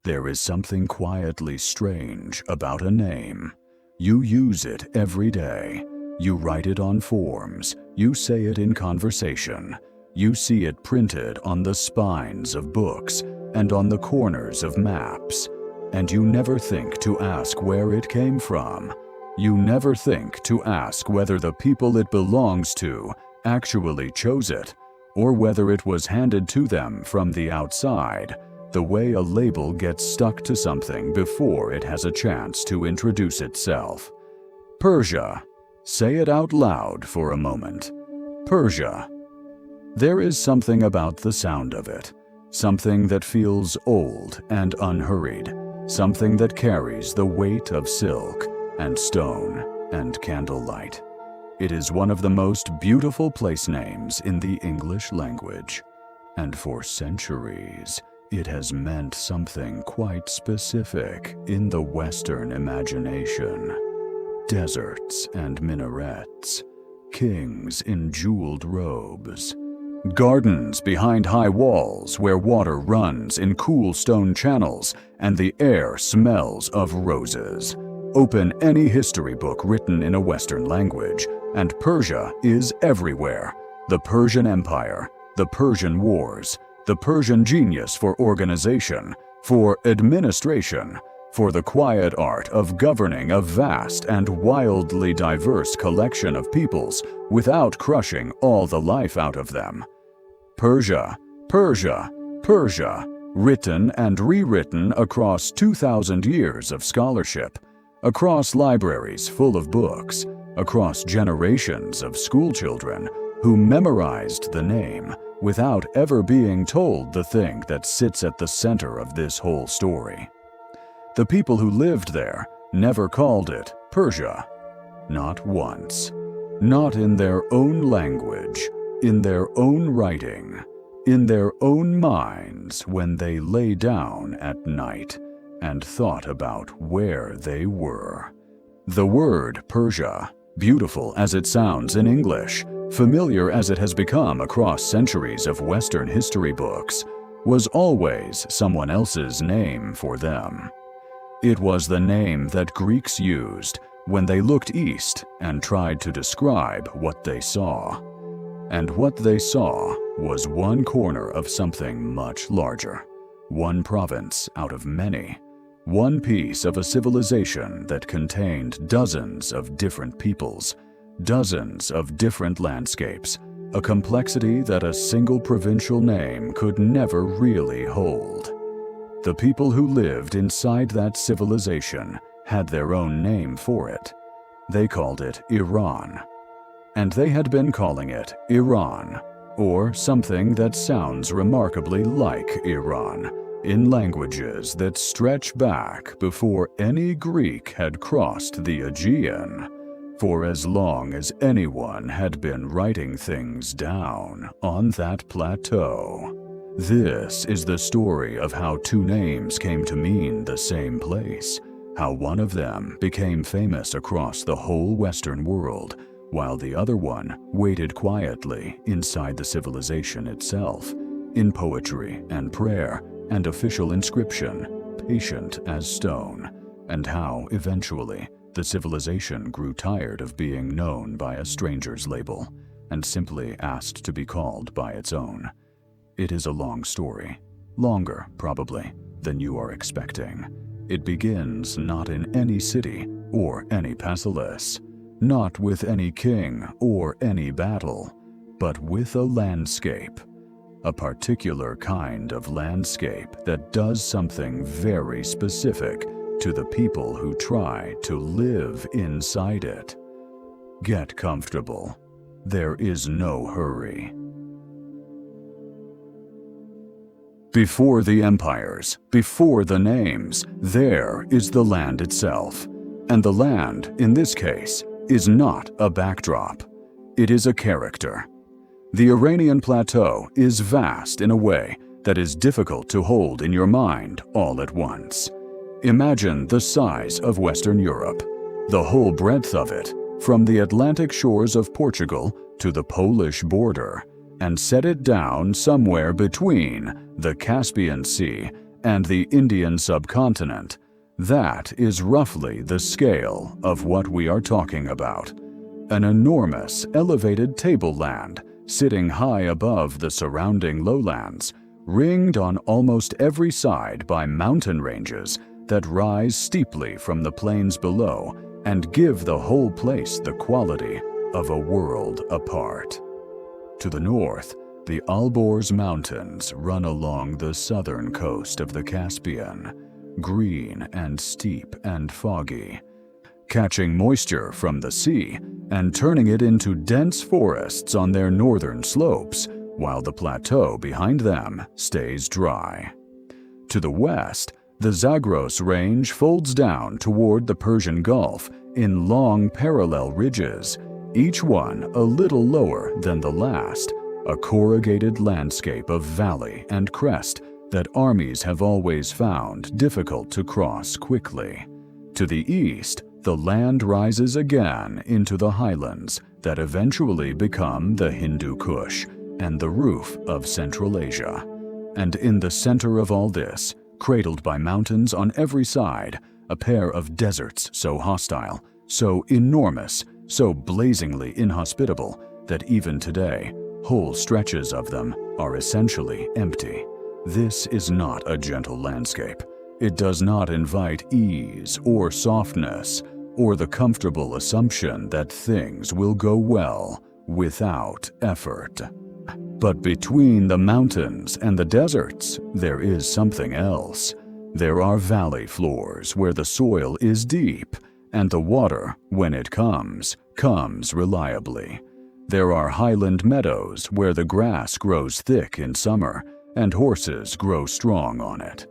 There is something quietly strange about a name. You use it every day. You write it on forms. You say it in conversation. You see it printed on the spines of books and on the corners of maps. And you never think to ask where it came from. You never think to ask whether the people it belongs to actually chose it, or whether it was handed to them from the outside, the way a label gets stuck to something before it has a chance to introduce itself. Persia. Say it out loud for a moment. Persia. There is something about the sound of it, something that feels old and unhurried, something that carries the weight of silk and stone and candlelight. It is one of the most beautiful place names in the English language, and for centuries it has meant something quite specific in the Western imagination. Deserts and minarets, kings in jeweled robes, gardens behind high walls where water runs in cool stone channels and the air smells of roses. Open any history book written in a Western language, and Persia is everywhere. The Persian Empire, the Persian Wars, the Persian genius for organization, for administration, for the quiet art of governing a vast and wildly diverse collection of peoples without crushing all the life out of them. Persia, Persia, Persia, written and rewritten across 2,000 years of scholarship, across libraries full of books, across generations of schoolchildren who memorized the name without ever being told the thing that sits at the center of this whole story. The people who lived there never called it Persia. Not once. Not in their own language, in their own writing, in their own minds when they lay down at night and thought about where they were. The word Persia, beautiful as it sounds in English, familiar as it has become across centuries of Western history books, was always someone else's name for them. It was the name that Greeks used when they looked east and tried to describe what they saw. And what they saw was one corner of something much larger, one province out of many, one piece of a civilization that contained dozens of different peoples, dozens of different landscapes, a complexity that a single provincial name could never really hold. The people who lived inside that civilization had their own name for it. They called it Iran. And they had been calling it Iran, or something that sounds remarkably like Iran, in languages that stretch back before any Greek had crossed the Aegean, for as long as anyone had been writing things down on that plateau. This is the story of how two names came to mean the same place, how one of them became famous across the whole Western world, while the other one waited quietly inside the civilization itself, in poetry and prayer and official inscription, patient as stone, and how, eventually, the civilization grew tired of being known by a stranger's label and simply asked to be called by its own. It is a long story, longer, probably, than you are expecting. It begins not in any city or any palace, not with any king or any battle, but with a landscape. A particular kind of landscape that does something very specific to the people who try to live inside it. Get comfortable. There is no hurry. Before the empires, before the names, there is the land itself. And the land, in this case, is not a backdrop. It is a character. The Iranian plateau is vast in a way that is difficult to hold in your mind all at once. Imagine the size of Western Europe, the whole breadth of it, from the Atlantic shores of Portugal to the Polish border, and set it down somewhere between the Caspian Sea and the Indian subcontinent. That is roughly the scale of what we are talking about. An enormous, elevated tableland sitting high above the surrounding lowlands, ringed on almost every side by mountain ranges that rise steeply from the plains below and give the whole place the quality of a world apart. To the north, the Alborz Mountains run along the southern coast of the Caspian, green and steep and foggy, catching moisture from the sea and turning it into dense forests on their northern slopes, while the plateau behind them stays dry. To the west, the Zagros Range folds down toward the Persian Gulf in long parallel ridges, each one a little lower than the last, a corrugated landscape of valley and crest that armies have always found difficult to cross quickly. To the east, the land rises again into the highlands that eventually become the Hindu Kush and the roof of Central Asia. And in the center of all this, cradled by mountains on every side, a pair of deserts so hostile, so enormous, so blazingly inhospitable that even today, whole stretches of them are essentially empty. This is not a gentle landscape. It does not invite ease or softness or the comfortable assumption that things will go well without effort. But between the mountains and the deserts, there is something else. There are valley floors where the soil is deep, and the water, when it comes reliably. There are highland meadows where the grass grows thick in summer, and horses grow strong on it.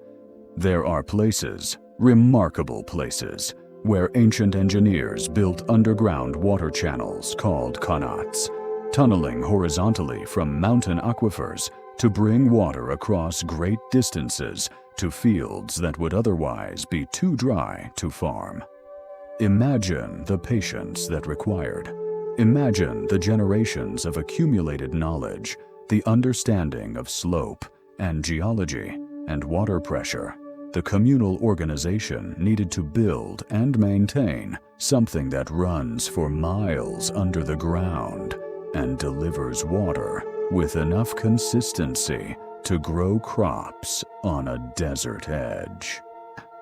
There are places, remarkable places, where ancient engineers built underground water channels called conquests, tunneling horizontally from mountain aquifers to bring water across great distances to fields that would otherwise be too dry to farm. Imagine the patience that required. Imagine the generations of accumulated knowledge, the understanding of slope and geology and water pressure, the communal organization needed to build and maintain something that runs for miles under the ground and delivers water with enough consistency to grow crops on a desert edge.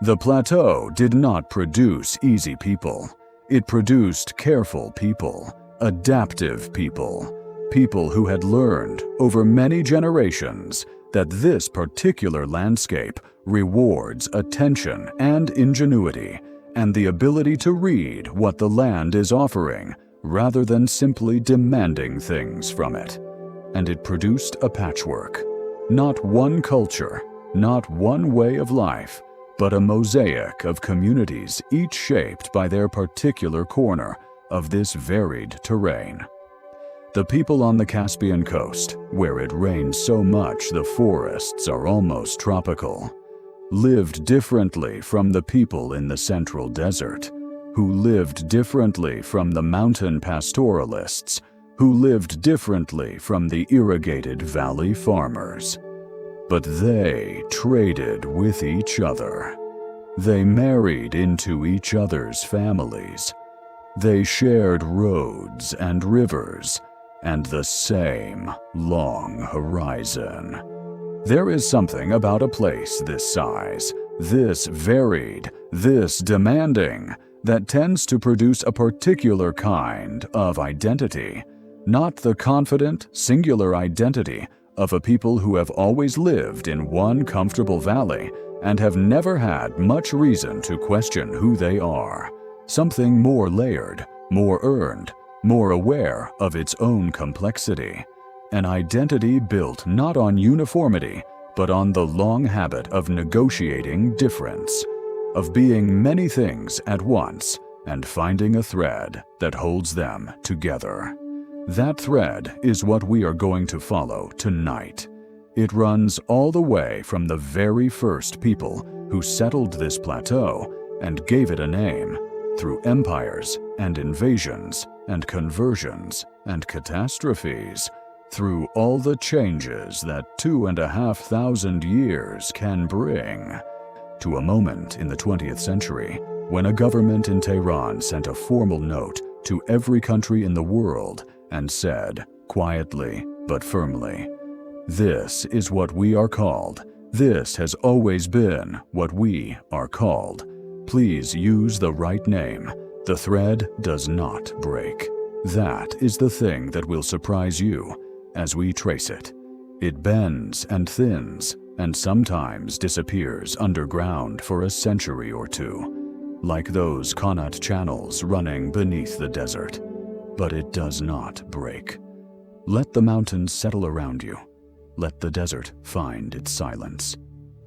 The plateau did not produce easy people. It produced careful people, adaptive people, people who had learned over many generations that this particular landscape rewards attention and ingenuity and the ability to read what the land is offering rather than simply demanding things from it. And it produced a patchwork. Not one culture, not one way of life, but a mosaic of communities each shaped by their particular corner of this varied terrain. The people on the Caspian coast, where it rains so much the forests are almost tropical, lived differently from the people in the central desert, who lived differently from the mountain pastoralists, who lived differently from the irrigated valley farmers. But they traded with each other. They married into each other's families. They shared roads and rivers and the same long horizon. There is something about a place this size, this varied, this demanding, that tends to produce a particular kind of identity, not the confident, singular identity of a people who have always lived in one comfortable valley and have never had much reason to question who they are. Something more layered, more earned, more aware of its own complexity. An identity built not on uniformity, but on the long habit of negotiating difference, of being many things at once and finding a thread that holds them together. That thread is what we are going to follow tonight. It runs all the way from the very first people who settled this plateau and gave it a name, through empires and invasions and conversions and catastrophes, through all the changes that 2,500 years can bring, to a moment in the 20th century when a government in Tehran sent a formal note to every country in the world and said, quietly but firmly, "This is what we are called. This has always been what we are called. Please use the right name. The thread does not break." That is the thing that will surprise you as we trace it. It bends and thins and sometimes disappears underground for a century or two, like those Connaught channels running beneath the desert. But it does not break. Let the mountains settle around you. Let the desert find its silence.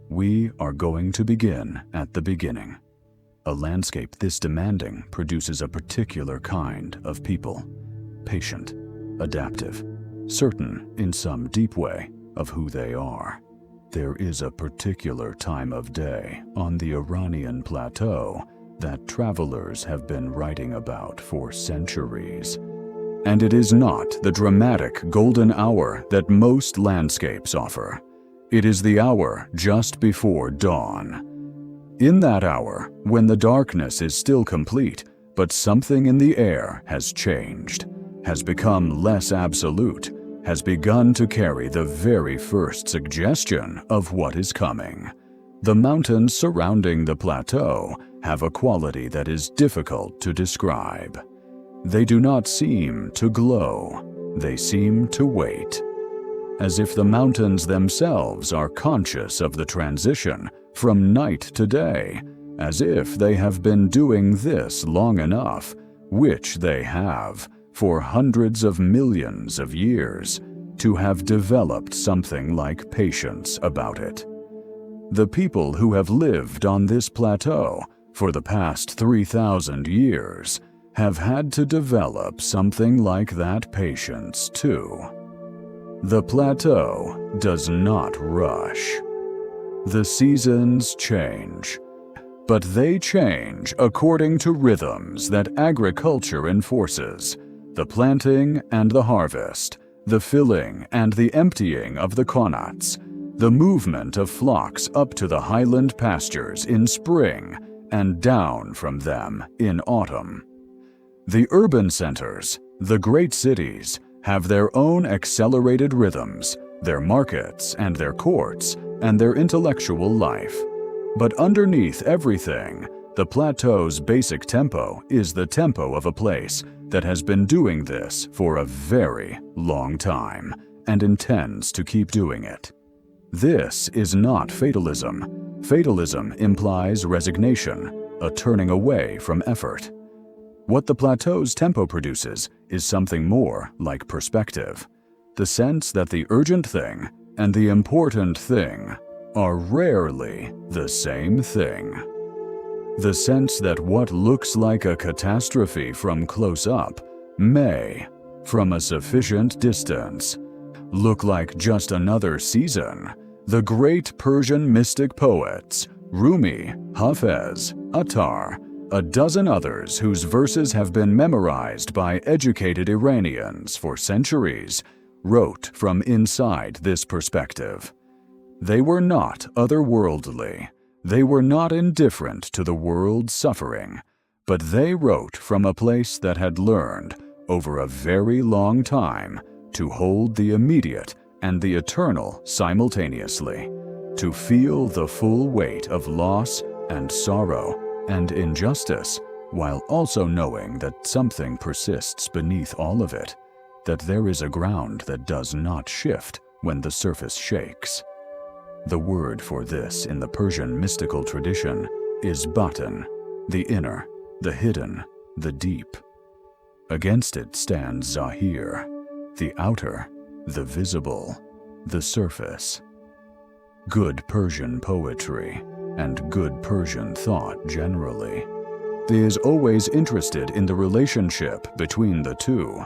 We are going to begin at the beginning. A landscape this demanding produces a particular kind of people. Patient, adaptive, certain in some deep way of who they are. There is a particular time of day on the Iranian plateau that travelers have been writing about for centuries. And it is not the dramatic golden hour that most landscapes offer. It is the hour just before dawn. In that hour, when the darkness is still complete, but something in the air has changed, has become less absolute, has begun to carry the very first suggestion of what is coming. The mountains surrounding the plateau have a quality that is difficult to describe. They do not seem to glow, they seem to wait. As if the mountains themselves are conscious of the transition from night to day, as if they have been doing this long enough, which they have, for hundreds of millions of years, to have developed something like patience about it. The people who have lived on this plateau for the past 3,000 years have had to develop something like that patience too. The plateau does not rush. The seasons change, but they change according to rhythms that agriculture enforces: the planting and the harvest, the filling and the emptying of the connaughts, the movement of flocks up to the highland pastures in spring and down from them in autumn. The urban centers, the great cities, have their own accelerated rhythms, their markets and their courts, and their intellectual life. But underneath everything, the plateau's basic tempo is the tempo of a place that has been doing this for a very long time and intends to keep doing it. This is not fatalism. Fatalism implies resignation, a turning away from effort. What the plateau's tempo produces is something more like perspective, the sense that the urgent thing and the important thing are rarely the same thing. The sense that what looks like a catastrophe from close up may, from a sufficient distance, look like just another season. The great Persian mystic poets, Rumi, Hafez, Attar, a dozen others whose verses have been memorized by educated Iranians for centuries, wrote from inside this perspective. They were not otherworldly. They were not indifferent to the world's suffering, but they wrote from a place that had learned, over a very long time, to hold the immediate and the eternal simultaneously, to feel the full weight of loss and sorrow and injustice, while also knowing that something persists beneath all of it, that there is a ground that does not shift when the surface shakes. The word for this in the Persian mystical tradition is batin, the inner, the hidden, the deep. Against it stands zahir, the outer, the visible, the surface. Good Persian poetry, and good Persian thought generally, is always interested in the relationship between the two,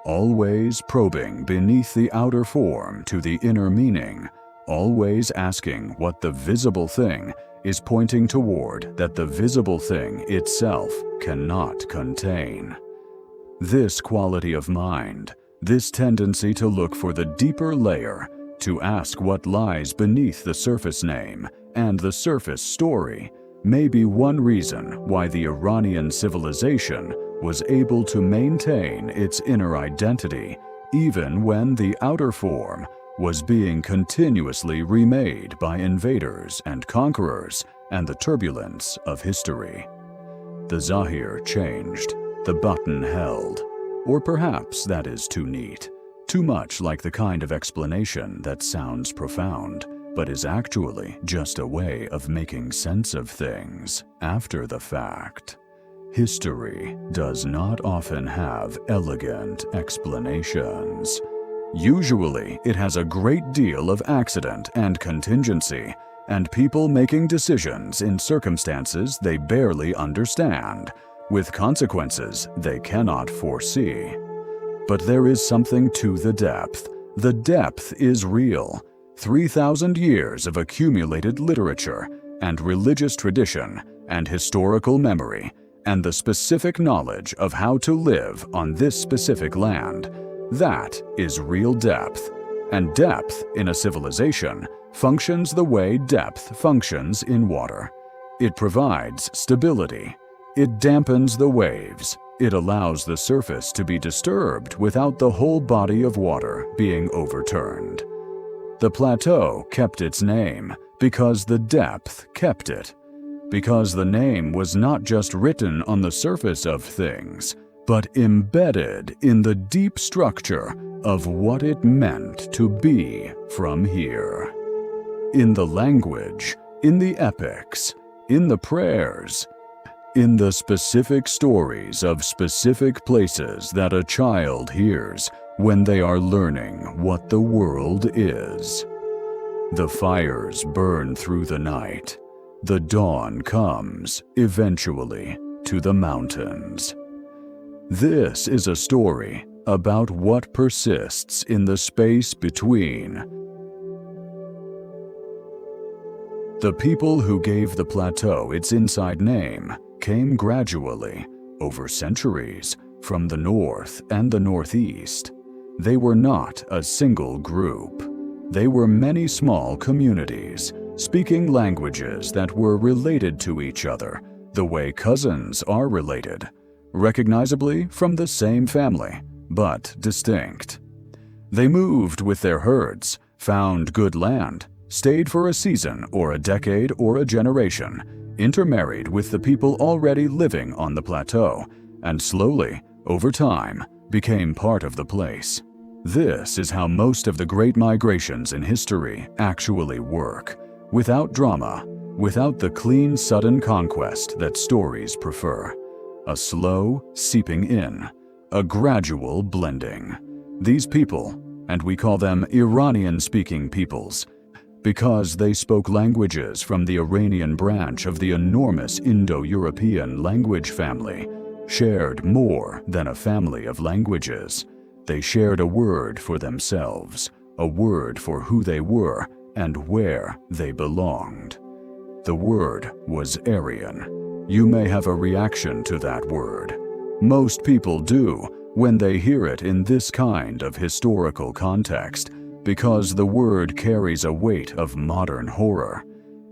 always probing beneath the outer form to the inner meaning, always asking what the visible thing is pointing toward that the visible thing itself cannot contain. This quality of mind, This tendency to look for the deeper layer, to ask what lies beneath the surface name and the surface story, may be one reason why the Iranian civilization was able to maintain its inner identity even when the outer form was being continuously remade by invaders and conquerors and the turbulence of history. The Zahir changed, the button held. Or perhaps that is too neat, too much like the kind of explanation that sounds profound, but is actually just a way of making sense of things after the fact. History does not often have elegant explanations. Usually, it has a great deal of accident and contingency, and people making decisions in circumstances they barely understand, with consequences they cannot foresee. But there is something to the depth. The depth is real. 3,000 years of accumulated literature and religious tradition and historical memory and the specific knowledge of how to live on this specific land. That is real depth. And depth in a civilization functions the way depth functions in water. It provides stability. It dampens the waves. It allows the surface to be disturbed without the whole body of water being overturned. The plateau kept its name because the depth kept it. Because the name was not just written on the surface of things, but embedded in the deep structure of what it meant to be from here. In the language, in the epics, in the prayers, in the specific stories of specific places that a child hears when they are learning what the world is. The fires burn through the night. The dawn comes, eventually, to the mountains. This is a story about what persists in the space between. The people who gave the plateau its inside name came gradually, over centuries, from the north and the northeast. They were not a single group. They were many small communities, speaking languages that were related to each other, the way cousins are related, recognizably from the same family, but distinct. They moved with their herds, found good land, stayed for a season or a decade or a generation, intermarried with the people already living on the plateau, and slowly, over time, became part of the place. This is how most of the great migrations in history actually work, without drama, without the clean, sudden conquest that stories prefer. A slow seeping in, a gradual blending. These people, and we call them Iranian-speaking peoples, because they spoke languages from the Iranian branch of the enormous Indo-European language family, shared more than a family of languages. They shared a word for themselves, a word for who they were and where they belonged. The word was Aryan. You may have a reaction to that word. Most people do when they hear it in this kind of historical context, because the word carries a weight of modern horror.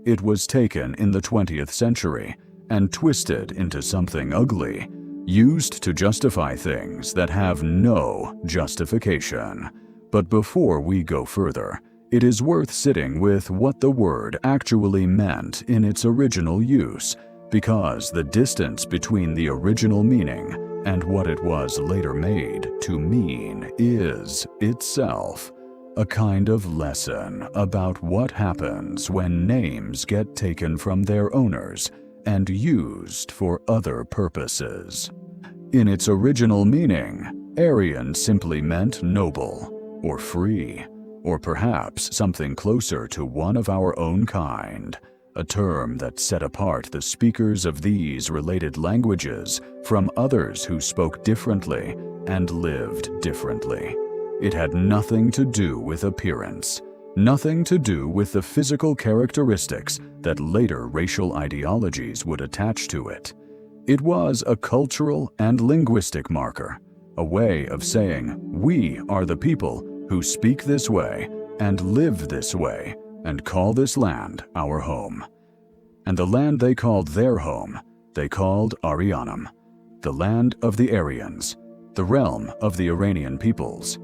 It was taken in the 20th century and twisted into something ugly, used to justify things that have no justification. But before we go further, it is worth sitting with what the word actually meant in its original use, because the distance between the original meaning and what it was later made to mean is, itself, a kind of lesson about what happens when names get taken from their owners and used for other purposes. In its original meaning, Aryan simply meant noble, or free, or perhaps something closer to one of our own kind, a term that set apart the speakers of these related languages from others who spoke differently and lived differently. It had nothing to do with appearance, nothing to do with the physical characteristics that later racial ideologies would attach to it. It was a cultural and linguistic marker, a way of saying, we are the people who speak this way and live this way and call this land our home. And the land they called their home, they called Arianum, the land of the Aryans, the realm of the Iranian peoples.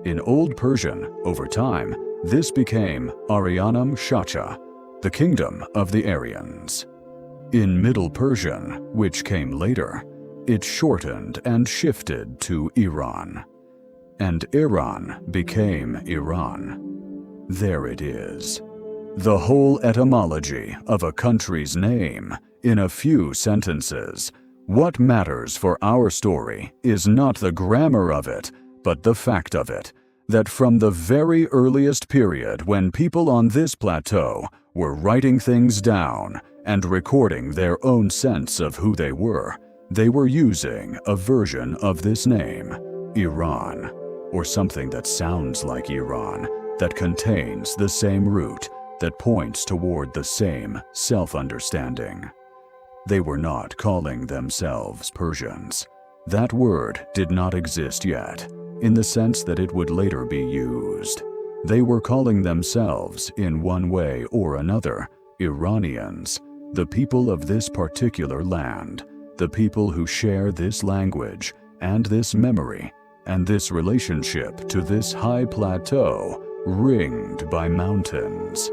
In Old Persian, over time, this became Arianum Shacha, the kingdom of the Aryans. In Middle Persian, which came later, it shortened and shifted to Iran. And Iran became Iran. There it is. The whole etymology of a country's name in a few sentences. What matters for our story is not the grammar of it, but the fact of it, that from the very earliest period when people on this plateau were writing things down and recording their own sense of who they were using a version of this name, Iran, or something that sounds like Iran, that contains the same root, that points toward the same self-understanding. They were not calling themselves Persians. That word did not exist yet, in the sense that it would later be used. They were calling themselves, in one way or another, Iranians, the people of this particular land, the people who share this language and this memory and this relationship to this high plateau ringed by mountains.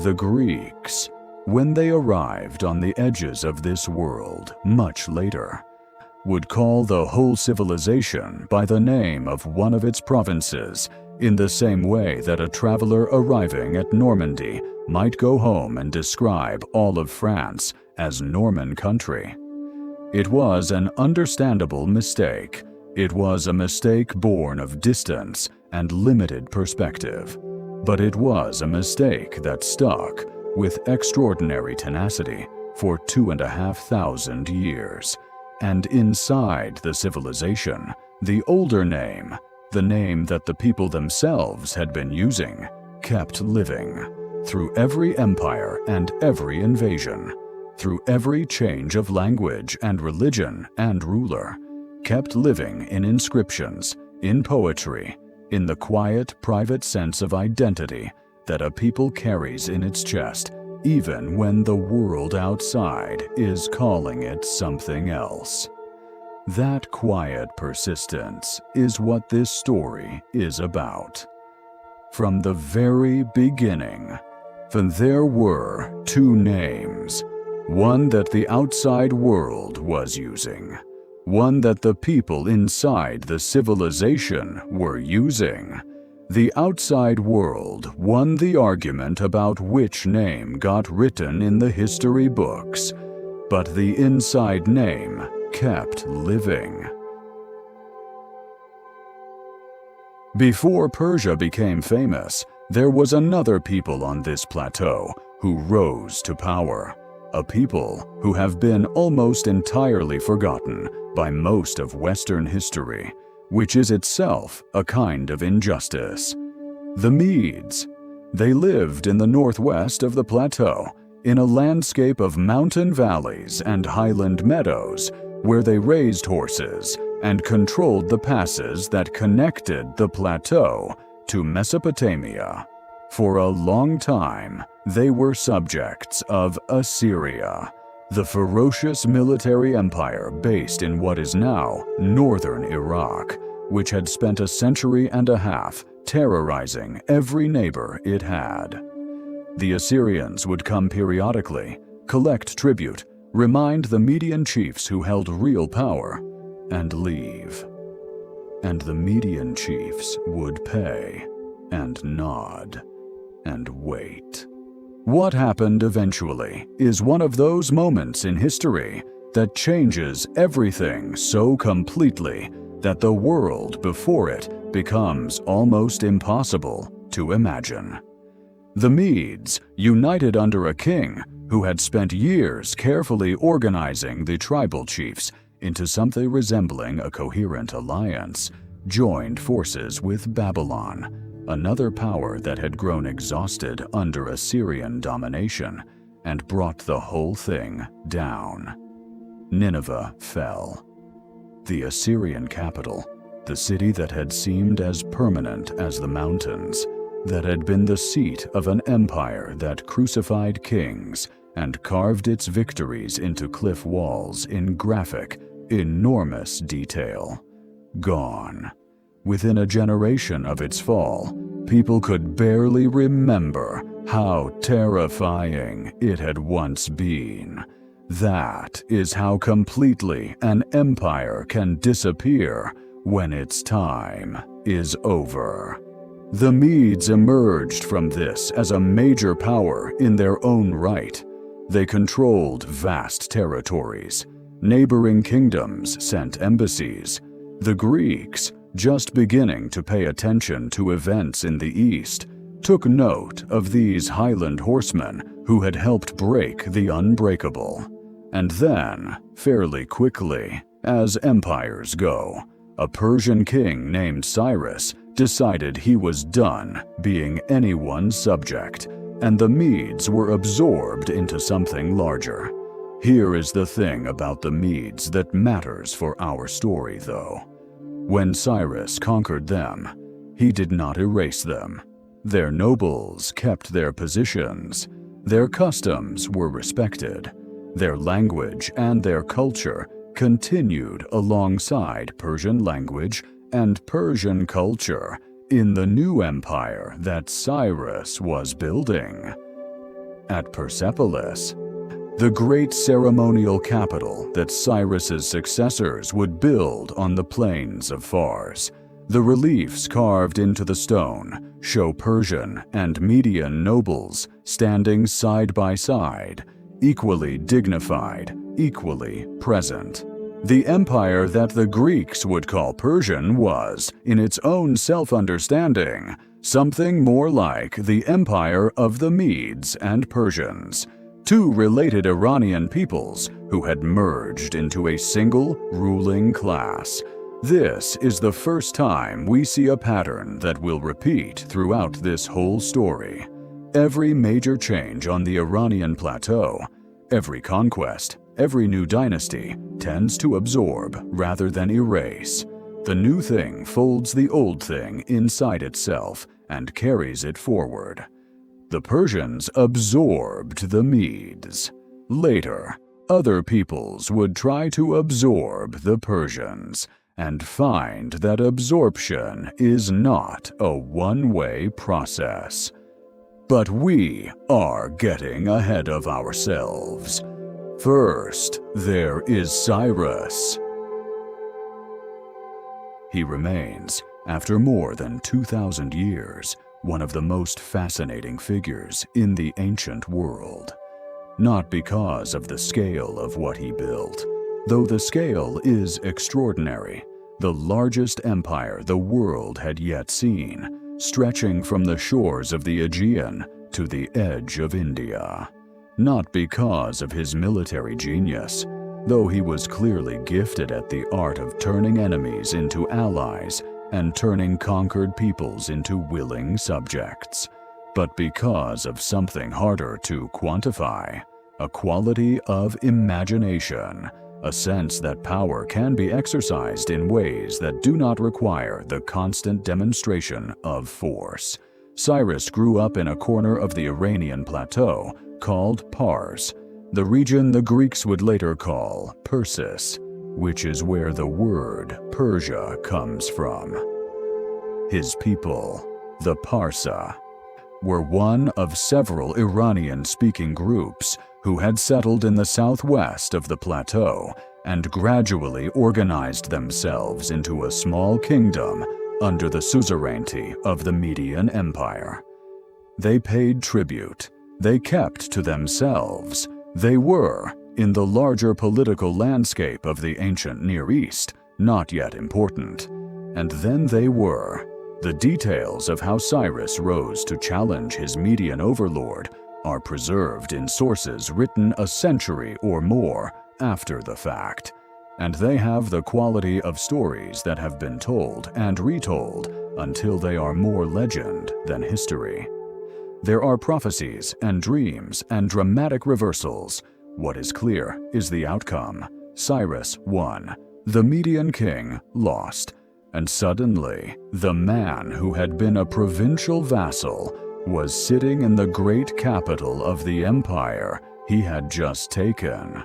The Greeks, when they arrived on the edges of this world much later, would call the whole civilization by the name of one of its provinces, in the same way that a traveler arriving at Normandy might go home and describe all of France as Norman country. It was an understandable mistake. It was a mistake born of distance and limited perspective. But it was a mistake that stuck with extraordinary tenacity for 2,500 years. And inside the civilization, the older name, the name that the people themselves had been using, kept living through every empire and every invasion, through every change of language and religion and ruler, kept living in inscriptions, in poetry, in the quiet, private sense of identity that a people carries in its chest, even when the world outside is calling it something else. That quiet persistence is what this story is about. From the very beginning, there were two names, one that the outside world was using, one that the people inside the civilization were using. The outside world won the argument about which name got written in the history books, but the inside name kept living. Before Persia became famous, there was another people on this plateau who rose to power, a people who have been almost entirely forgotten by most of Western history, which is itself a kind of injustice. The Medes. They lived in the northwest of the plateau, in a landscape of mountain valleys and highland meadows, where they raised horses and controlled the passes that connected the plateau to Mesopotamia. For a long time, they were subjects of Assyria, the ferocious military empire based in what is now northern Iraq, which had spent a century and a half terrorizing every neighbor it had. The Assyrians would come periodically, collect tribute, remind the Median chiefs who held real power, and leave. And the Median chiefs would pay, and nod, and wait. What happened eventually is one of those moments in history that changes everything so completely that the world before it becomes almost impossible to imagine. The Medes, united under a king who had spent years carefully organizing the tribal chiefs into something resembling a coherent alliance, joined forces with Babylon, another power that had grown exhausted under Assyrian domination, and brought the whole thing down. Nineveh fell. the Assyrian capital, the city that had seemed as permanent as the mountains, that had been the seat of an empire that crucified kings and carved its victories into cliff walls in graphic, enormous detail. Gone. Within a generation of its fall, people could barely remember how terrifying it had once been. That is how completely an empire can disappear when its time is over. The Medes emerged from this as a major power in their own right. They controlled vast territories. Neighboring kingdoms sent embassies. The Greeks, just beginning to pay attention to events in the East, took note of these highland horsemen who had helped break the unbreakable. And then, fairly quickly, as empires go, a Persian king named Cyrus decided he was done being anyone's subject, and the Medes were absorbed into something larger. Here is the thing about the Medes that matters for our story, though. When Cyrus conquered them, he did not erase them. Their nobles kept their positions. Their customs were respected. Their language and their culture continued alongside Persian language and Persian culture in the new empire that Cyrus was building. At Persepolis, the great ceremonial capital that Cyrus's successors would build on the plains of Fars, the reliefs carved into the stone show Persian and Median nobles standing side by side, equally dignified, equally present. The empire that the Greeks would call Persian was, in its own self-understanding, something more like the empire of the Medes and Persians, two related Iranian peoples who had merged into a single ruling class. This is the first time we see a pattern that will repeat throughout this whole story. Every major change on the Iranian plateau, every conquest, every new dynasty tends to absorb rather than erase. The new thing folds the old thing inside itself and carries it forward. The Persians absorbed the Medes. Later, other peoples would try to absorb the Persians and find that absorption is not a one-way process. But we are getting ahead of ourselves. First, there is Cyrus. He remains, after more than 2,000 years, one of the most fascinating figures in the ancient world. Not because of the scale of what he built, though the scale is extraordinary, the largest empire the world had yet seen, stretching from the shores of the Aegean to the edge of India. Not because of his military genius, though he was clearly gifted at the art of turning enemies into allies and turning conquered peoples into willing subjects, but because of something harder to quantify, a quality of imagination, a sense that power can be exercised in ways that do not require the constant demonstration of force. Cyrus grew up in a corner of the Iranian plateau called Pars, the region the Greeks would later call Persis, which is where the word Persia comes from. His people, the Parsa, were one of several Iranian-speaking groups who had settled in the southwest of the plateau and gradually organized themselves into a small kingdom under the suzerainty of the Median Empire. They paid tribute. They kept to themselves. They were, in the larger political landscape of the ancient Near East, not yet important. And then they were. The details of how Cyrus rose to challenge his Median overlord are preserved in sources written a century or more after the fact, and they have the quality of stories that have been told and retold until they are more legend than history. There are prophecies and dreams and dramatic reversals. What is clear is the outcome. Cyrus won. The Median king lost, and suddenly the man who had been a provincial vassal was sitting in the great capital of the empire he had just taken.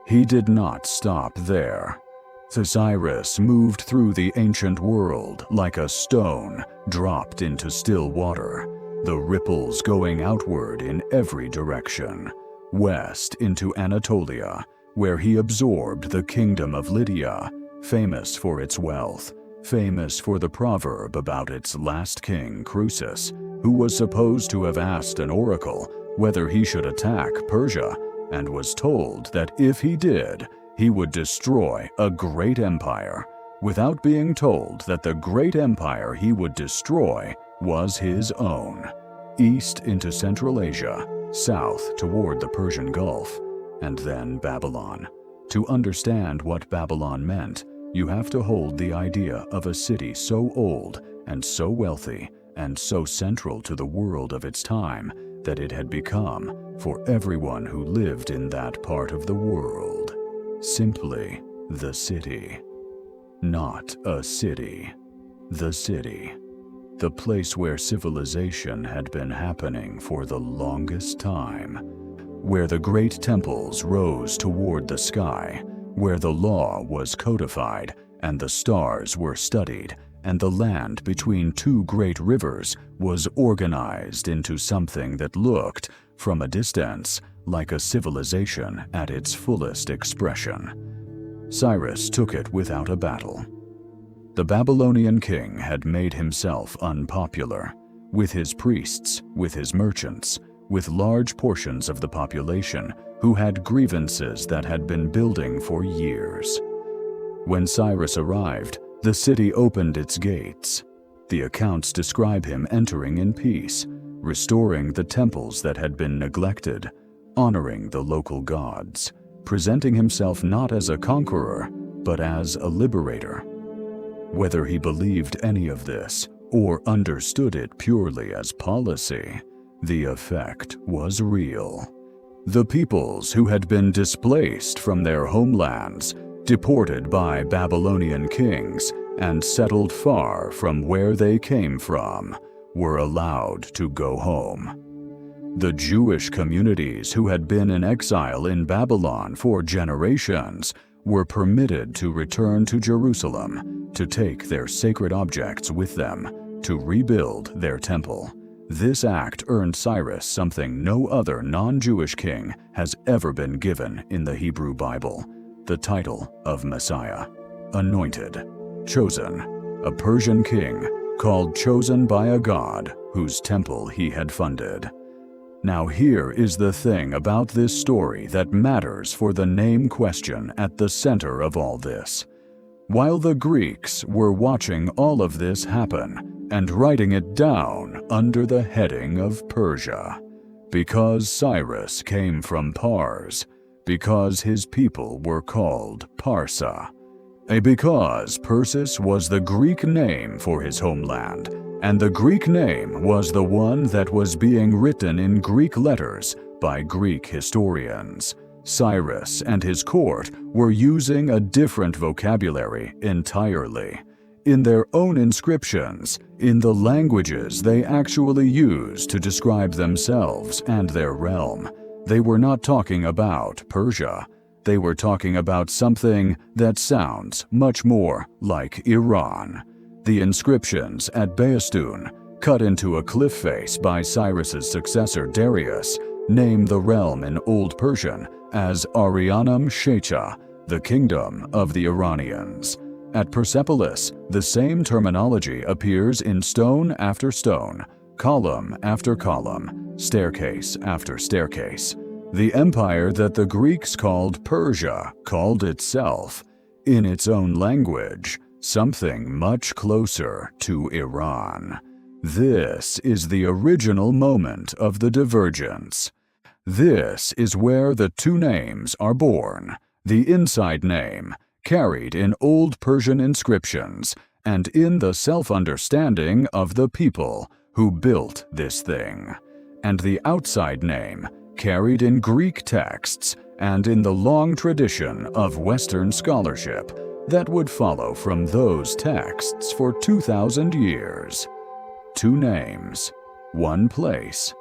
He did not stop there. CYRUS moved through the ancient world like a stone dropped into still water, the ripples going outward in every direction, west into Anatolia, where he absorbed the kingdom of Lydia, famous for its wealth, famous for the proverb about its last king, Croesus, who was supposed to have asked an oracle whether he should attack Persia, and was told that if he did, he would destroy a great empire, without being told that the great empire he would destroy was his own, east into Central Asia, south toward the Persian Gulf, and then Babylon. To understand what Babylon meant, you have to hold the idea of a city so old and so wealthy and so central to the world of its time that it had become, for everyone who lived in that part of the world, simply the city. Not a city. The city. The place where civilization had been happening for the longest time. Where the great temples rose toward the sky. Where the law was codified and the stars were studied, and the land between two great rivers was organized into something that looked, from a distance, like a civilization at its fullest expression. Cyrus took it without a battle. The Babylonian king had made himself unpopular, with his priests, with his merchants, with large portions of the population who had grievances that had been building for years. When Cyrus arrived, the city opened its gates. The accounts describe him entering in peace, restoring the temples that had been neglected, honoring the local gods, presenting himself not as a conqueror, but as a liberator. Whether he believed any of this, or understood it purely as policy, the effect was real. The peoples who had been displaced from their homelands, deported by Babylonian kings, and settled far from where they came from, were allowed to go home. The Jewish communities who had been in exile in Babylon for generations were permitted to return to Jerusalem, to take their sacred objects with them, to rebuild their temple. This act earned Cyrus something no other non-Jewish king has ever been given in the Hebrew Bible: the title of Messiah, anointed, chosen, a Persian king called chosen by a god whose temple he had funded. Now here is the thing about this story that matters for the name question at the center of all this. While the Greeks were watching all of this happen and writing it down under the heading of Persia, because Cyrus came from Pars, because his people were called Parsa, because Persis was the Greek name for his homeland, and the Greek name was the one that was being written in Greek letters by Greek historians. Cyrus and his court were using a different vocabulary entirely. In their own inscriptions, in the languages they actually used to describe themselves and their realm, they were not talking about Persia. They were talking about something that sounds much more like Iran. The inscriptions at Behistun, cut into a cliff face by Cyrus's successor Darius, name the realm in Old Persian as Arianum Shecha, the kingdom of the Iranians. At Persepolis, the same terminology appears in stone after stone, column after column, staircase after staircase. The empire that the Greeks called Persia called itself, in its own language, something much closer to Iran. This is the original moment of the divergence. This is where the two names are born, the inside name, carried in Old Persian inscriptions, and in the self-understanding of the people who built this thing, and the outside name, carried in Greek texts and in the long tradition of Western scholarship, that would follow from those texts for 2,000 years. 2 names, 1 place,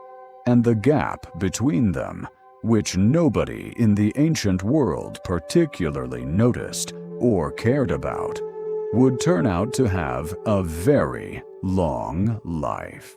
and the gap between them, which nobody in the ancient world particularly noticed or cared about, would turn out to have a very long life.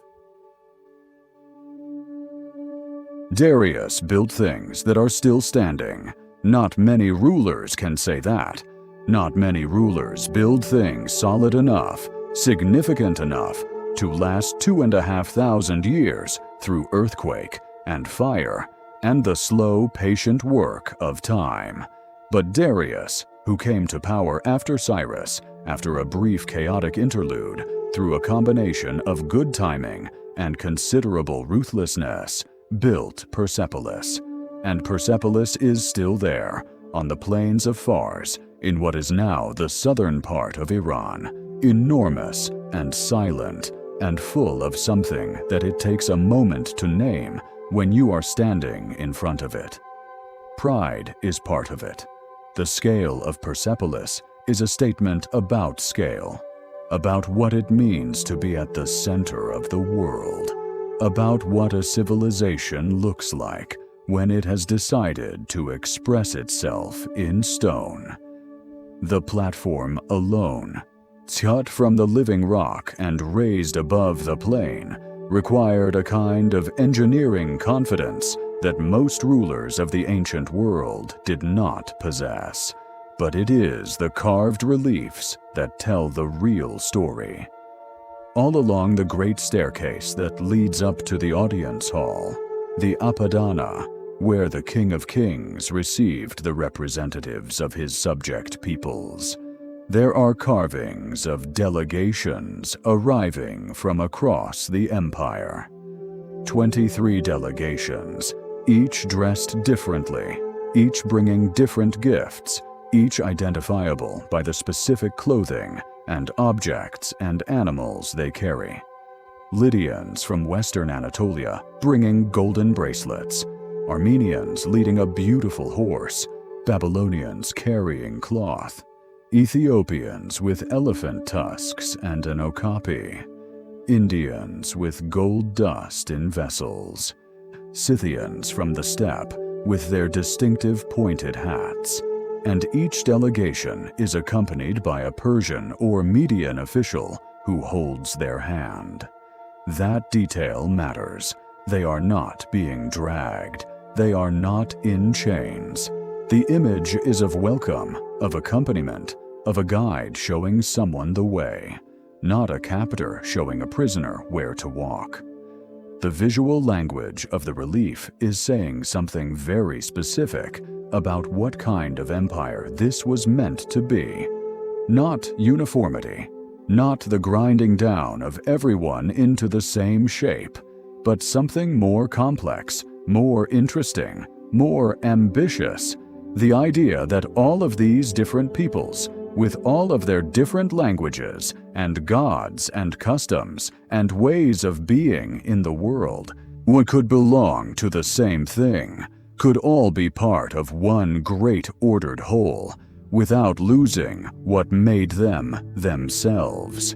Darius built things that are still standing. Not many rulers can say that. Not many rulers build things solid enough, significant enough, to last 2,500 years through earthquake and fire and the slow, patient work of time. But Darius, who came to power after Cyrus, after a brief chaotic interlude, through a combination of good timing and considerable ruthlessness, built Persepolis. And Persepolis is still there, on the plains of Fars, in what is now the southern part of Iran, enormous and silent and full of something that it takes a moment to name when you are standing in front of it. Pride is part of it. The scale of Persepolis is a statement about scale, about what it means to be at the center of the world, about what a civilization looks like when it has decided to express itself in stone. The platform alone, cut from the living rock and raised above the plain, required a kind of engineering confidence that most rulers of the ancient world did not possess. But it is the carved reliefs that tell the real story. All along the great staircase that leads up to the audience hall, the Apadana, where the King of Kings received the representatives of his subject peoples, there are carvings of delegations arriving from across the empire. 23 delegations, each dressed differently, each bringing different gifts, each identifiable by the specific clothing and objects and animals they carry. Lydians from Western Anatolia bringing golden bracelets, Armenians leading a beautiful horse, Babylonians carrying cloth, Ethiopians with elephant tusks and an okapi, Indians with gold dust in vessels, Scythians from the steppe with their distinctive pointed hats, and each delegation is accompanied by a Persian or Median official who holds their hand. That detail matters. They are not being dragged. They are not in chains. The image is of welcome, of accompaniment, of a guide showing someone the way, not a captor showing a prisoner where to walk. The visual language of the relief is saying something very specific about what kind of empire this was meant to be. Not uniformity, not the grinding down of everyone into the same shape, but something more complex, more interesting, more ambitious. The idea that all of these different peoples, with all of their different languages and gods and customs and ways of being in the world, could belong to the same thing, could all be part of one great ordered whole, without losing what made them themselves.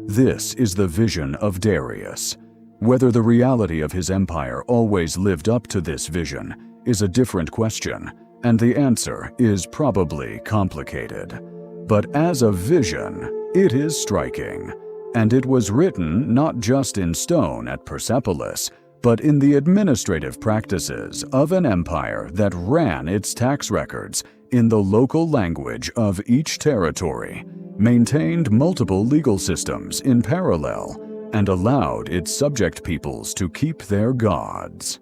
This is the vision of Darius. Whether the reality of his empire always lived up to this vision is a different question, and the answer is probably complicated. But as a vision, it is striking, and it was written not just in stone at Persepolis, but in the administrative practices of an empire that ran its tax records in the local language of each territory, maintained multiple legal systems in parallel, and allowed its subject peoples to keep their gods.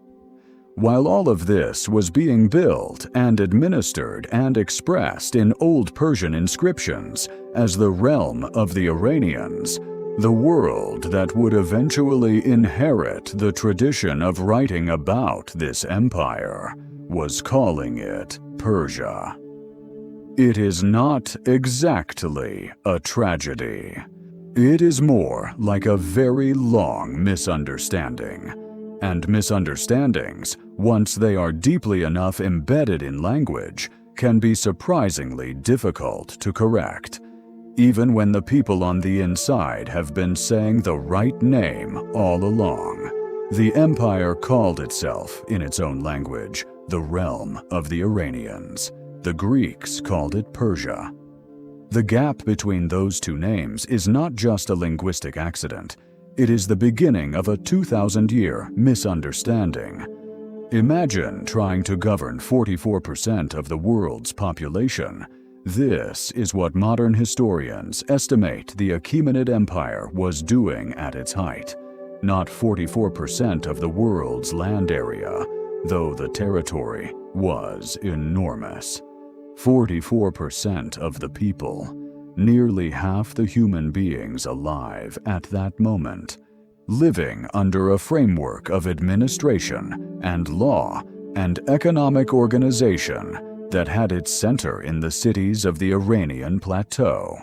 While all of this was being built and administered and expressed in Old Persian inscriptions as the realm of the Iranians, the world that would eventually inherit the tradition of writing about this empire was calling it Persia. It is not exactly a tragedy. It is more like a very long misunderstanding. And misunderstandings, once they are deeply enough embedded in language, can be surprisingly difficult to correct, even when the people on the inside have been saying the right name all along. The empire called itself, in its own language, the realm of the Iranians. The Greeks called it Persia. The gap between those two names is not just a linguistic accident. It is the beginning of a 2,000-year misunderstanding. Imagine trying to govern 44% of the world's population. This is what modern historians estimate the Achaemenid Empire was doing at its height. Not 44% of the world's land area, though the territory was enormous. 44% of the people, nearly half the human beings alive at that moment, living under a framework of administration and law and economic organization that had its center in the cities of the Iranian plateau.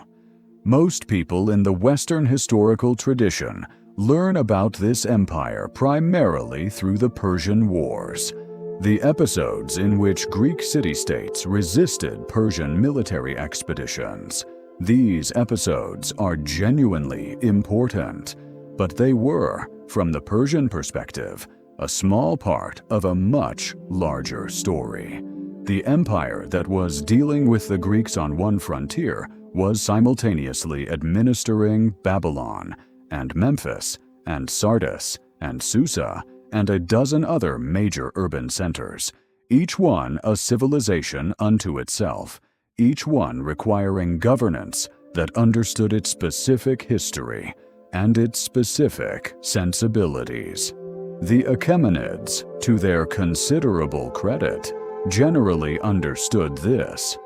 Most people in the Western historical tradition learn about this empire primarily through the Persian Wars, the episodes in which Greek city-states resisted Persian military expeditions. These episodes are genuinely important, but they were, from the Persian perspective, a small part of a much larger story. The empire that was dealing with the Greeks on one frontier was simultaneously administering Babylon and Memphis and Sardis and Susa and a dozen other major urban centers, each one a civilization unto itself, each one requiring governance that understood its specific history and its specific sensibilities. The Achaemenids, to their considerable credit, generally understood this.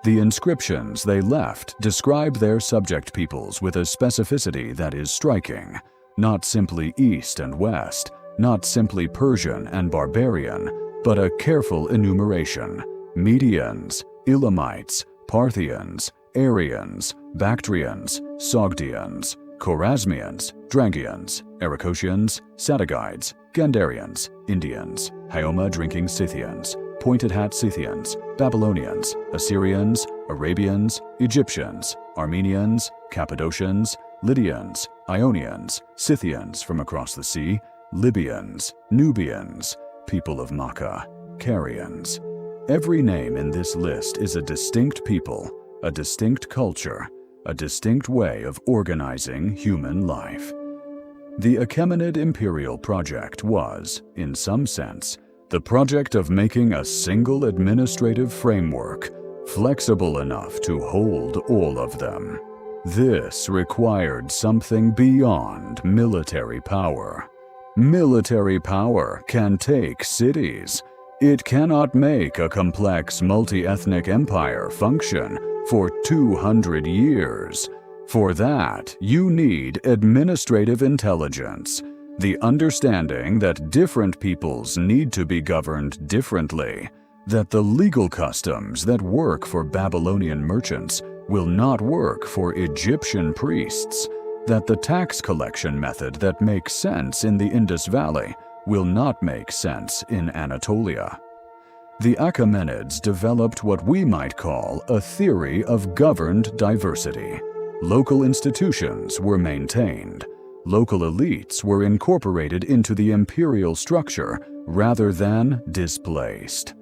The inscriptions they left describe their subject peoples with a specificity that is striking, not simply East and West, not simply Persian and barbarian, but a careful enumeration: Medians, Elamites, Parthians, Aryans, Bactrians, Sogdians, Chorasmians, Drangians, Aracosians, Sadagides, Gandarians, Indians, Hyoma-drinking Scythians, pointed-hat Scythians, Babylonians, Assyrians, Arabians, Egyptians, Armenians, Cappadocians, Lydians, Ionians, Scythians from across the sea, Libyans, Nubians, people of Makkah, Carians. Every name in this list is a distinct people, a distinct culture, a distinct way of organizing human life. The Achaemenid imperial project was, in some sense, the project of making a single administrative framework, flexible enough to hold all of them. This required something beyond military power. Military power can take cities. It cannot make a complex multi-ethnic empire function for 200 years. For that, you need administrative intelligence, the understanding that different peoples need to be governed differently, that the legal customs that work for Babylonian merchants will not work for Egyptian priests, that the tax collection method that makes sense in the Indus Valley will not make sense in Anatolia. The Achaemenids developed what we might call a theory of governed diversity. Local institutions were maintained. Local elites were incorporated into the imperial structure rather than displaced.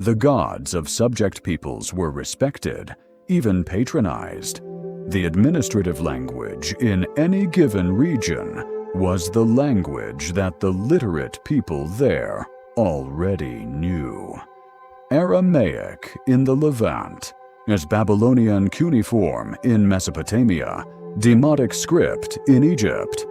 The gods of subject peoples were respected, even patronized. The administrative language in any given region was the language that the literate people there already knew. Aramaic in the Levant, as Babylonian cuneiform in Mesopotamia, Demotic script in Egypt.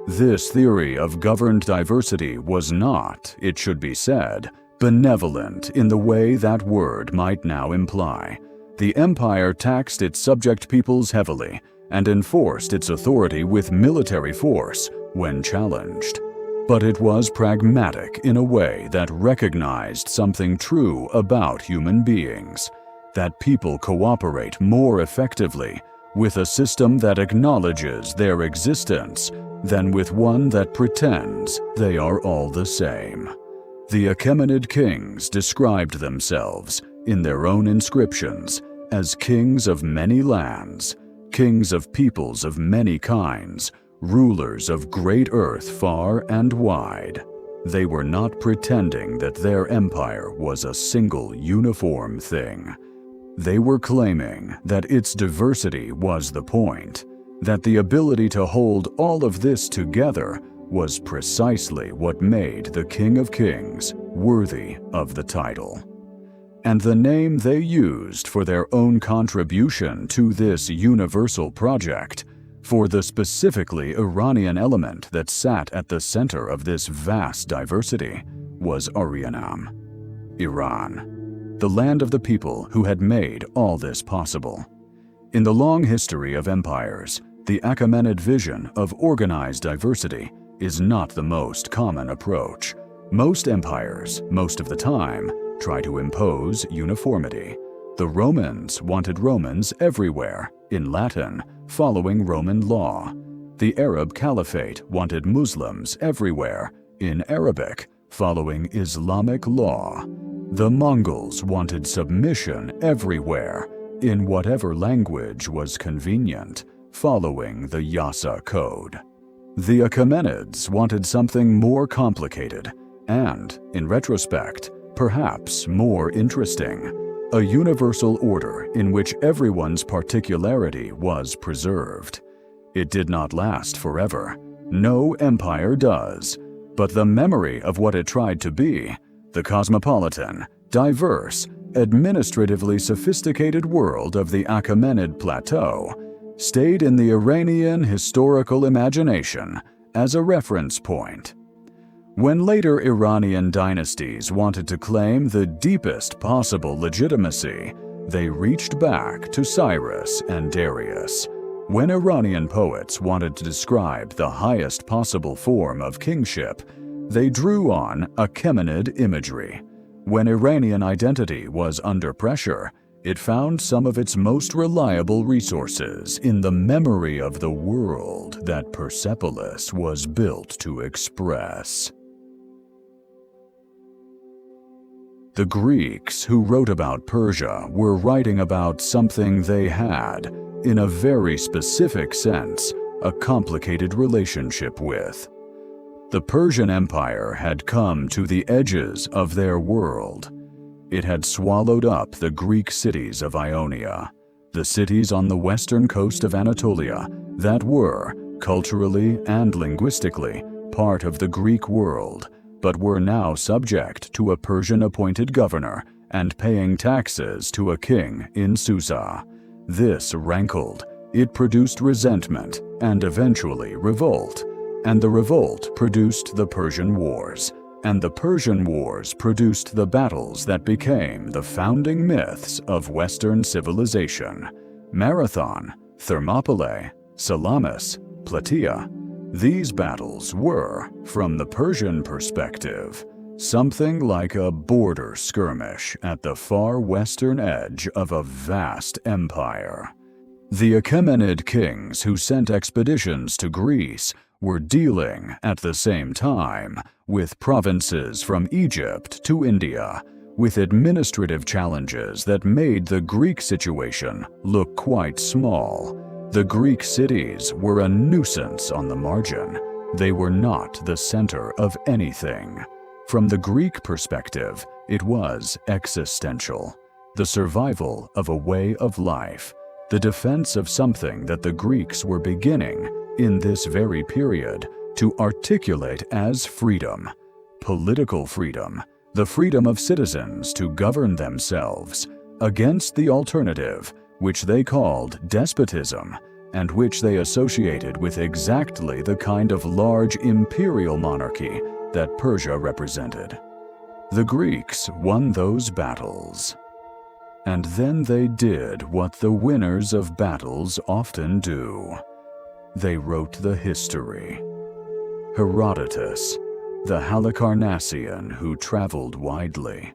This theory of governed diversity was not, it should be said, benevolent in the way that word might now imply. The empire taxed its subject peoples heavily and enforced its authority with military force when challenged. But it was pragmatic in a way that recognized something true about human beings, that people cooperate more effectively with a system that acknowledges their existence than with one that pretends they are all the same. The Achaemenid kings described themselves in their own inscriptions, as kings of many lands, kings of peoples of many kinds, rulers of great earth far and wide. They were not pretending that their empire was a single uniform thing. They were claiming that its diversity was the point, that the ability to hold all of this together was precisely what made the King of Kings worthy of the title. And the name they used for their own contribution to this universal project, for the specifically Iranian element that sat at the center of this vast diversity, was Arianam, Iran, the land of the people who had made all this possible. In the long history of empires, the Achaemenid vision of organized diversity is not the most common approach. Most empires, most of the time, try to impose uniformity. The Romans wanted Romans everywhere, in Latin, following Roman law. The Arab Caliphate wanted Muslims everywhere, in Arabic, following Islamic law. The Mongols wanted submission everywhere, in whatever language was convenient, following the Yasa Code. The Achaemenids wanted something more complicated and, in retrospect, perhaps more interesting, a universal order in which everyone's particularity was preserved. It did not last forever. No empire does. But the memory of what it tried to be, the cosmopolitan, diverse, administratively sophisticated world of the Achaemenid Plateau, stayed in the Iranian historical imagination as a reference point. When later Iranian dynasties wanted to claim the deepest possible legitimacy, they reached back to Cyrus and Darius. When Iranian poets wanted to describe the highest possible form of kingship, they drew on Achaemenid imagery. When Iranian identity was under pressure, it found some of its most reliable resources in the memory of the world that Persepolis was built to express. The Greeks who wrote about Persia were writing about something they had, in a very specific sense, a complicated relationship with. The Persian Empire had come to the edges of their world. It had swallowed up the Greek cities of Ionia, the cities on the western coast of Anatolia that were, culturally and linguistically, part of the Greek world, but were now subject to a Persian-appointed governor and paying taxes to a king in Susa. This rankled, it produced resentment and eventually revolt, and the revolt produced the Persian Wars, and the Persian Wars produced the battles that became the founding myths of Western civilization. Marathon, Thermopylae, Salamis, Plataea. These battles were, from the Persian perspective, something like a border skirmish at the far western edge of a vast empire. The Achaemenid kings who sent expeditions to Greece were dealing, at the same time, with provinces from Egypt to India, with administrative challenges that made the Greek situation look quite small. The Greek cities were a nuisance on the margin. They were not the center of anything. From the Greek perspective, it was existential, the survival of a way of life, the defense of something that the Greeks were beginning, in this very period, to articulate as freedom, political freedom, the freedom of citizens to govern themselves, against the alternative, which they called despotism, and which they associated with exactly the kind of large imperial monarchy that Persia represented. The Greeks won those battles. And then they did what the winners of battles often do. They wrote the history. Herodotus, the Halicarnassian who traveled widely,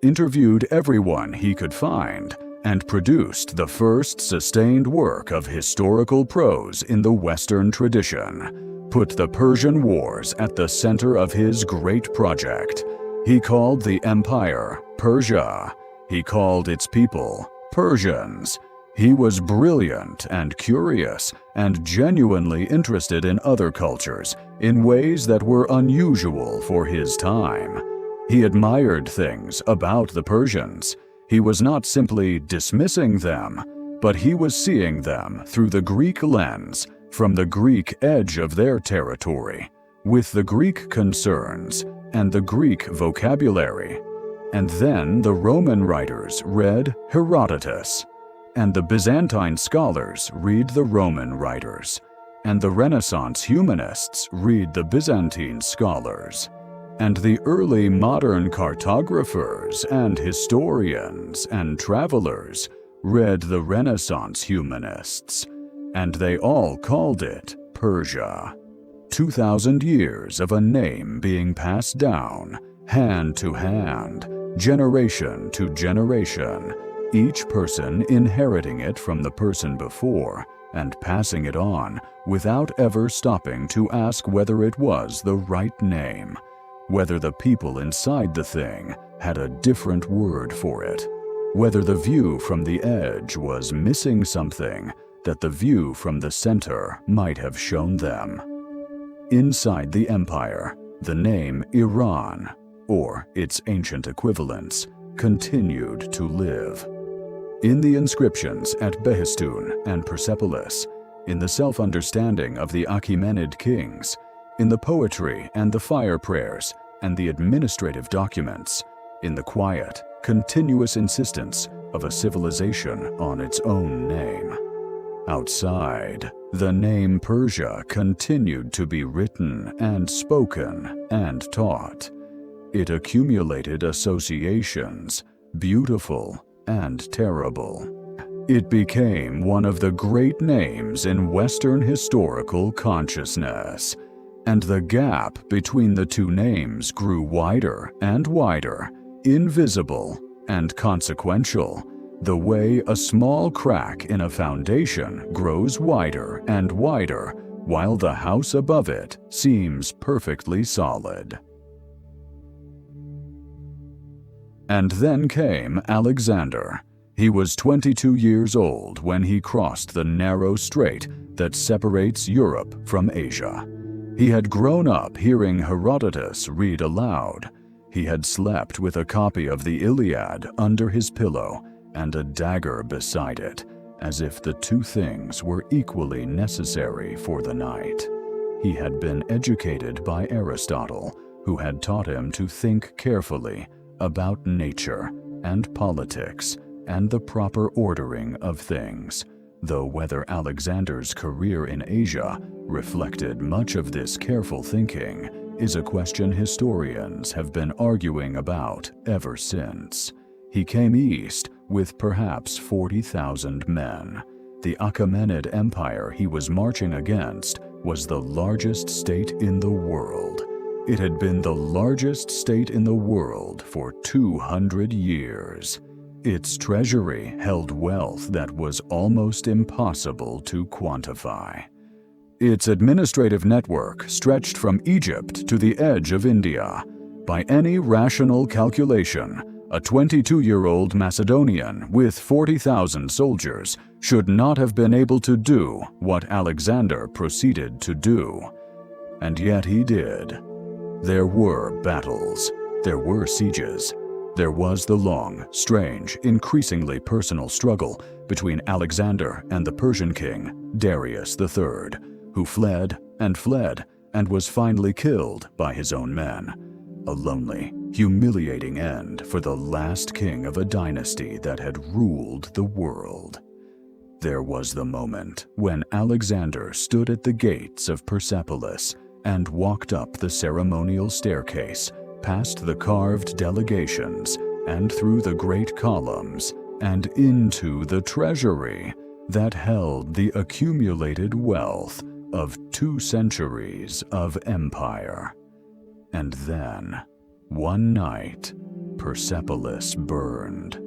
interviewed everyone he could find and produced the first sustained work of historical prose in the Western tradition, put the Persian Wars at the center of his great project. He called the empire Persia. He called its people Persians. He was brilliant and curious and genuinely interested in other cultures in ways that were unusual for his time. He admired things about the Persians. He was not simply dismissing them, but he was seeing them through the Greek lens, from the Greek edge of their territory, with the Greek concerns and the Greek vocabulary. And then the Roman writers read Herodotus, and the Byzantine scholars read the Roman writers, and the Renaissance humanists read the Byzantine scholars, and the early modern cartographers and historians and travelers read the Renaissance humanists, and they all called it Persia. 2,000 years of a name being passed down, hand to hand, generation to generation, each person inheriting it from the person before and passing it on without ever stopping to ask whether it was the right name, whether the people inside the thing had a different word for it, whether the view from the edge was missing something that the view from the center might have shown them. Inside the empire, the name Iran, or its ancient equivalents, continued to live. In the inscriptions at Behistun and Persepolis, in the self-understanding of the Achaemenid kings, in the poetry and the fire prayers and the administrative documents, in the quiet, continuous insistence of a civilization on its own name. Outside, the name Persia continued to be written and spoken and taught. It accumulated associations, beautiful and terrible. It became one of the great names in Western historical consciousness, and the gap between the two names grew wider and wider, invisible and consequential, the way a small crack in a foundation grows wider and wider while the house above it seems perfectly solid. And then came Alexander. He was 22 years old when he crossed the narrow strait that separates Europe from Asia. He had grown up hearing Herodotus read aloud. He had slept with a copy of the Iliad under his pillow and a dagger beside it, as if the two things were equally necessary for the night. He had been educated by Aristotle, who had taught him to think carefully about nature and politics and the proper ordering of things, though whether Alexander's career in Asia reflected much of this careful thinking is a question historians have been arguing about ever since. He came east with perhaps 40,000 men. The Achaemenid Empire he was marching against was the largest state in the world. It had been the largest state in the world for 200 years. Its treasury held wealth that was almost impossible to quantify. Its administrative network stretched from Egypt to the edge of India. By any rational calculation, a 22-year-old Macedonian with 40,000 soldiers should not have been able to do what Alexander proceeded to do. And yet he did. There were battles. There were sieges. There was the long, strange, increasingly personal struggle between Alexander and the Persian king, Darius III, who fled and was finally killed by his own men. A lonely, humiliating end for the last king of a dynasty that had ruled the world. There was the moment when Alexander stood at the gates of Persepolis and walked up the ceremonial staircase, past the carved delegations, and through the great columns, and into the treasury that held the accumulated wealth of 2 centuries of empire. And then, one night, Persepolis burned.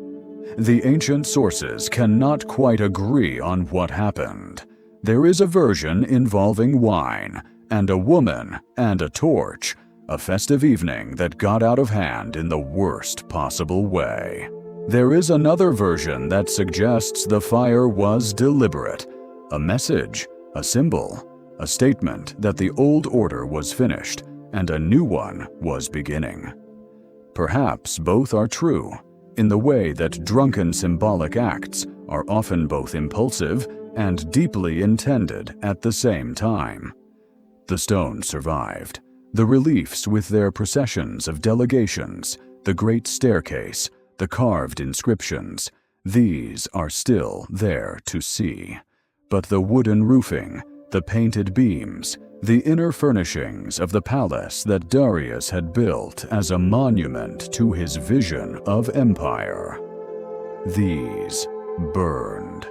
The ancient sources cannot quite agree on what happened. There is a version involving wine, and a woman, and a torch, a festive evening that got out of hand in the worst possible way. There is another version that suggests the fire was deliberate, a message, a symbol, a statement that the old order was finished and a new one was beginning. Perhaps both are true, in the way that drunken symbolic acts are often both impulsive and deeply intended at the same time. The stones survived. The reliefs with their processions of delegations, the great staircase, the carved inscriptions, these are still there to see. But the wooden roofing, the painted beams, the inner furnishings of the palace that Darius had built as a monument to his vision of empire, these burned.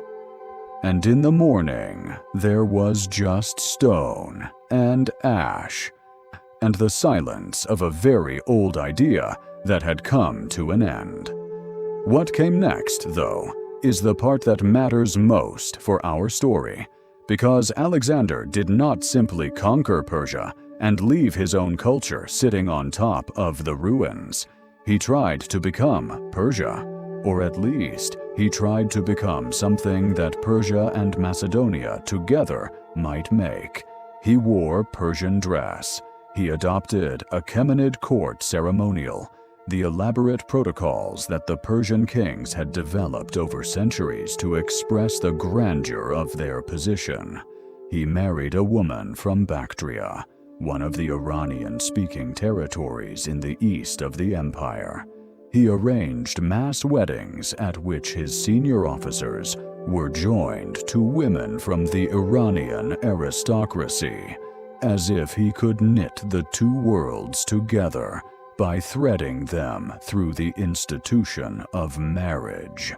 And in the morning there was just stone and ash, and the silence of a very old idea that had come to an end. What came next, though, is the part that matters most for our story, because Alexander did not simply conquer Persia and leave his own culture sitting on top of the ruins. He tried to become Persia, or at least he tried to become something that Persia and Macedonia together might make. He wore Persian dress. He adopted a Achaemenid court ceremonial, the elaborate protocols that the Persian kings had developed over centuries to express the grandeur of their position. He married a woman from Bactria, one of the Iranian-speaking territories in the east of the empire. He arranged mass weddings at which his senior officers were joined to women from the Iranian aristocracy, as if he could knit the two worlds together by threading them through the institution of marriage.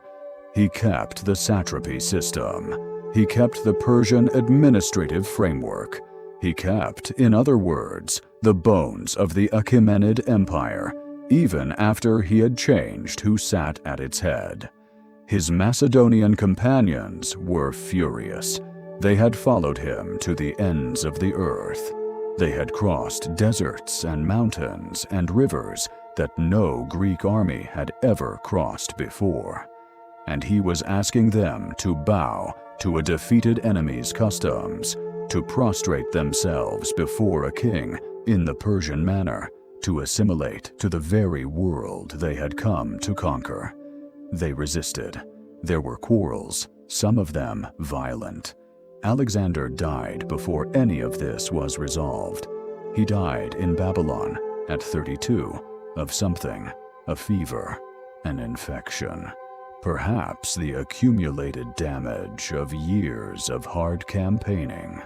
He kept the satrapy system. He kept the Persian administrative framework. He kept, in other words, the bones of the Achaemenid Empire, even after he had changed who sat at its head. His Macedonian companions were furious. They had followed him to the ends of the earth. They had crossed deserts and mountains and rivers that no Greek army had ever crossed before. And he was asking them to bow to a defeated enemy's customs, to prostrate themselves before a king in the Persian manner, to assimilate to the very world they had come to conquer. They resisted. There were quarrels, some of them violent. Alexander died before any of this was resolved. He died in Babylon at 32 of something, a fever, an infection. Perhaps the accumulated damage of years of hard campaigning.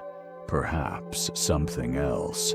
Perhaps something else.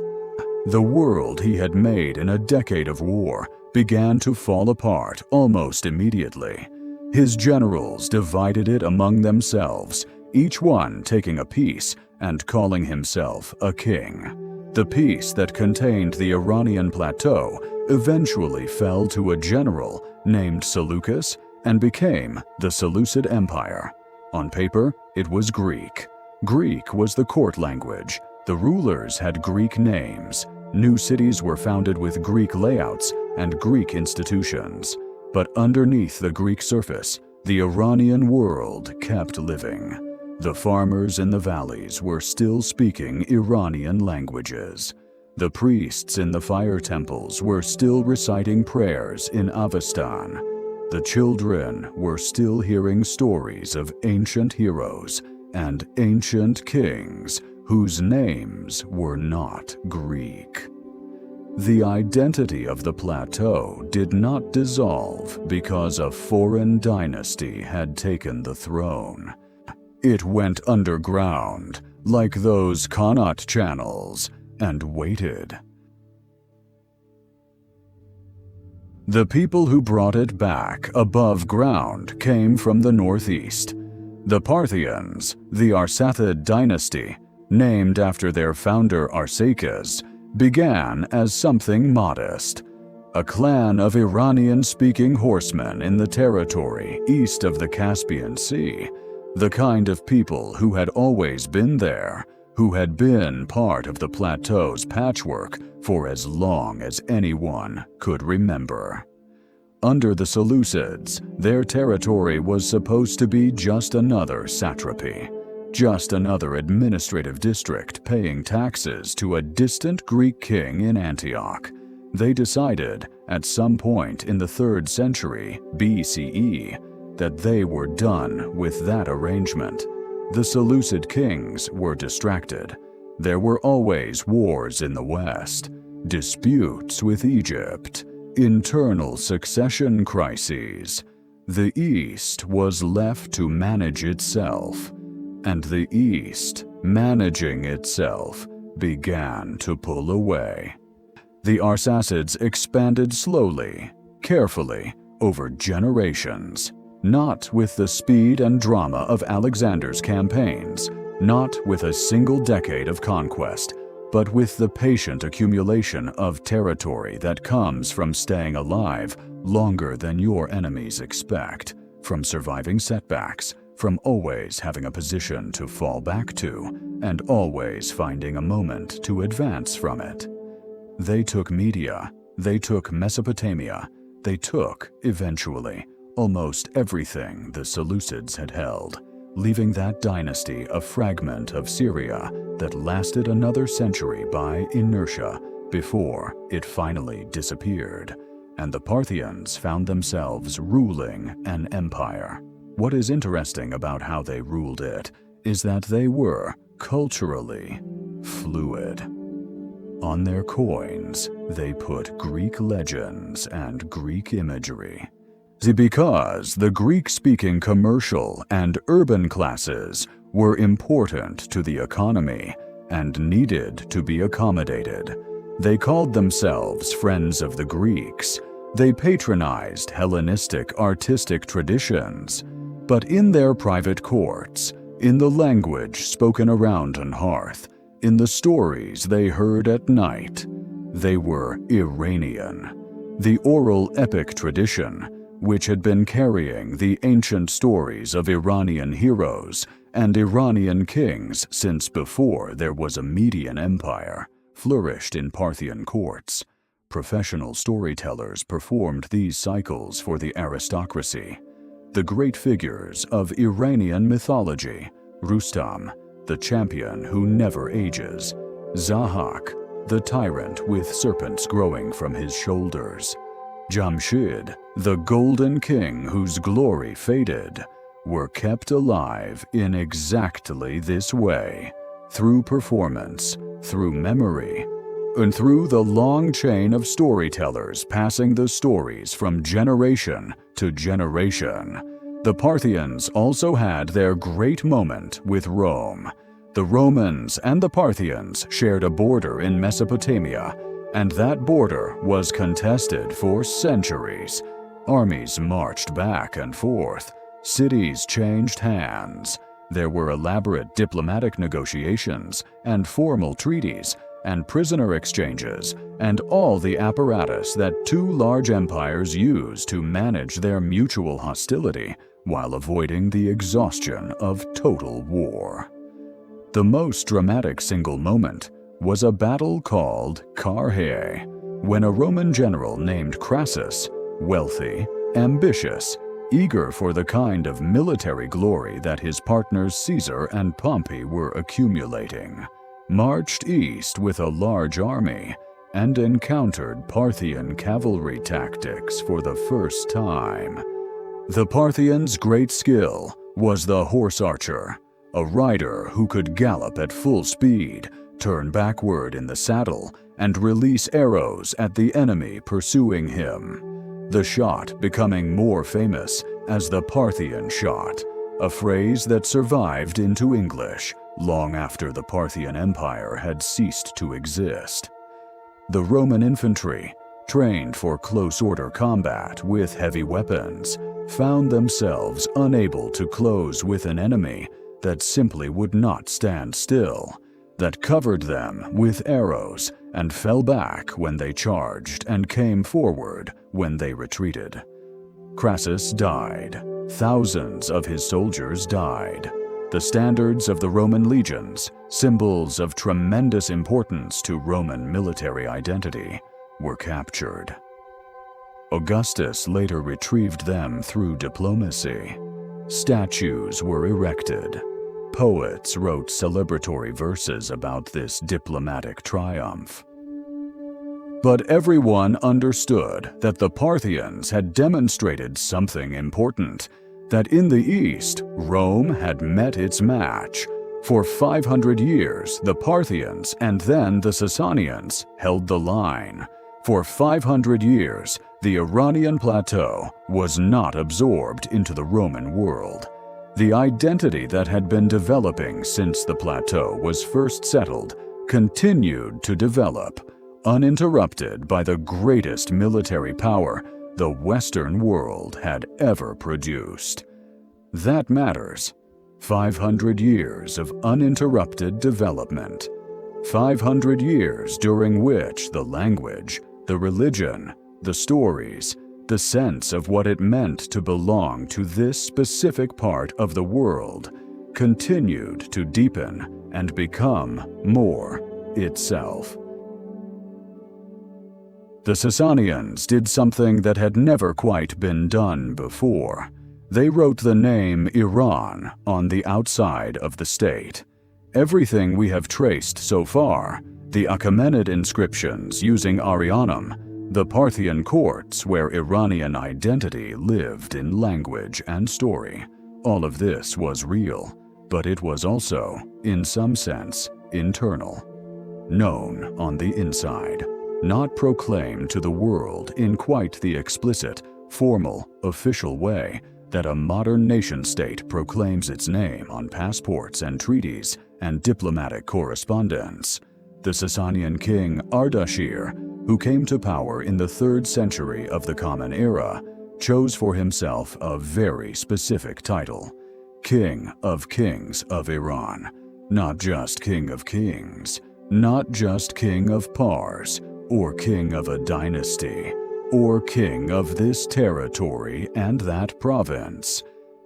The world he had made in a decade of war began to fall apart almost immediately. His generals divided it among themselves, each one taking a piece and calling himself a king. The piece that contained the Iranian plateau eventually fell to a general named Seleucus and became the Seleucid Empire. On paper, it was Greek. Greek was the court language. The rulers had Greek names. New cities were founded with Greek layouts and Greek institutions. But underneath the Greek surface, the Iranian world kept living. The farmers in the valleys were still speaking Iranian languages. The priests in the fire temples were still reciting prayers in Avestan. The children were still hearing stories of ancient heroes and ancient kings whose names were not Greek. The identity of the plateau did not dissolve because a foreign dynasty had taken the throne. It went underground, like those Connaught channels, and waited. The people who brought it back above ground came from the northeast. The Parthians, the Arsacid dynasty, named after their founder Arsaces, began as something modest. A clan of Iranian-speaking horsemen in the territory east of the Caspian Sea, the kind of people who had always been there, who had been part of the plateau's patchwork for as long as anyone could remember. Under the Seleucids, their territory was supposed to be just another satrapy, just another administrative district paying taxes to a distant Greek king in Antioch. They decided, at some point in the 3rd century BCE, that they were done with that arrangement. The Seleucid kings were distracted. There were always wars in the West, disputes with Egypt, internal succession crises. The East was left to manage itself, and the East, managing itself, began to pull away. The Arsacids expanded slowly, carefully, over generations, not with the speed and drama of Alexander's campaigns, not with a single decade of conquest, but with the patient accumulation of territory that comes from staying alive longer than your enemies expect, from surviving setbacks, from always having a position to fall back to, and always finding a moment to advance from it. They took Media, they took Mesopotamia, they took, eventually, almost everything the Seleucids had held, leaving that dynasty a fragment of Syria that lasted another century by inertia before it finally disappeared, and the Parthians found themselves ruling an empire. What is interesting about how they ruled it is that they were, culturally, fluid. On their coins, they put Greek legends and Greek imagery. Because the Greek-speaking commercial and urban classes were important to the economy and needed to be accommodated. They called themselves Friends of the Greeks. They patronized Hellenistic artistic traditions. But in their private courts, in the language spoken around an hearth, in the stories they heard at night, they were Iranian. The oral epic tradition, which had been carrying the ancient stories of Iranian heroes and Iranian kings since before there was a Median empire, flourished in Parthian courts. Professional storytellers performed these cycles for the aristocracy. The great figures of Iranian mythology, Rustam, the champion who never ages, Zahak, the tyrant with serpents growing from his shoulders, Jamshid, the golden king whose glory faded, were kept alive in exactly this way, through performance, through memory, and through the long chain of storytellers passing the stories from generation to generation. The Parthians also had their great moment with Rome. The Romans and the Parthians shared a border in Mesopotamia, and that border was contested for centuries. Armies marched back and forth. Cities changed hands. There were elaborate diplomatic negotiations and formal treaties and prisoner exchanges and all the apparatus that two large empires use to manage their mutual hostility while avoiding the exhaustion of total war. The most dramatic single moment was a battle called Carrhae, when a Roman general named Crassus, wealthy, ambitious, eager for the kind of military glory that his partners Caesar and Pompey were accumulating, marched east with a large army and encountered Parthian cavalry tactics for the first time. The Parthians' great skill was the horse archer, a rider who could gallop at full speed, turn backward in the saddle, and release arrows at the enemy pursuing him. The shot becoming more famous as the Parthian shot, a phrase that survived into English long after the Parthian Empire had ceased to exist. The Roman infantry, trained for close-order combat with heavy weapons, found themselves unable to close with an enemy that simply would not stand still, that covered them with arrows and fell back when they charged and came forward when they retreated. Crassus died. Thousands of his soldiers died. The standards of the Roman legions, symbols of tremendous importance to Roman military identity, were captured. Augustus later retrieved them through diplomacy. Statues were erected. Poets wrote celebratory verses about this diplomatic triumph. But everyone understood that the Parthians had demonstrated something important, that in the East, Rome had met its match. For 500 years, the Parthians and then the Sasanians held the line. For 500 years, the Iranian plateau was not absorbed into the Roman world. The identity that had been developing since the plateau was first settled continued to develop, uninterrupted by the greatest military power the Western world had ever produced. That matters. 500 years of uninterrupted development. 500 years during which the language, the religion, the stories, the sense of what it meant to belong to this specific part of the world continued to deepen and become more itself. The Sasanians did something that had never quite been done before. They wrote the name Iran on the outside of the state. Everything we have traced so far, the Achaemenid inscriptions using Arianum, the Parthian courts where Iranian identity lived in language and story, all of this was real, but it was also, in some sense, internal. Known on the inside, not proclaimed to the world in quite the explicit, formal, official way that a modern nation-state proclaims its name on passports and treaties and diplomatic correspondence. The Sasanian king Ardashir, who came to power in the 3rd century of the Common Era, chose for himself a very specific title, King of Kings of Iran. Not just King of Kings, not just King of Pars, or King of a dynasty, or King of this territory and that province.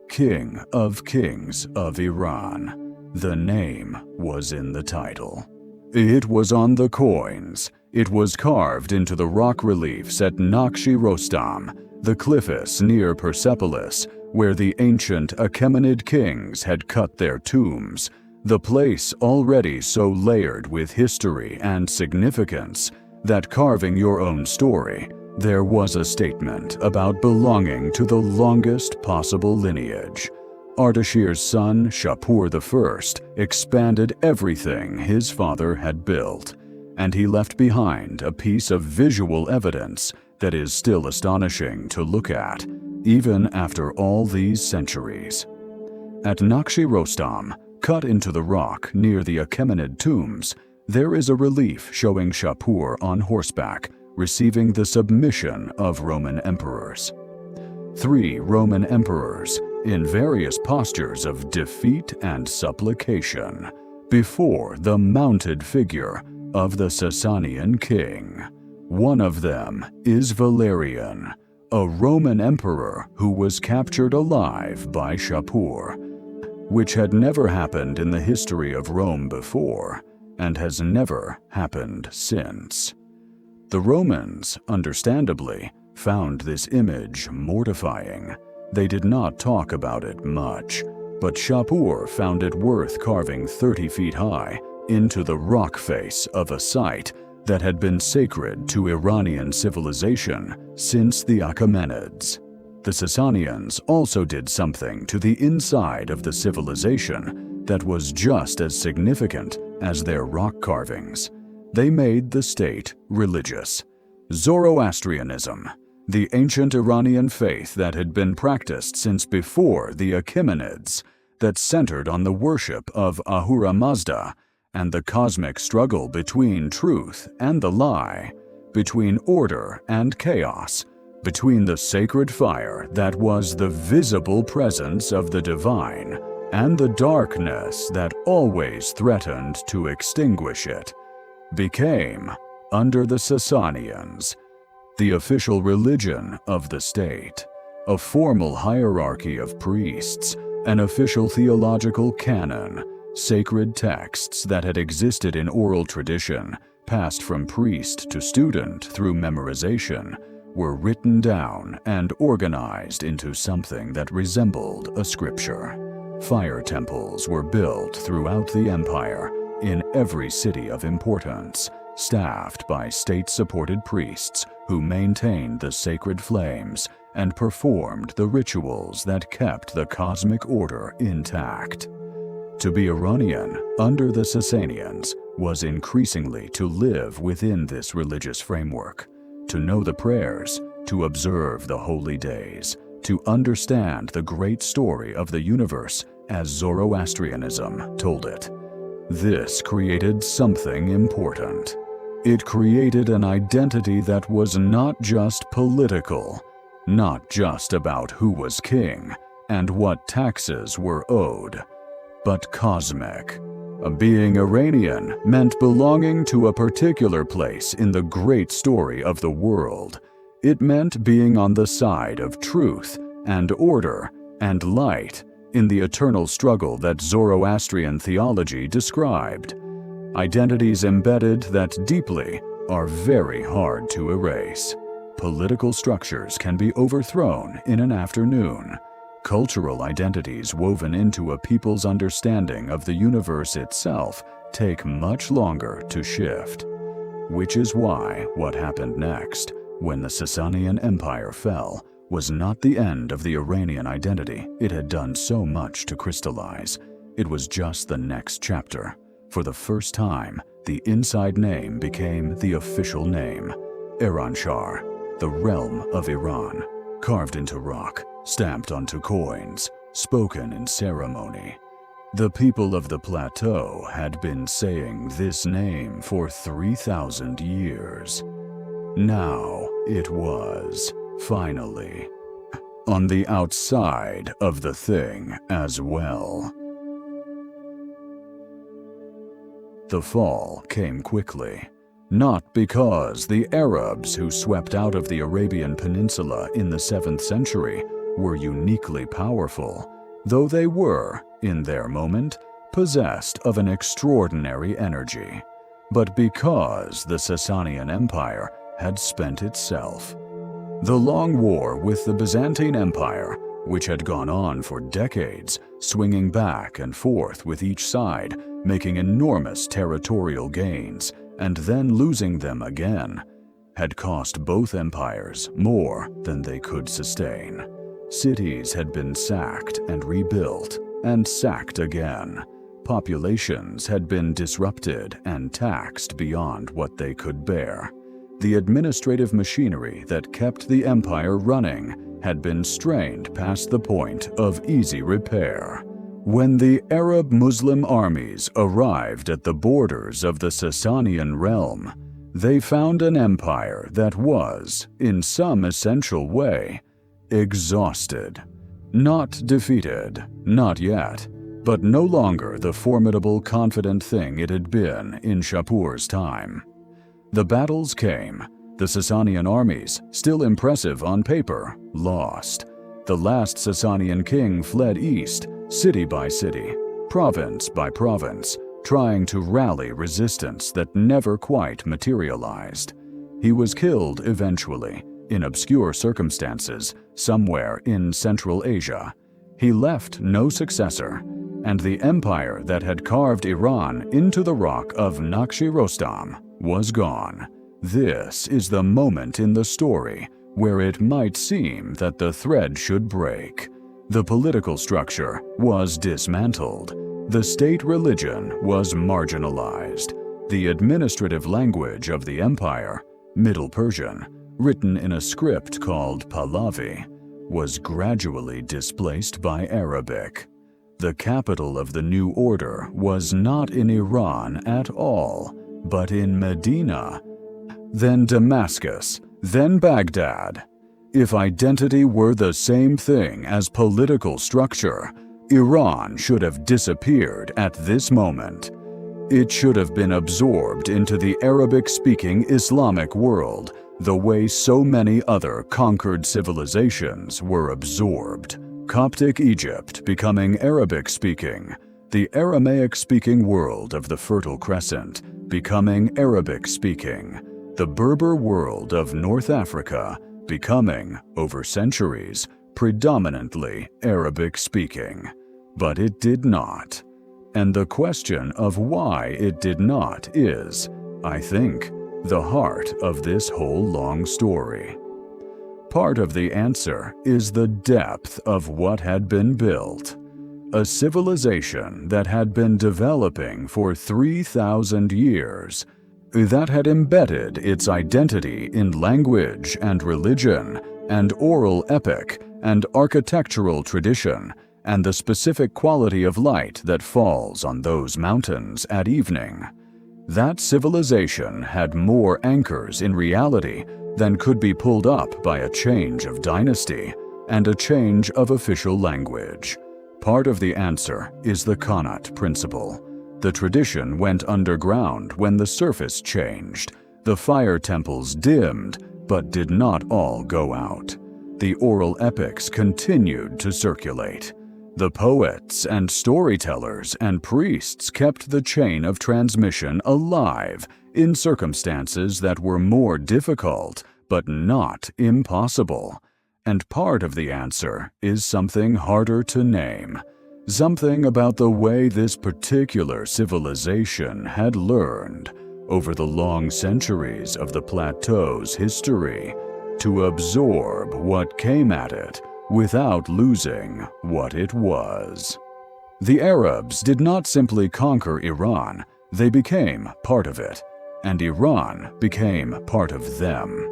King of Kings of Iran. The name was in the title. It was on the coins. It was carved into the rock reliefs at Nakshi Rostam, the cliffs near Persepolis, where the ancient Achaemenid kings had cut their tombs, the place already so layered with history and significance that carving your own story, there was a statement about belonging to the longest possible lineage. Ardashir's son, Shapur I, expanded everything his father had built, and he left behind a piece of visual evidence that is still astonishing to look at, even after all these centuries. At Nakshi Rostam, cut into the rock near the Achaemenid tombs, there is a relief showing Shapur on horseback, receiving the submission of Roman emperors. 3 Roman emperors, in various postures of defeat and supplication, before the mounted figure of the Sasanian king. One of them is Valerian, a Roman emperor who was captured alive by Shapur, which had never happened in the history of Rome before, and has never happened since. The Romans, understandably, found this image mortifying. They did not talk about it much, but Shapur found it worth carving 30 feet high into the rock face of a site that had been sacred to Iranian civilization since the Achaemenids. The Sasanians also did something to the inside of the civilization that was just as significant as their rock carvings. They made the state religious. Zoroastrianism, the ancient Iranian faith that had been practiced since before the Achaemenids, that centered on the worship of Ahura Mazda and the cosmic struggle between truth and the lie, between order and chaos, between the sacred fire that was the visible presence of the divine and the darkness that always threatened to extinguish it, became, under the Sasanians, the official religion of the state, a formal hierarchy of priests, an official theological canon, sacred texts that had existed in oral tradition, passed from priest to student through memorization, were written down and organized into something that resembled a scripture. Fire temples were built throughout the empire, in every city of importance, staffed by state-supported priests who maintained the sacred flames and performed the rituals that kept the cosmic order intact. To be Iranian under the Sasanians was increasingly to live within this religious framework, to know the prayers, to observe the holy days, to understand the great story of the universe as Zoroastrianism told it. This created something important. It created an identity that was not just political, not just about who was king and what taxes were owed, but cosmic. Being Iranian meant belonging to a particular place in the great story of the world. It meant being on the side of truth and order and light in the eternal struggle that Zoroastrian theology described. Identities embedded that deeply are very hard to erase. Political structures can be overthrown in an afternoon. Cultural identities woven into a people's understanding of the universe itself take much longer to shift. Which is why what happened next, when the Sasanian Empire fell, was not the end of the Iranian identity it had done so much to crystallize. It was just the next chapter. For the first time, the inside name became the official name, Eranshahr, the realm of Iran, carved into rock, stamped onto coins, spoken in ceremony. The people of the plateau had been saying this name for 3,000 years. Now it was, finally, on the outside of the thing as well. The fall came quickly, not because the Arabs who swept out of the Arabian Peninsula in the 7th century were uniquely powerful, though they were, in their moment, possessed of an extraordinary energy, but because the Sasanian Empire had spent itself. The long war with the Byzantine Empire, which had gone on for decades, swinging back and forth with each side, making enormous territorial gains, and then losing them again, had cost both empires more than they could sustain. Cities had been sacked and rebuilt, and sacked again. Populations had been disrupted and taxed beyond what they could bear. The administrative machinery that kept the empire running had been strained past the point of easy repair. When the Arab-Muslim armies arrived at the borders of the Sasanian realm, they found an empire that was, in some essential way, exhausted. Not defeated, not yet, but no longer the formidable, confident thing it had been in Shapur's time. The battles came. The Sasanian armies, still impressive on paper, lost. The last Sasanian king fled east, city by city, province by province, trying to rally resistance that never quite materialized. He was killed eventually, in obscure circumstances, somewhere in Central Asia. He left no successor, and the empire that had carved Iran into the rock of Naqsh-i-Rostam was gone. This is the moment in the story where it might seem that the thread should break. The political structure was dismantled. The state religion was marginalized. The administrative language of the empire, Middle Persian, written in a script called Pahlavi, was gradually displaced by Arabic. The capital of the new order was not in Iran at all, but in Medina, then Damascus, then Baghdad. If identity were the same thing as political structure, Iran should have disappeared at this moment. It should have been absorbed into the Arabic-speaking Islamic world, the way so many other conquered civilizations were absorbed. Coptic Egypt becoming Arabic-speaking, the Aramaic-speaking world of the Fertile Crescent becoming Arabic-speaking, the Berber world of North Africa becoming, over centuries, predominantly Arabic-speaking. But it did not. And the question of why it did not is, I think, the heart of this whole long story. Part of the answer is the depth of what had been built. A civilization that had been developing for 3,000 years, that had embedded its identity in language and religion and oral epic and architectural tradition and the specific quality of light that falls on those mountains at evening. That civilization had more anchors in reality than could be pulled up by a change of dynasty and a change of official language. Part of the answer is the Khanate principle. The tradition went underground when the surface changed. The fire temples dimmed, but did not all go out. The oral epics continued to circulate. The poets and storytellers and priests kept the chain of transmission alive in circumstances that were more difficult, but not impossible. And part of the answer is something harder to name. Something about the way this particular civilization had learned, over the long centuries of the plateau's history, to absorb what came at it without losing what it was. The Arabs did not simply conquer Iran, they became part of it, and Iran became part of them.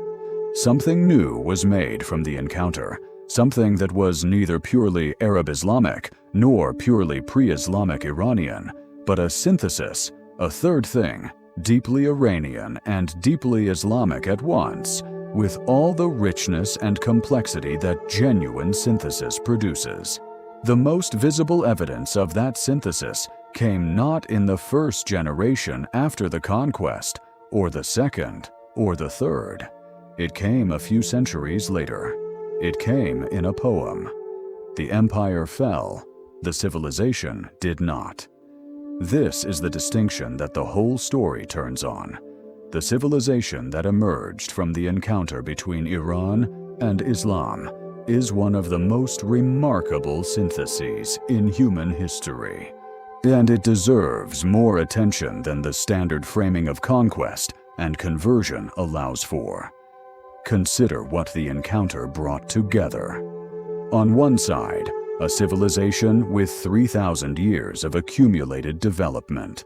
Something new was made from the encounter, something that was neither purely Arab-Islamic nor purely pre-Islamic Iranian, but a synthesis, a third thing, deeply Iranian and deeply Islamic at once, with all the richness and complexity that genuine synthesis produces. The most visible evidence of that synthesis came not in the first generation after the conquest, or the second, or the third. It came a few centuries later. It came in a poem. The empire fell, the civilization did not. This is the distinction that the whole story turns on. The civilization that emerged from the encounter between Iran and Islam is one of the most remarkable syntheses in human history. And it deserves more attention than the standard framing of conquest and conversion allows for. Consider what the encounter brought together. On one side, a civilization with 3,000 years of accumulated development,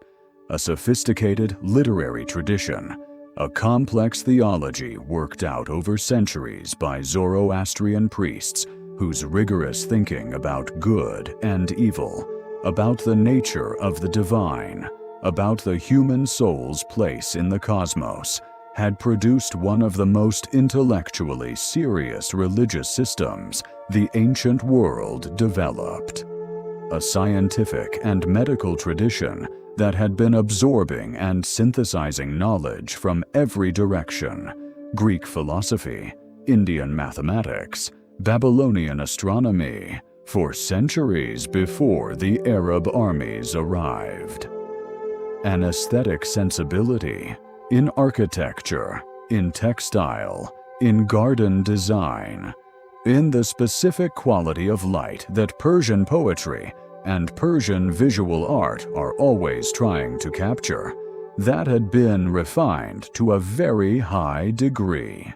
a sophisticated literary tradition, a complex theology worked out over centuries by Zoroastrian priests whose rigorous thinking about good and evil, about the nature of the divine, about the human soul's place in the cosmos, had produced one of the most intellectually serious religious systems the ancient world developed. A scientific and medical tradition that had been absorbing and synthesizing knowledge from every direction: Greek philosophy, Indian mathematics, Babylonian astronomy, for centuries before the Arab armies arrived. An aesthetic sensibility in architecture, in textile, in garden design, in the specific quality of light that Persian poetry and Persian visual art are always trying to capture, that had been refined to a very high degree.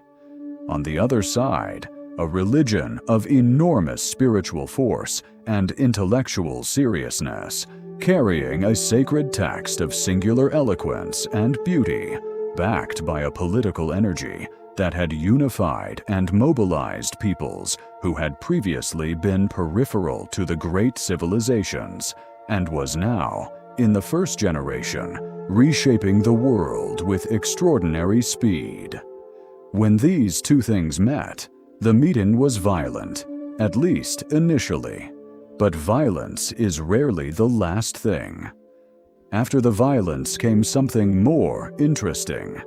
On the other side, a religion of enormous spiritual force and intellectual seriousness, carrying a sacred text of singular eloquence and beauty, backed by a political energy that had unified and mobilized peoples who had previously been peripheral to the great civilizations, and was now, in the first generation, reshaping the world with extraordinary speed. When these two things met, the meeting was violent, at least initially. But violence is rarely the last thing. After the violence came something more interesting.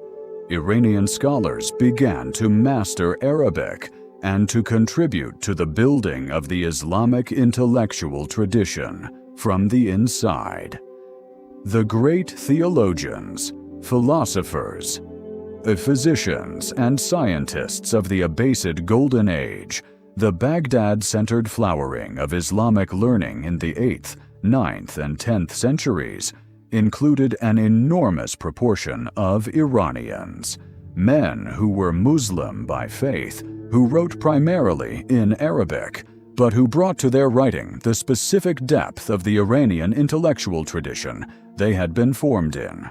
Iranian scholars began to master Arabic and to contribute to the building of the Islamic intellectual tradition from the inside. The great theologians, philosophers, physicians and scientists of the Abbasid Golden Age, the Baghdad-centered flowering of Islamic learning in the 8th, 9th, and 10th centuries included an enormous proportion of Iranians, men who were Muslim by faith, who wrote primarily in Arabic, but who brought to their writing the specific depth of the Iranian intellectual tradition they had been formed in.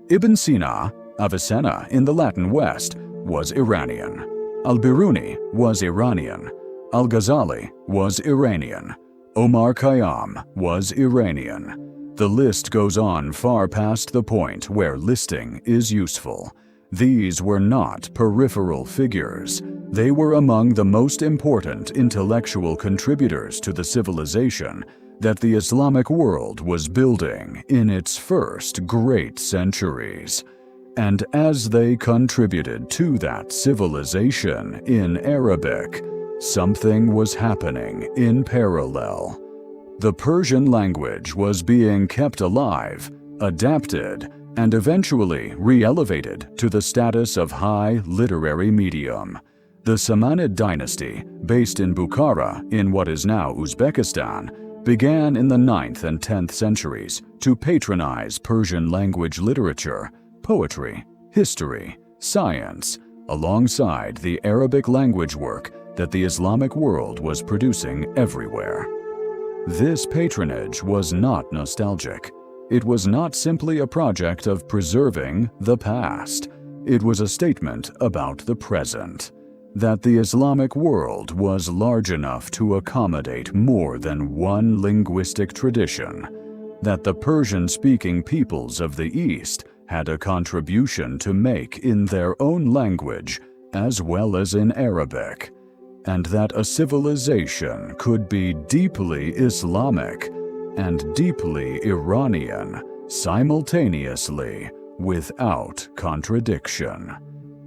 Ibn Sina, Avicenna in the Latin West, was Iranian. Al-Biruni was Iranian. Al-Ghazali was Iranian. Omar Khayyam was Iranian. The list goes on far past the point where listing is useful. These were not peripheral figures. They were among the most important intellectual contributors to the civilization that the Islamic world was building in its first great centuries. And as they contributed to that civilization in Arabic, something was happening in parallel. The Persian language was being kept alive, adapted, and eventually re-elevated to the status of high literary medium. The Samanid dynasty, based in Bukhara in what is now Uzbekistan, began in the 9th and 10th centuries to patronize Persian language literature, poetry, history, science, alongside the Arabic language work that the Islamic world was producing everywhere. This patronage was not nostalgic. It was not simply a project of preserving the past. It was a statement about the present, that the Islamic world was large enough to accommodate more than one linguistic tradition, that the Persian-speaking peoples of the East had a contribution to make in their own language as well as in Arabic, and that a civilization could be deeply Islamic and deeply Iranian simultaneously without contradiction.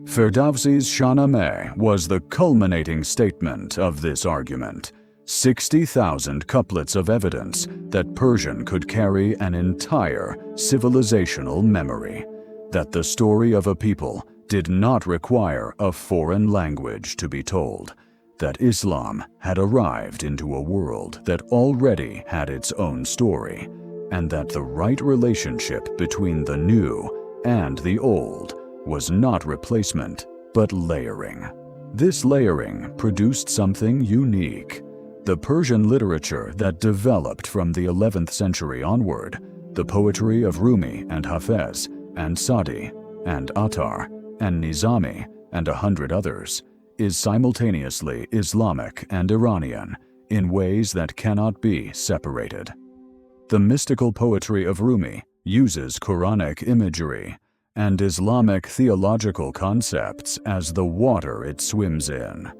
Ferdowsi's Shahnameh was the culminating statement of this argument. 60,000 couplets of evidence that Persian could carry an entire civilizational memory, that the story of a people did not require a foreign language to be told, that Islam had arrived into a world that already had its own story, and that the right relationship between the new and the old was not replacement, but layering. This layering produced something unique. The Persian literature that developed from the 11th century onward, the poetry of Rumi and Hafez and Sadi and Attar and Nizami and 100 others, is simultaneously Islamic and Iranian in ways that cannot be separated. The mystical poetry of Rumi uses Quranic imagery and Islamic theological concepts as the water it swims in.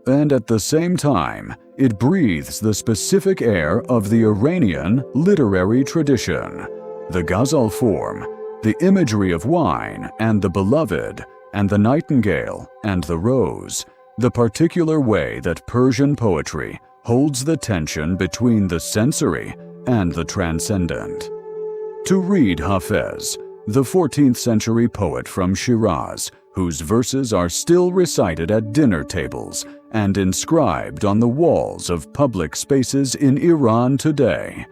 And at the same time, it breathes the specific air of the Iranian literary tradition, the ghazal form, the imagery of wine and the beloved, and the nightingale and the rose, the particular way that Persian poetry holds the tension between the sensory and the transcendent. To read Hafez, the 14th century poet from Shiraz, whose verses are still recited at dinner tables and inscribed on the walls of public spaces in Iran today,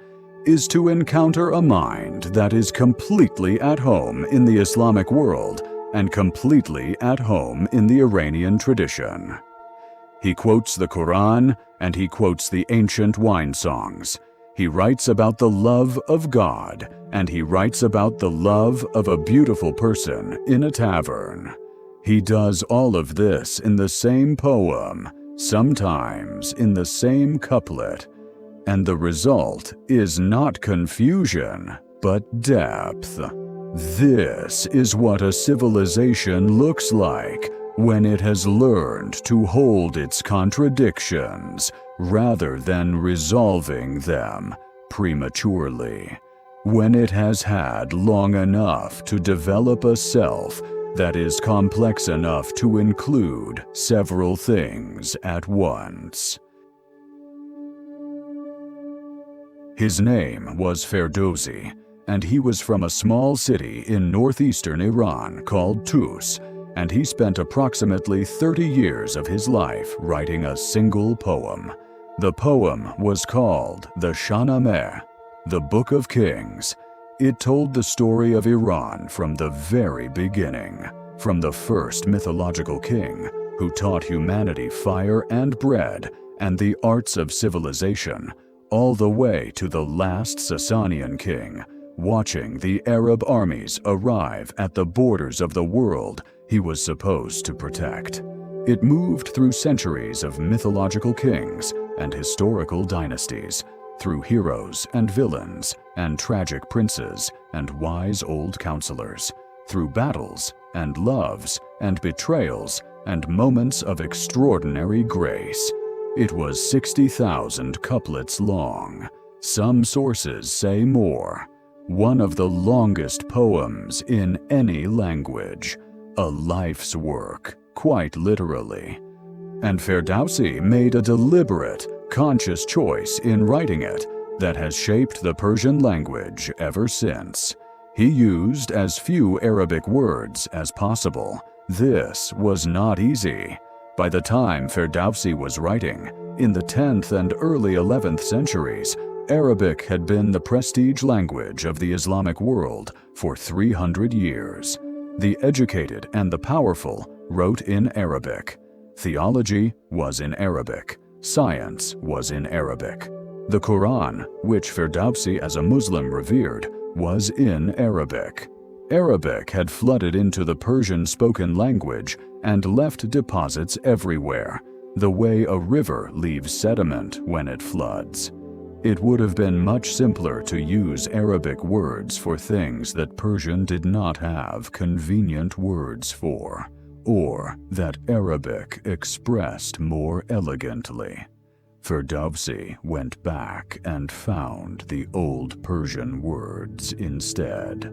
is to encounter a mind that is completely at home in the Islamic world and completely at home in the Iranian tradition. He quotes the Quran and he quotes the ancient wine songs. He writes about the love of God and he writes about the love of a beautiful person in a tavern. He does all of this in the same poem, sometimes in the same couplet, and the result is not confusion, but depth. This is what a civilization looks like when it has learned to hold its contradictions rather than resolving them prematurely, when it has had long enough to develop a self that is complex enough to include several things at once. His name was Ferdowsi, and he was from a small city in northeastern Iran called Tus, and he spent approximately 30 years of his life writing a single poem. The poem was called the Shahnameh, the Book of Kings. It told the story of Iran from the very beginning, from the first mythological king who taught humanity fire and bread and the arts of civilization, all the way to the last Sasanian king, watching the Arab armies arrive at the borders of the world he was supposed to protect. It moved through centuries of mythological kings and historical dynasties, through heroes and villains and tragic princes and wise old counselors, through battles and loves and betrayals and moments of extraordinary grace. It was 60,000 couplets long. Some sources say more. One of the longest poems in any language. A life's work, quite literally. And Ferdowsi made a deliberate, conscious choice in writing it that has shaped the Persian language ever since. He used as few Arabic words as possible. This was not easy. By the time Ferdowsi was writing, in the 10th and early 11th centuries, Arabic had been the prestige language of the Islamic world for 300 years. The educated and the powerful wrote in Arabic. Theology was in Arabic. Science was in Arabic. The Quran, which Ferdowsi as a Muslim revered, was in Arabic. Arabic had flooded into the Persian spoken language and left deposits everywhere, the way a river leaves sediment when it floods. It would have been much simpler to use Arabic words for things that Persian did not have convenient words for, or that Arabic expressed more elegantly. Ferdowsi went back and found the old Persian words instead.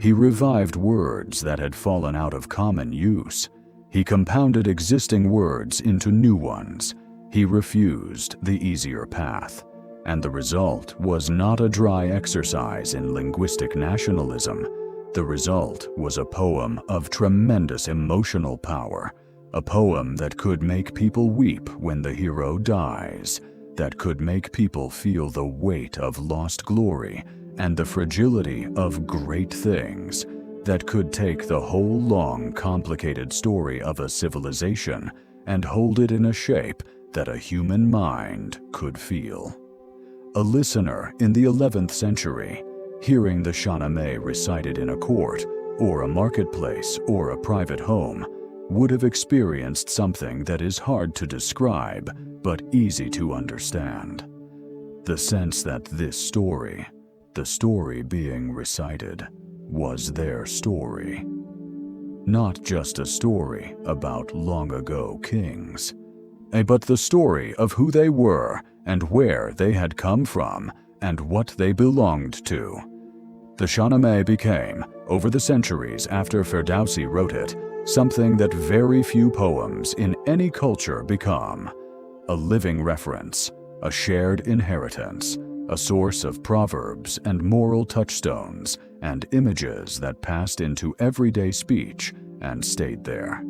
He revived words that had fallen out of common use. He compounded existing words into new ones. He refused the easier path. And the result was not a dry exercise in linguistic nationalism. The result was a poem of tremendous emotional power, a poem that could make people weep when the hero dies, that could make people feel the weight of lost glory and the fragility of great things, that could take the whole long, complicated story of a civilization and hold it in a shape that a human mind could feel. A listener in the 11th century, hearing the Shahnameh recited in a court, or a marketplace, or a private home, would have experienced something that is hard to describe, but easy to understand. The sense that this story, the story being recited, was their story. Not just a story about long ago kings, but the story of who they were and where they had come from and what they belonged to. The Shahnameh became, over the centuries after Ferdowsi wrote it, something that very few poems in any culture become: a living reference, a shared inheritance, a source of proverbs and moral touchstones and images that passed into everyday speech and stayed there.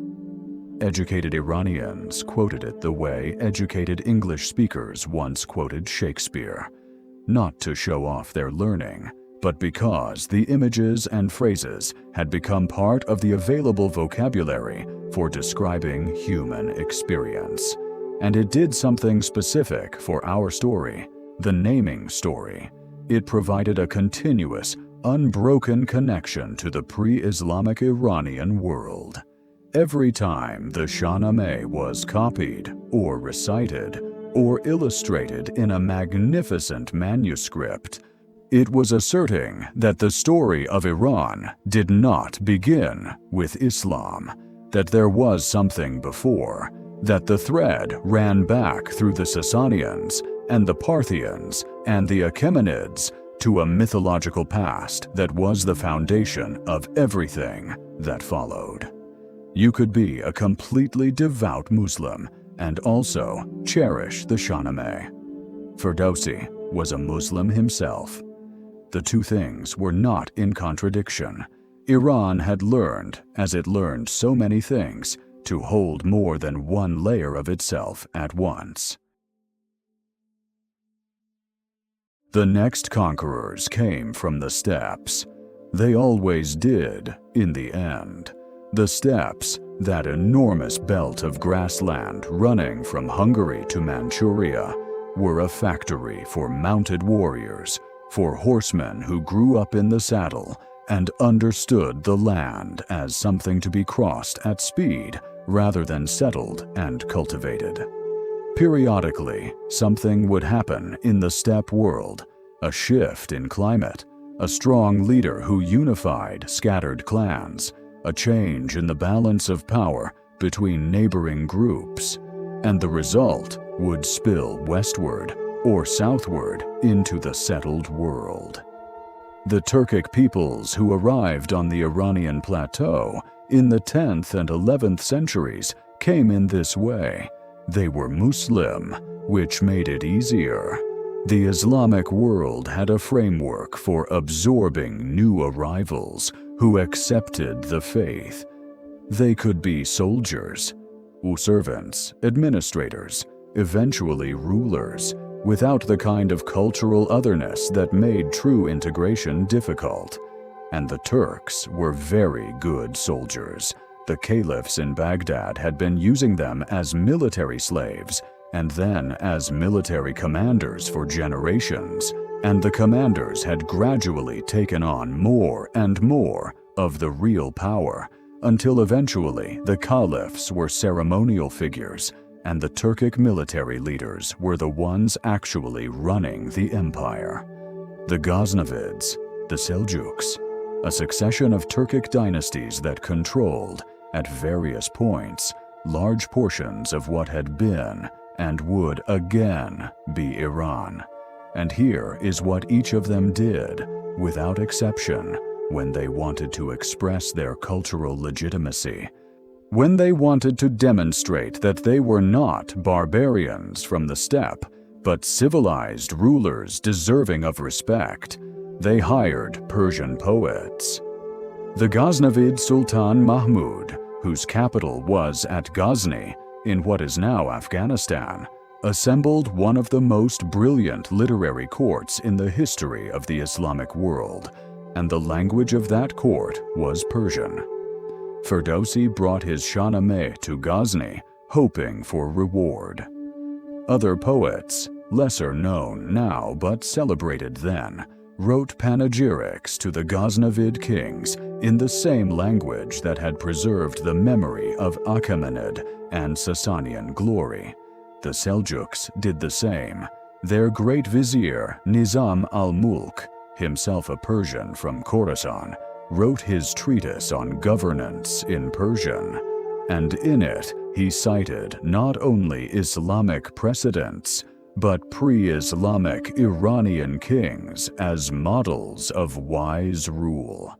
Educated Iranians quoted it the way educated English speakers once quoted Shakespeare, not to show off their learning, but because the images and phrases had become part of the available vocabulary for describing human experience. And it did something specific for our story, the naming story. It provided a continuous, unbroken connection to the pre-Islamic Iranian world. Every time the Shahnameh was copied, or recited, or illustrated in a magnificent manuscript, it was asserting that the story of Iran did not begin with Islam, that there was something before, that the thread ran back through the Sasanians and the Parthians and the Achaemenids to a mythological past that was the foundation of everything that followed. You could be a completely devout Muslim and also cherish the Shahnameh. Ferdowsi was a Muslim himself. The two things were not in contradiction. Iran had learned, as it learned so many things, to hold more than one layer of itself at once. The next conquerors came from the steppes. They always did, in the end. The steppes, that enormous belt of grassland running from Hungary to Manchuria, were a factory for mounted warriors, for horsemen who grew up in the saddle and understood the land as something to be crossed at speed rather than settled and cultivated. Periodically, something would happen in the steppe world, a shift in climate, a strong leader who unified scattered clans, a change in the balance of power between neighboring groups, and the result would spill westward or southward into the settled world. The Turkic peoples who arrived on the Iranian plateau in the 10th and 11th centuries came in this way. They were Muslim, which made it easier. The Islamic world had a framework for absorbing new arrivals who accepted the faith. They could be soldiers, servants, administrators, eventually rulers, without the kind of cultural otherness that made true integration difficult. And the Turks were very good soldiers. The caliphs in Baghdad had been using them as military slaves and then as military commanders for generations, and the commanders had gradually taken on more and more of the real power, until eventually the caliphs were ceremonial figures and the Turkic military leaders were the ones actually running the empire. The Ghaznavids, the Seljuks, a succession of Turkic dynasties that controlled, at various points, large portions of what had been and would again be Iran. And here is what each of them did, without exception, when they wanted to express their cultural legitimacy. When they wanted to demonstrate that they were not barbarians from the steppe, but civilized rulers deserving of respect, they hired Persian poets. The Ghaznavid Sultan Mahmud, whose capital was at Ghazni, in what is now Afghanistan, assembled one of the most brilliant literary courts in the history of the Islamic world, and the language of that court was Persian. Ferdowsi brought his Shahnameh to Ghazni, hoping for reward. Other poets, lesser known now but celebrated then, wrote panegyrics to the Ghaznavid kings in the same language that had preserved the memory of Achaemenid and Sasanian glory. The Seljuks did the same. Their great vizier, Nizam al-Mulk, himself a Persian from Khorasan, wrote his treatise on governance in Persian, and in it he cited not only Islamic precedents, but pre-Islamic Iranian kings as models of wise rule.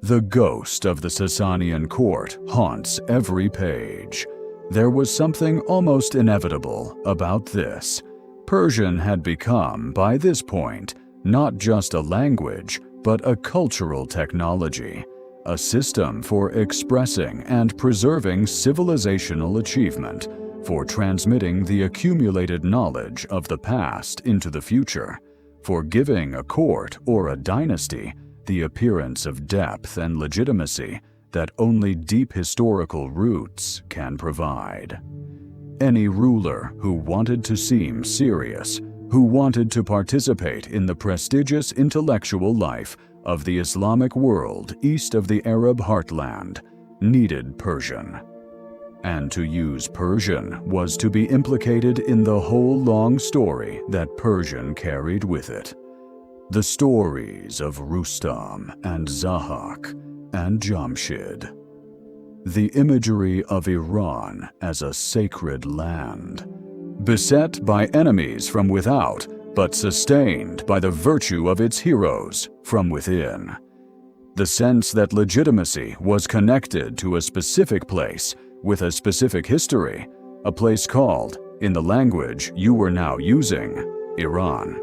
The ghost of the Sasanian court haunts every page. There was something almost inevitable about this. Persian had become, by this point, not just a language, but a cultural technology, a system for expressing and preserving civilizational achievement, for transmitting the accumulated knowledge of the past into the future, for giving a court or a dynasty the appearance of depth and legitimacy that only deep historical roots can provide. Any ruler who wanted to seem serious, who wanted to participate in the prestigious intellectual life of the Islamic world east of the Arab heartland, needed Persian. And to use Persian was to be implicated in the whole long story that Persian carried with it. The stories of Rustam and Zahak and Jamshid. The imagery of Iran as a sacred land, beset by enemies from without, but sustained by the virtue of its heroes from within. The sense that legitimacy was connected to a specific place with a specific history, a place called, in the language you were now using, Iran.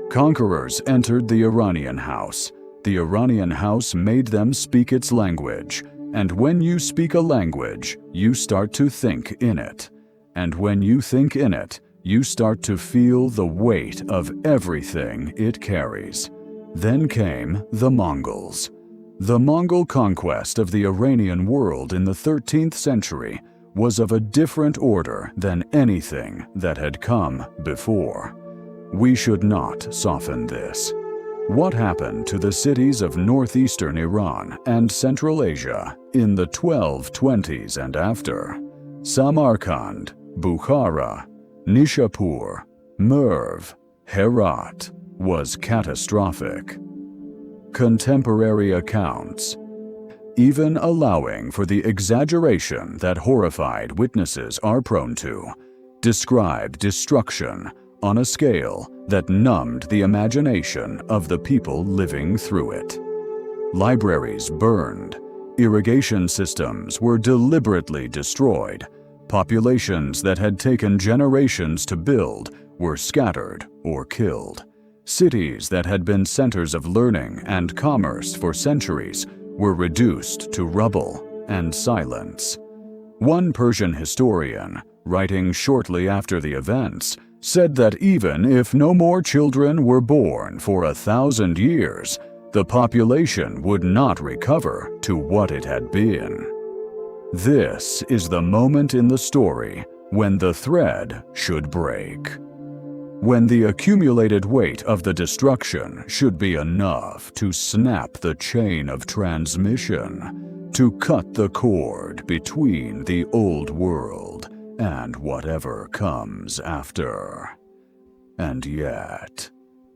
Conquerors entered the Iranian house. The Iranian house made them speak its language. And when you speak a language, you start to think in it. And when you think in it, you start to feel the weight of everything it carries. Then came the Mongols. The Mongol conquest of the Iranian world in the 13th century was of a different order than anything that had come before. We should not soften this. What happened to the cities of northeastern Iran and Central Asia in the 1220s and after? Samarkand, Bukhara, Nishapur, Merv, Herat was catastrophic. Contemporary accounts, even allowing for the exaggeration that horrified witnesses are prone to, describe destruction on a scale that numbed the imagination of the people living through it. Libraries burned, irrigation systems were deliberately destroyed, populations that had taken generations to build were scattered or killed. Cities that had been centers of learning and commerce for centuries were reduced to rubble and silence. One Persian historian, writing shortly after the events, said that even if no more children were born for 1,000 years, the population would not recover to what it had been. This is the moment in the story when the thread should break. When the accumulated weight of the destruction should be enough to snap the chain of transmission, to cut the cord between the old world and whatever comes after. And yet,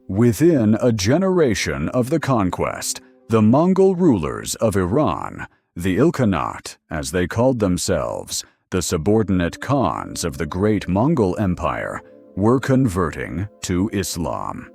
within a generation of the conquest, the Mongol rulers of Iran, the Ilkhanate, as they called themselves, the subordinate khans of the great Mongol Empire, were converting to Islam.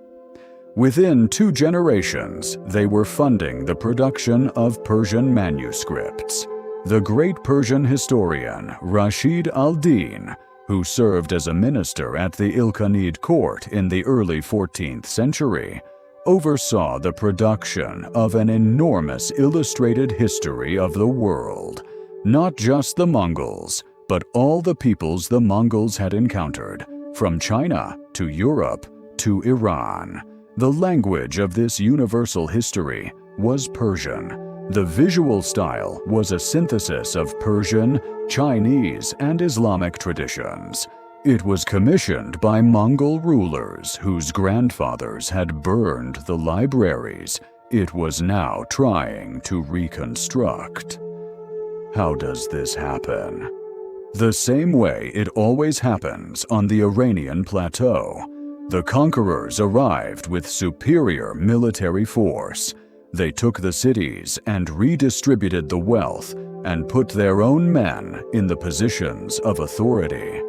Within 2 generations, they were funding the production of Persian manuscripts. The great Persian historian Rashid al-Din, who served as a minister at the Ilkhanid court in the early 14th century, oversaw the production of an enormous illustrated history of the world, not just the Mongols, but all the peoples the Mongols had encountered, from China to Europe to Iran. The language of this universal history was Persian. The visual style was a synthesis of Persian, Chinese, and Islamic traditions. It was commissioned by Mongol rulers whose grandfathers had burned the libraries it was now trying to reconstruct. How does this happen? The same way it always happens on the Iranian plateau. The conquerors arrived with superior military force. They took the cities and redistributed the wealth and put their own men in the positions of authority.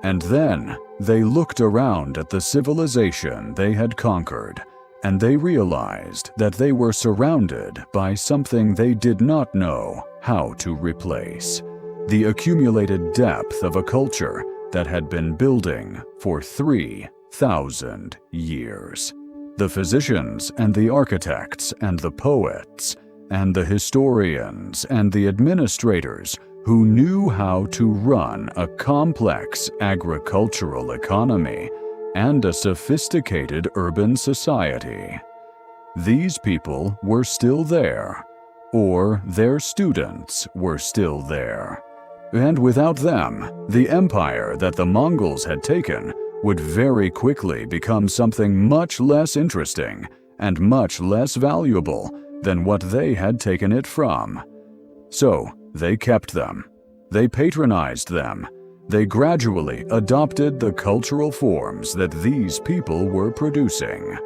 And then they looked around at the civilization they had conquered, and they realized that they were surrounded by something they did not know how to replace: the accumulated depth of a culture that had been building for 3,000 years. The physicians and the architects and the poets and the historians and the administrators who knew how to run a complex agricultural economy and a sophisticated urban society. These people were still there, or their students were still there. And without them, the empire that the Mongols had taken would very quickly become something much less interesting and much less valuable than what they had taken it from. So they kept them. They patronized them. They gradually adopted the cultural forms that these people were producing.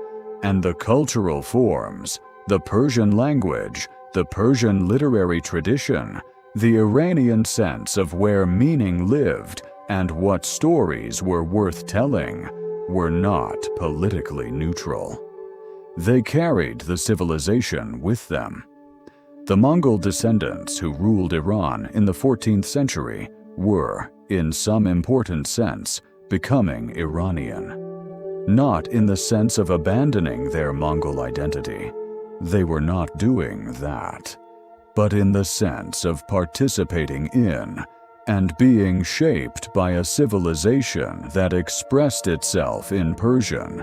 And the cultural forms, the Persian language, the Persian literary tradition, the Iranian sense of where meaning lived and what stories were worth telling, were not politically neutral. They carried the civilization with them. The Mongol descendants who ruled Iran in the 14th century were, in some important sense, becoming Iranian. not in the sense of abandoning their Mongol identity. They were not doing that, but in the sense of participating in and being shaped by a civilization that expressed itself in Persian,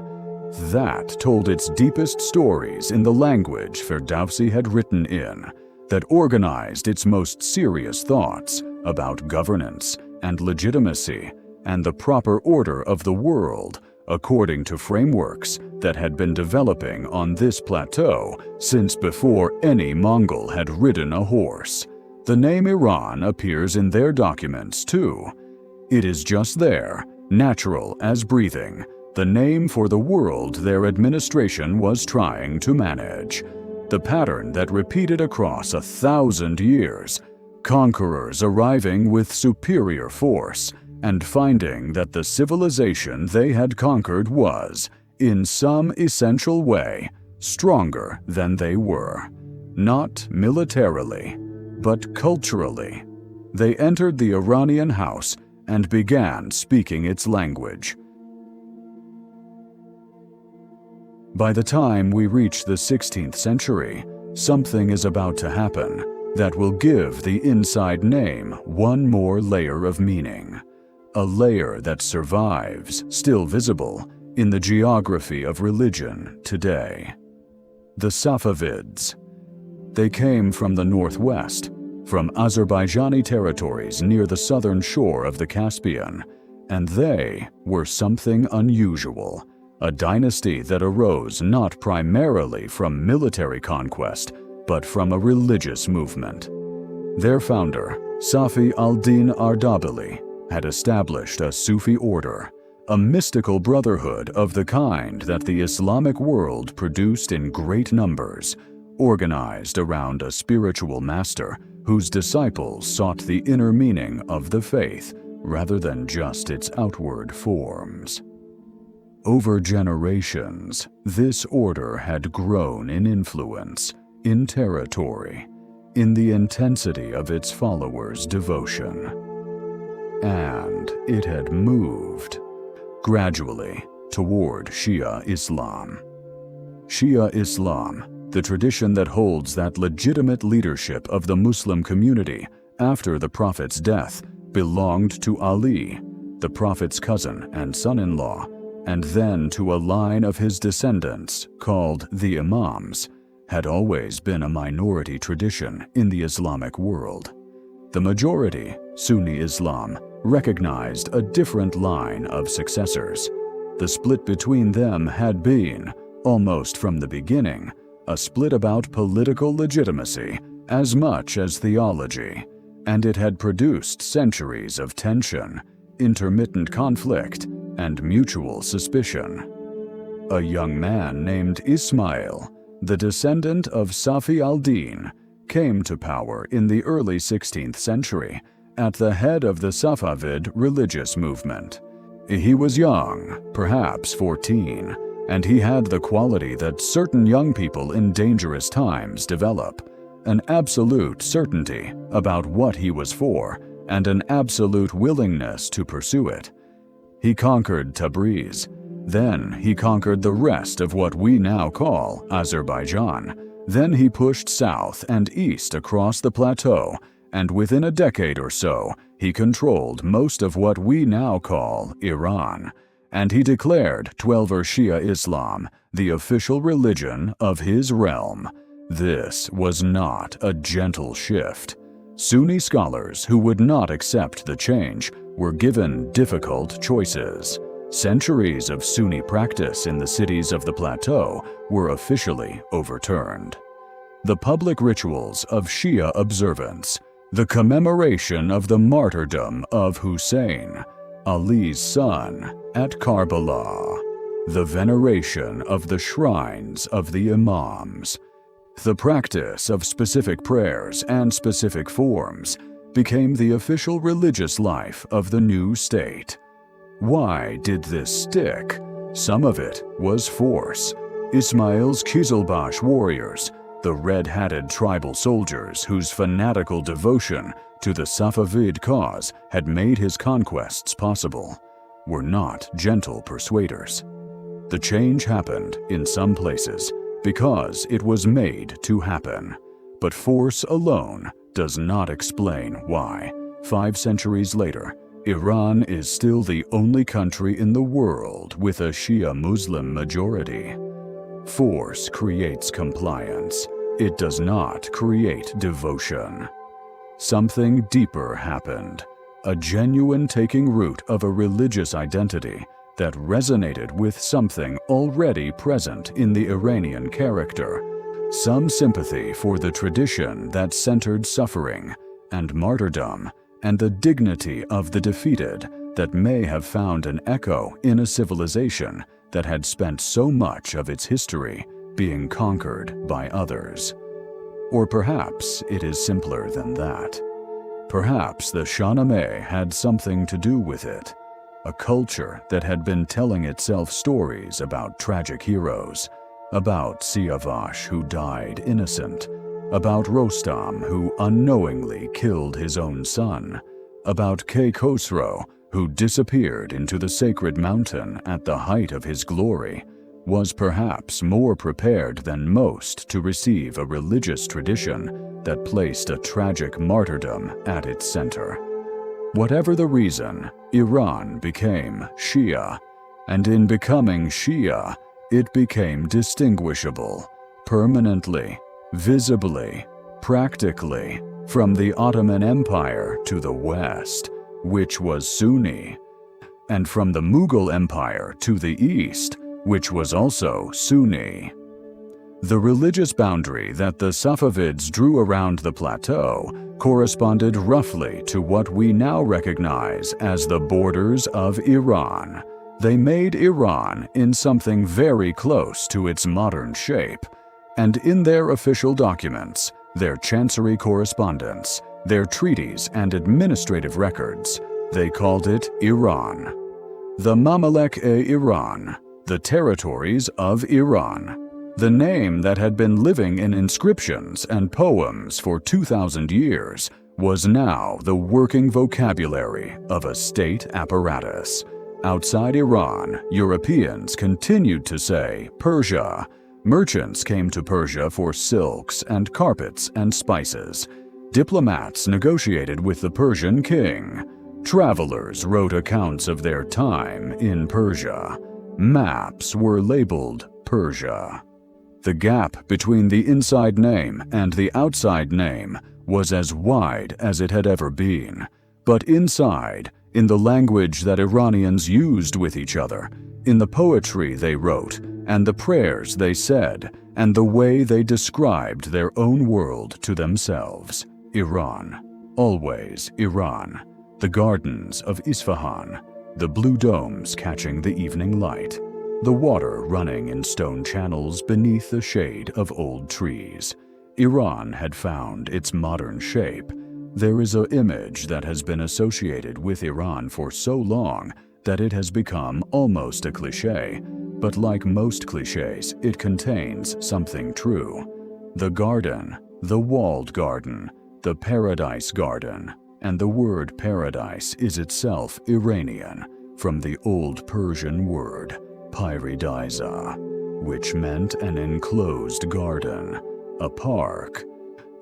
that told its deepest stories in the language Ferdowsi had written in, that organized its most serious thoughts about governance and legitimacy and the proper order of the world according to frameworks that had been developing on this plateau since before any Mongol had ridden a horse. The name Iran appears in their documents too. It is just there, natural as breathing, the name for the world their administration was trying to manage. The pattern that repeated across 1,000 years, conquerors arriving with superior force and finding that the civilization they had conquered was, in some essential way, stronger than they were. Not militarily, but culturally. They entered the Iranian house and began speaking its language. By the time we reach the 16th century, something is about to happen that will give the inside name one more layer of meaning. A layer that survives, still visible, in the geography of religion today. The Safavids. They came from the northwest, from Azerbaijani territories near the southern shore of the Caspian, and they were something unusual, a dynasty that arose not primarily from military conquest, but from a religious movement. Their founder, Safi al-Din Ardabili, had established a Sufi order, a mystical brotherhood of the kind that the Islamic world produced in great numbers, organized around a spiritual master whose disciples sought the inner meaning of the faith rather than just its outward forms. Over generations, this order had grown in influence, in territory, in the intensity of its followers' devotion. And it had moved, gradually, toward Shia Islam. Shia Islam, the tradition that holds that legitimate leadership of the Muslim community after the Prophet's death, belonged to Ali, the Prophet's cousin and son-in-law, and then to a line of his descendants called the Imams, had always been a minority tradition in the Islamic world. The majority, Sunni Islam, recognized a different line of successors. The split between them had been, almost from the beginning, a split about political legitimacy as much as theology, and it had produced centuries of tension, intermittent conflict, and mutual suspicion. A young man named Ismail, the descendant of Safi al-Din, came to power in the early 16th century at the head of the Safavid religious movement. He was young, perhaps 14, and he had the quality that certain young people in dangerous times develop, an absolute certainty about what he was for and an absolute willingness to pursue it. He conquered Tabriz. Then he conquered the rest of what we now call Azerbaijan. Then he pushed south and east across the plateau, and within a decade or so, he controlled most of what we now call Iran, and he declared Twelver Shia Islam the official religion of his realm. This was not a gentle shift. Sunni scholars who would not accept the change were given difficult choices. Centuries of Sunni practice in the cities of the plateau were officially overturned. The public rituals of Shia observance, the commemoration of the martyrdom of Hussein, Ali's son, at Karbala, the veneration of the shrines of the Imams, the practice of specific prayers and specific forms became the official religious life of the new state. Why did this stick? Some of it was force. Ismail's Kizilbash warriors, the red-hatted tribal soldiers whose fanatical devotion to the Safavid cause had made his conquests possible, were not gentle persuaders. The change happened in some places because it was made to happen. But force alone does not explain why, 5 centuries later, Iran is still the only country in the world with a Shia Muslim majority. Force creates compliance. It does not create devotion. Something deeper happened, a genuine taking root of a religious identity that resonated with something already present in the Iranian character, some sympathy for the tradition that centered suffering and martyrdom and the dignity of the defeated that may have found an echo in a civilization that had spent so much of its history being conquered by others. Or perhaps it is simpler than that. Perhaps the Shahnameh had something to do with it, a culture that had been telling itself stories about tragic heroes, about Siavash who died innocent, about Rostam who unknowingly killed his own son, about Khosrow who disappeared into the sacred mountain at the height of his glory, was perhaps more prepared than most to receive a religious tradition that placed a tragic martyrdom at its center. Whatever the reason, Iran became Shia, and in becoming Shia, it became distinguishable, permanently, visibly, practically, from the Ottoman Empire to the west, which was Sunni, and from the Mughal Empire to the east, which was also Sunni. The religious boundary that the Safavids drew around the plateau corresponded roughly to what we now recognize as the borders of Iran. They made Iran in something very close to its modern shape, and in their official documents, their chancery correspondence, their treaties and administrative records, they called it Iran. The Mamlek-e-Iran, the territories of Iran. The name that had been living in inscriptions and poems for 2,000 years was now the working vocabulary of a state apparatus. Outside Iran, Europeans continued to say Persia. Merchants came to Persia for silks and carpets and spices. Diplomats negotiated with the Persian king. Travelers wrote accounts of their time in Persia. Maps were labeled Persia. The gap between the inside name and the outside name was as wide as it had ever been. But inside, in the language that Iranians used with each other, in the poetry they wrote, and the prayers they said, and the way they described their own world to themselves, Iran, always Iran, the gardens of Isfahan, the blue domes catching the evening light, the water running in stone channels beneath the shade of old trees. Iran had found its modern shape. There is an image that has been associated with Iran for so long that it has become almost a cliché, but like most clichés, it contains something true. The garden, the walled garden, the paradise garden, and the word paradise is itself Iranian, from the old Persian word Paradisa, which meant an enclosed garden, a park,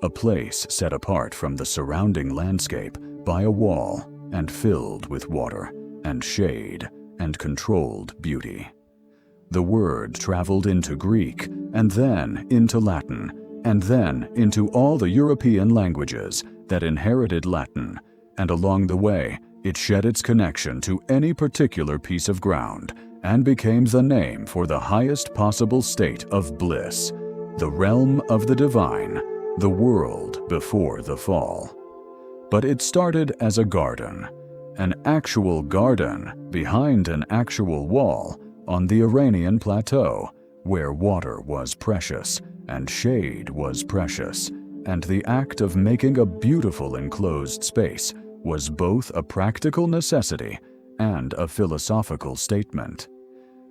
a place set apart from the surrounding landscape by a wall and filled with water and shade and controlled beauty. The word traveled into Greek and then into Latin and then into all the European languages that inherited Latin, and along the way it shed its connection to any particular piece of ground and became the name for the highest possible state of bliss, the realm of the divine, the world before the fall. But it started as a garden, an actual garden behind an actual wall on the Iranian plateau, where water was precious and shade was precious, and the act of making a beautiful enclosed space was both a practical necessity and a philosophical statement.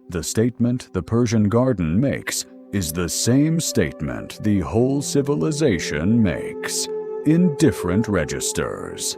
The statement the Persian garden makes is the same statement the whole civilization makes, in different registers.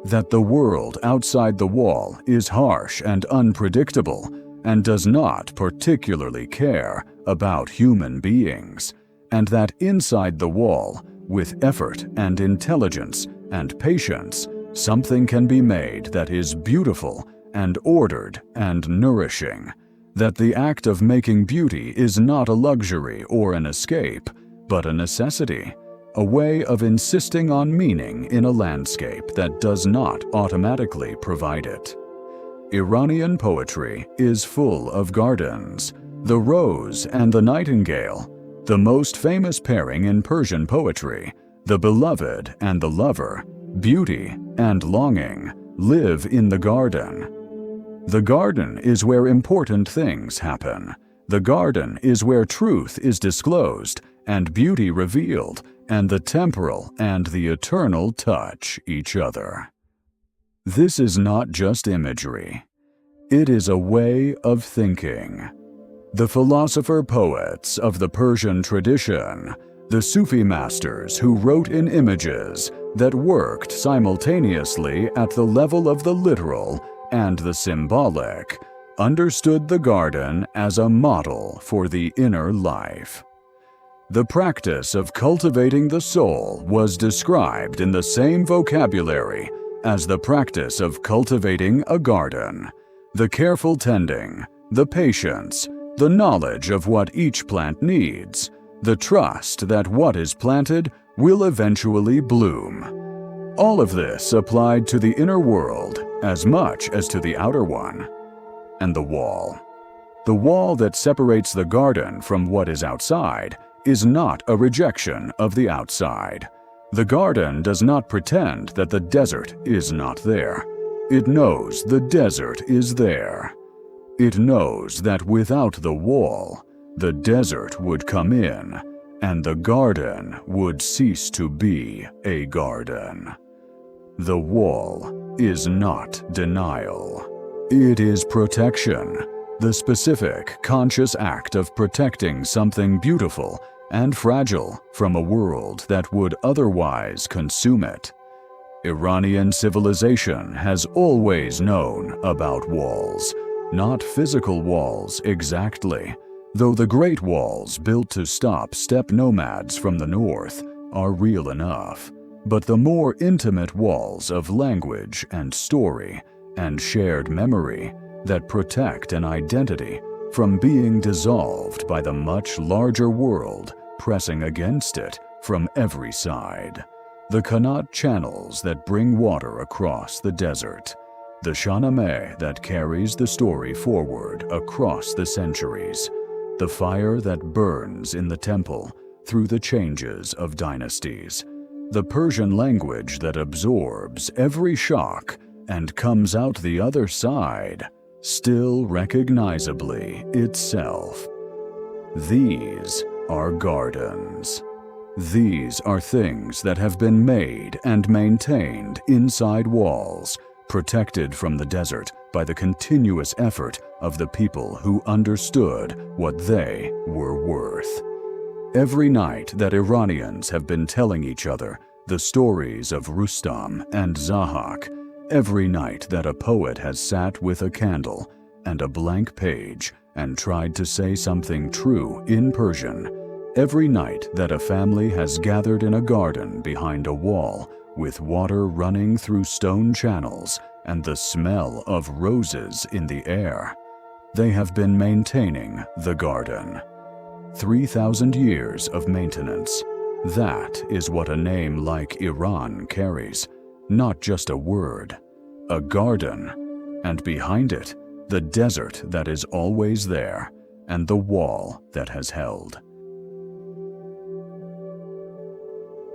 That the world outside the wall is harsh and unpredictable, and does not particularly care about human beings, and that inside the wall, with effort and intelligence and patience, something can be made that is beautiful and ordered and nourishing, that the act of making beauty is not a luxury or an escape, but a necessity, a way of insisting on meaning in a landscape that does not automatically provide it. Iranian poetry is full of gardens, the rose and the nightingale, the most famous pairing in Persian poetry, the beloved and the lover, beauty and longing, live in the garden. The garden is where important things happen. The garden is where truth is disclosed and beauty revealed, and the temporal and the eternal touch each other. This is not just imagery. It is a way of thinking. The philosopher-poets of the Persian tradition, the Sufi masters who wrote in images that worked simultaneously at the level of the literal and the symbolic, understood the garden as a model for the inner life. The practice of cultivating the soul was described in the same vocabulary as the practice of cultivating a garden. The careful tending, the patience, the knowledge of what each plant needs, the trust that what is planted will eventually bloom. All of this applied to the inner world as much as to the outer one. And the wall. The wall that separates the garden from what is outside is not a rejection of the outside. The garden does not pretend that the desert is not there. It knows the desert is there. It knows that without the wall, the desert would come in, and the garden would cease to be a garden. The wall is not denial. It is protection, the specific, conscious act of protecting something beautiful and fragile from a world that would otherwise consume it. Iranian civilization has always known about walls, not physical walls exactly, though the Great Walls built to stop steppe nomads from the north are real enough. But the more intimate walls of language and story and shared memory that protect an identity from being dissolved by the much larger world pressing against it from every side. The Qanat channels that bring water across the desert. The Shahnameh that carries the story forward across the centuries. The fire that burns in the temple through the changes of dynasties. The Persian language that absorbs every shock and comes out the other side, still recognizably itself. These are gardens. These are things that have been made and maintained inside walls, protected from the desert by the continuous effort of the people who understood what they were worth. Every night that Iranians have been telling each other the stories of Rustam and Zahak, every night that a poet has sat with a candle and a blank page and tried to say something true in Persian, every night that a family has gathered in a garden behind a wall with water running through stone channels and the smell of roses in the air, they have been maintaining the garden. 3,000 years of maintenance. That is what a name like Iran carries, not just a word, a garden, and behind it, the desert that is always there, and the wall that has held.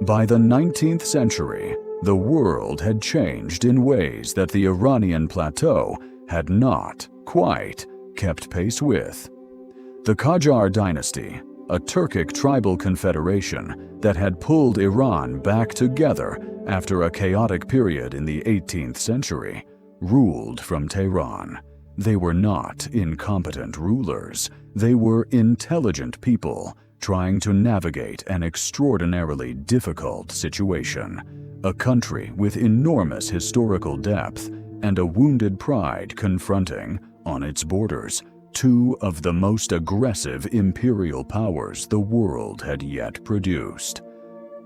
By the 19th century, the world had changed in ways that the Iranian plateau had not quite kept pace with. The Qajar dynasty, a Turkic tribal confederation that had pulled Iran back together after a chaotic period in the 18th century, ruled from Tehran. They were not incompetent rulers. They were intelligent people trying to navigate an extraordinarily difficult situation, a country with enormous historical depth and a wounded pride confronting, on its borders, two of the most aggressive imperial powers the world had yet produced.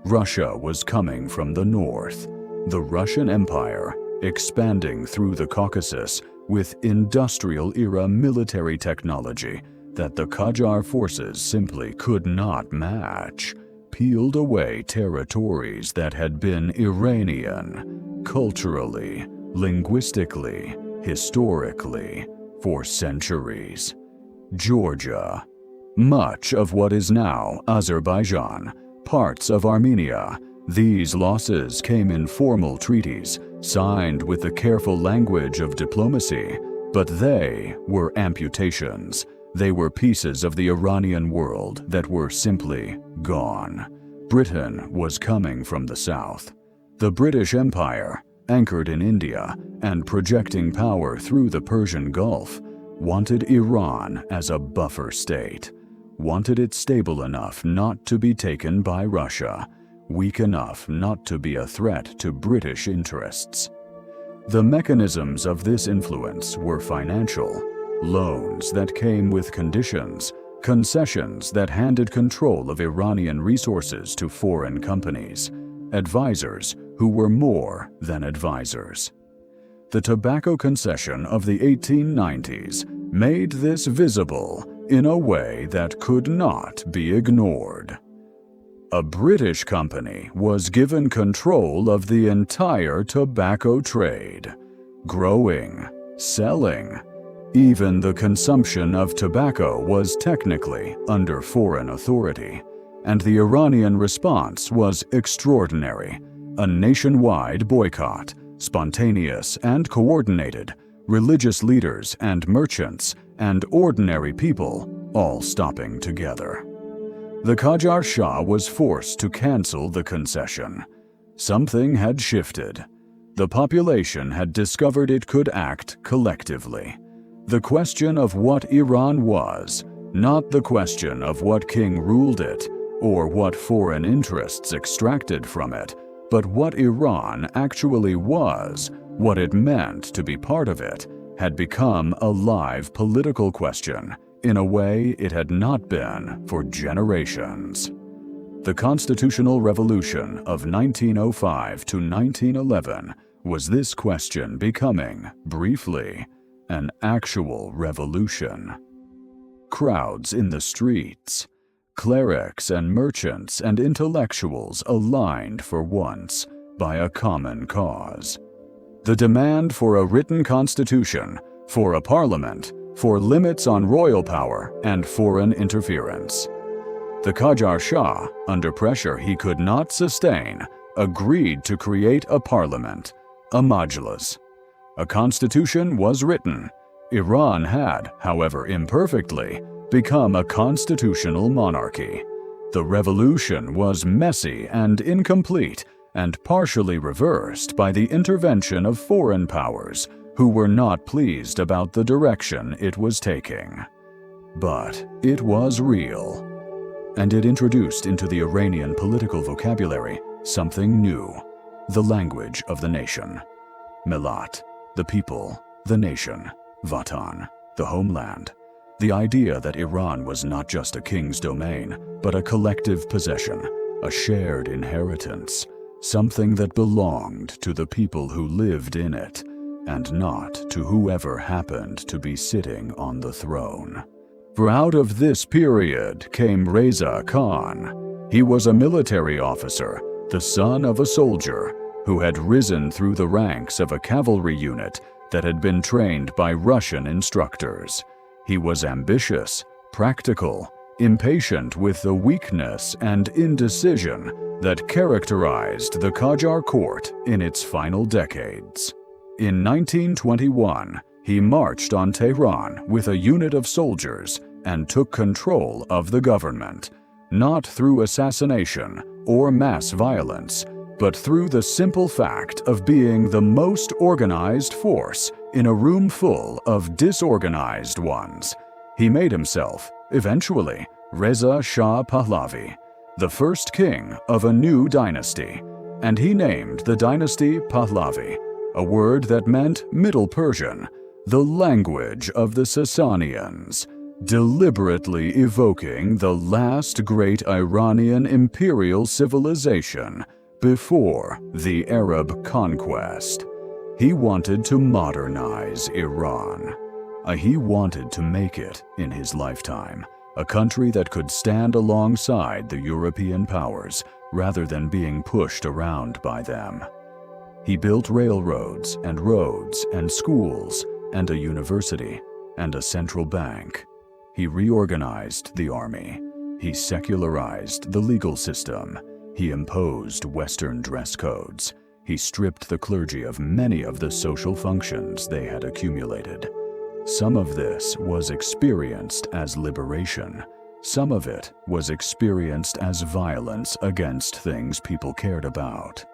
Russia was coming from the north, the Russian Empire expanding through the Caucasus with industrial-era military technology that the Qajar forces simply could not match, peeled away territories that had been Iranian, culturally, linguistically, historically, for centuries. Georgia, much of what is now Azerbaijan, parts of Armenia. These losses came in formal treaties, signed with the careful language of diplomacy, but they were amputations. They were pieces of the Iranian world that were simply gone. Britain was coming from the south. The British Empire, anchored in India and projecting power through the Persian Gulf, wanted Iran as a buffer state, wanted it stable enough not to be taken by Russia, weak enough not to be a threat to British interests. The mechanisms of this influence were financial, loans that came with conditions, concessions that handed control of Iranian resources to foreign companies, advisors who were more than advisors. The tobacco concession of the 1890s made this visible in a way that could not be ignored. A British company was given control of the entire tobacco trade, growing, selling. Even the consumption of tobacco was technically under foreign authority, and the Iranian response was extraordinary. A nationwide boycott, spontaneous and coordinated, religious leaders and merchants and ordinary people all stopping together. The Qajar Shah was forced to cancel the concession. Something had shifted. The population had discovered it could act collectively. The question of what Iran was, not the question of what king ruled it or what foreign interests extracted from it, but what Iran actually was, what it meant to be part of it, had become a live political question in a way it had not been for generations. The constitutional revolution of 1905 to 1911 was this question becoming, briefly, an actual revolution. Crowds in the streets, clerics and merchants and intellectuals aligned for once by a common cause. The demand for a written constitution, for a parliament, for limits on royal power and foreign interference. The Qajar Shah, under pressure he could not sustain, agreed to create a parliament, a majlis. A constitution was written. Iran had, however imperfectly, become a constitutional monarchy. The revolution was messy and incomplete and partially reversed by the intervention of foreign powers who were not pleased about the direction it was taking. But it was real, and it introduced into the Iranian political vocabulary something new, the language of the nation. Millat, the people, the nation, Vatan, the homeland. The idea that Iran was not just a king's domain, but a collective possession, a shared inheritance, something that belonged to the people who lived in it, and not to whoever happened to be sitting on the throne. For out of this period came Reza Khan. He was a military officer, the son of a soldier, who had risen through the ranks of a cavalry unit that had been trained by Russian instructors. He was ambitious, practical, impatient with the weakness and indecision that characterized the Qajar court in its final decades. In 1921, he marched on Tehran with a unit of soldiers and took control of the government, not through assassination or mass violence, but through the simple fact of being the most organized force in a room full of disorganized ones. He made himself, eventually, Reza Shah Pahlavi, the first king of a new dynasty, and he named the dynasty Pahlavi, a word that meant Middle Persian, the language of the Sasanians, deliberately evoking the last great Iranian imperial civilization before the Arab conquest. He wanted to modernize Iran. He wanted to make it, in his lifetime, a country that could stand alongside the European powers rather than being pushed around by them. He built railroads and roads and schools and a university and a central bank. He reorganized the army. He secularized the legal system. He imposed Western dress codes. He stripped the clergy of many of the social functions they had accumulated. Some of this was experienced as liberation. Some of it was experienced as violence against things people cared about.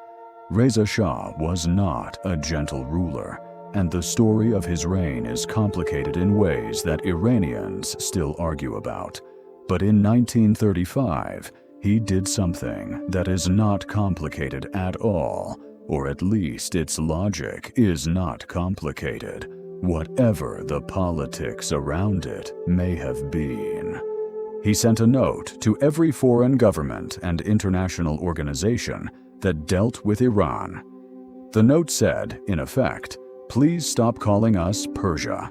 Reza Shah was not a gentle ruler, and the story of his reign is complicated in ways that Iranians still argue about. But in 1935, he did something that is not complicated at all, or at least its logic is not complicated, whatever the politics around it may have been. He sent a note to every foreign government and international organization that dealt with Iran. The note said, in effect, "Please stop calling us Persia.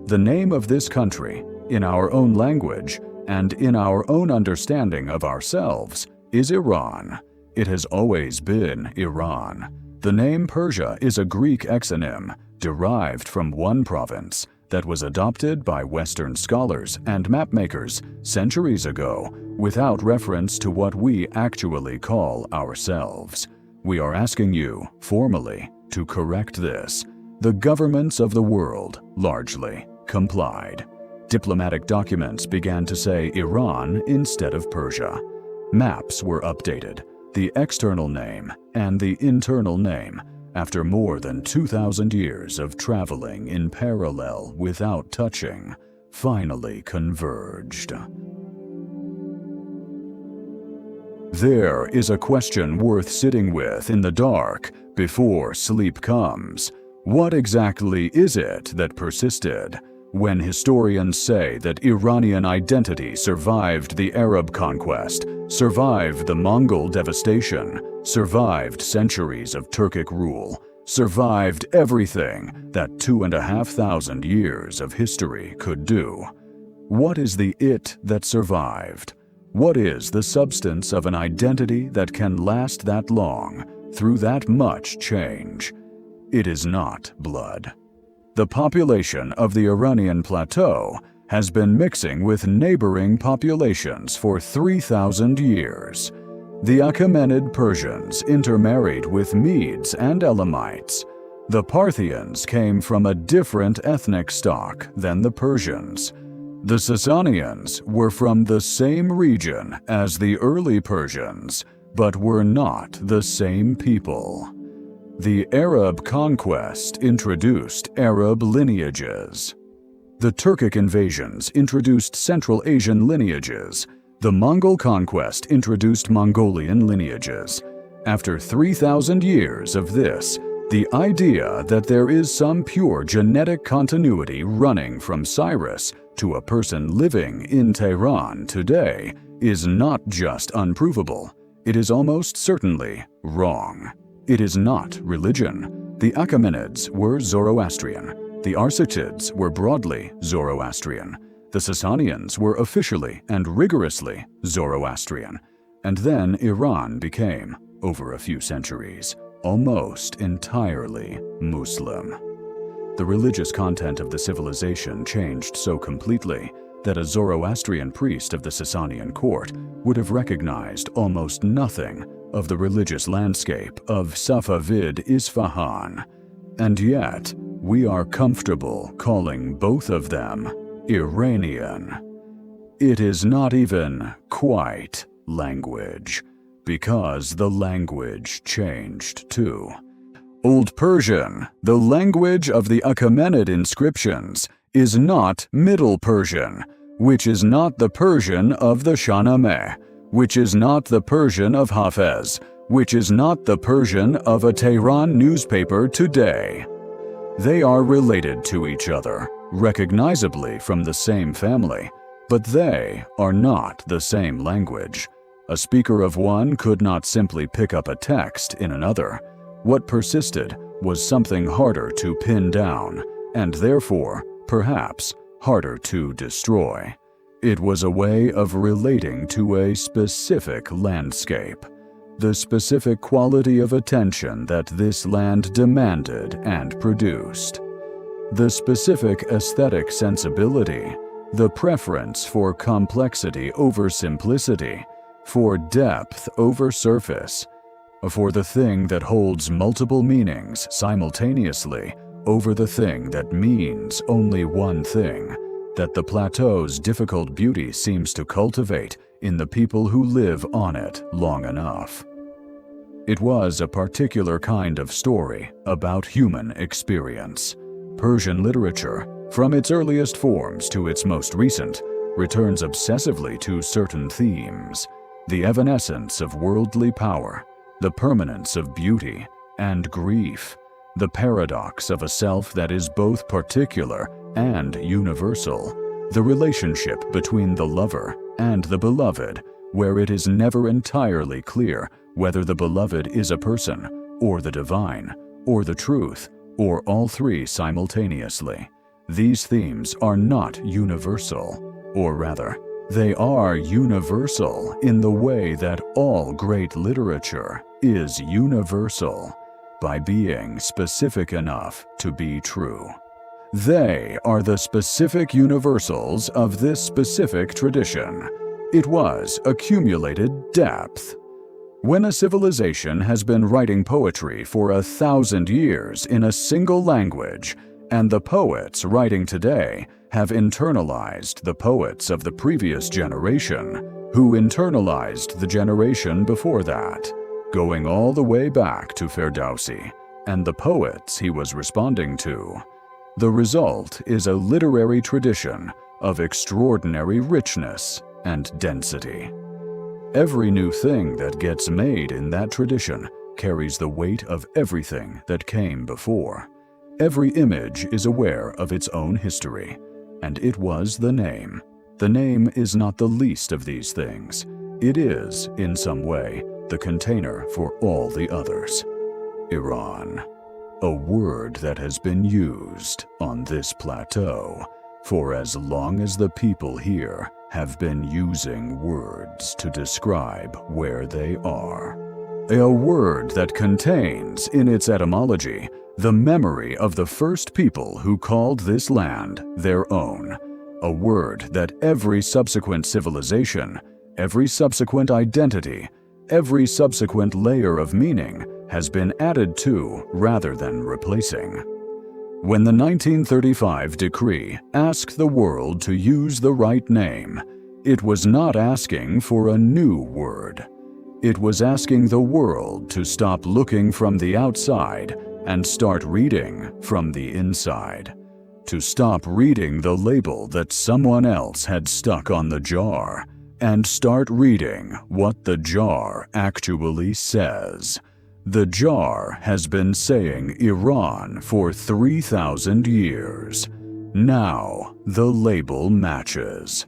The name of this country, in our own language and in our own understanding of ourselves, is Iran. It has always been Iran. The name Persia is a Greek exonym derived from one province that was adopted by Western scholars and mapmakers centuries ago without reference to what we actually call ourselves. We are asking you, formally, to correct this. The governments of the world, largely, complied. Diplomatic documents began to say Iran instead of Persia. Maps were updated, the external name and the internal name, after more than 2,000 years of traveling in parallel without touching, finally converged. There is a question worth sitting with in the dark before sleep comes. What exactly is it that persisted? When historians say that Iranian identity survived the Arab conquest, survived the Mongol devastation, survived centuries of Turkic rule, survived everything that 2,500 years of history could do. What is the it that survived? What is the substance of an identity that can last that long, through that much change? It is not blood. The population of the Iranian plateau has been mixing with neighboring populations for 3,000 years. The Achaemenid Persians intermarried with Medes and Elamites. The Parthians came from a different ethnic stock than the Persians. The Sasanians were from the same region as the early Persians, but were not the same people. The Arab conquest introduced Arab lineages. The Turkic invasions introduced Central Asian lineages. The Mongol conquest introduced Mongolian lineages. After 3,000 years of this, the idea that there is some pure genetic continuity running from CYRUS to a person living in Tehran today is not just unprovable, it is almost certainly wrong. It is not religion. The Achaemenids were Zoroastrian. The Arsacids were broadly Zoroastrian. The Sasanians were officially and rigorously Zoroastrian. And then Iran became, over a few centuries, almost entirely Muslim. The religious content of the civilization changed so completely that a Zoroastrian priest of the Sasanian court would have recognized almost nothing of the religious landscape of Safavid Isfahan. And yet, we are comfortable calling both of them Iranian. It is not even quite language, because the language changed too. Old Persian, the language of the Achaemenid inscriptions, is not Middle Persian, which is not the Persian of the Shahnameh, which is not the Persian of Hafez, which is not the Persian of a Tehran newspaper today. They are related to each other, recognizably from the same family, but they are not the same language. A speaker of one could not simply pick up a text in another. What persisted was something harder to pin down, and therefore, perhaps, harder to destroy. It was a way of relating to a specific landscape, the specific quality of attention that this land demanded and produced, the specific aesthetic sensibility, the preference for complexity over simplicity, for depth over surface, for the thing that holds multiple meanings simultaneously over the thing that means only one thing, that the plateau's difficult beauty seems to cultivate in the people who live on it long enough. It was a particular kind of story about human experience. Persian literature, from its earliest forms to its most recent, returns obsessively to certain themes: the evanescence of worldly power, the permanence of beauty and grief, the paradox of a self that is both particular and universal, the relationship between the lover and the beloved, where it is never entirely clear whether the beloved is a person, or the divine, or the truth, or all three simultaneously. These themes are not universal, or rather, they are universal in the way that all great literature is universal, by being specific enough to be true. They are the specific universals of this specific tradition. It was accumulated depth. When a civilization has been writing poetry for 1,000 years in a single language, and the poets writing today have internalized the poets of the previous generation, who internalized the generation before that, going all the way back to Ferdowsi and the poets he was responding to, the result is a literary tradition of extraordinary richness and density. Every new thing that gets made in that tradition carries the weight of everything that came before. Every image is aware of its own history, and it was the name. The name is not the least of these things. It is, in some way, the container for all the others. Iran, a word that has been used on this plateau for as long as the people here have been using words to describe where they are. A word that contains, in its etymology, the memory of the first people who called this land their own. A word that every subsequent civilization, every subsequent identity, every subsequent layer of meaning has been added to rather than replacing. When the 1935 decree asked the world to use the right name, it was not asking for a new word. It was asking the world to stop looking from the outside and start reading from the inside. To stop reading the label that someone else had stuck on the jar and start reading what the jar actually says. The jar has been saying Iran for 3,000 years. Now the label matches.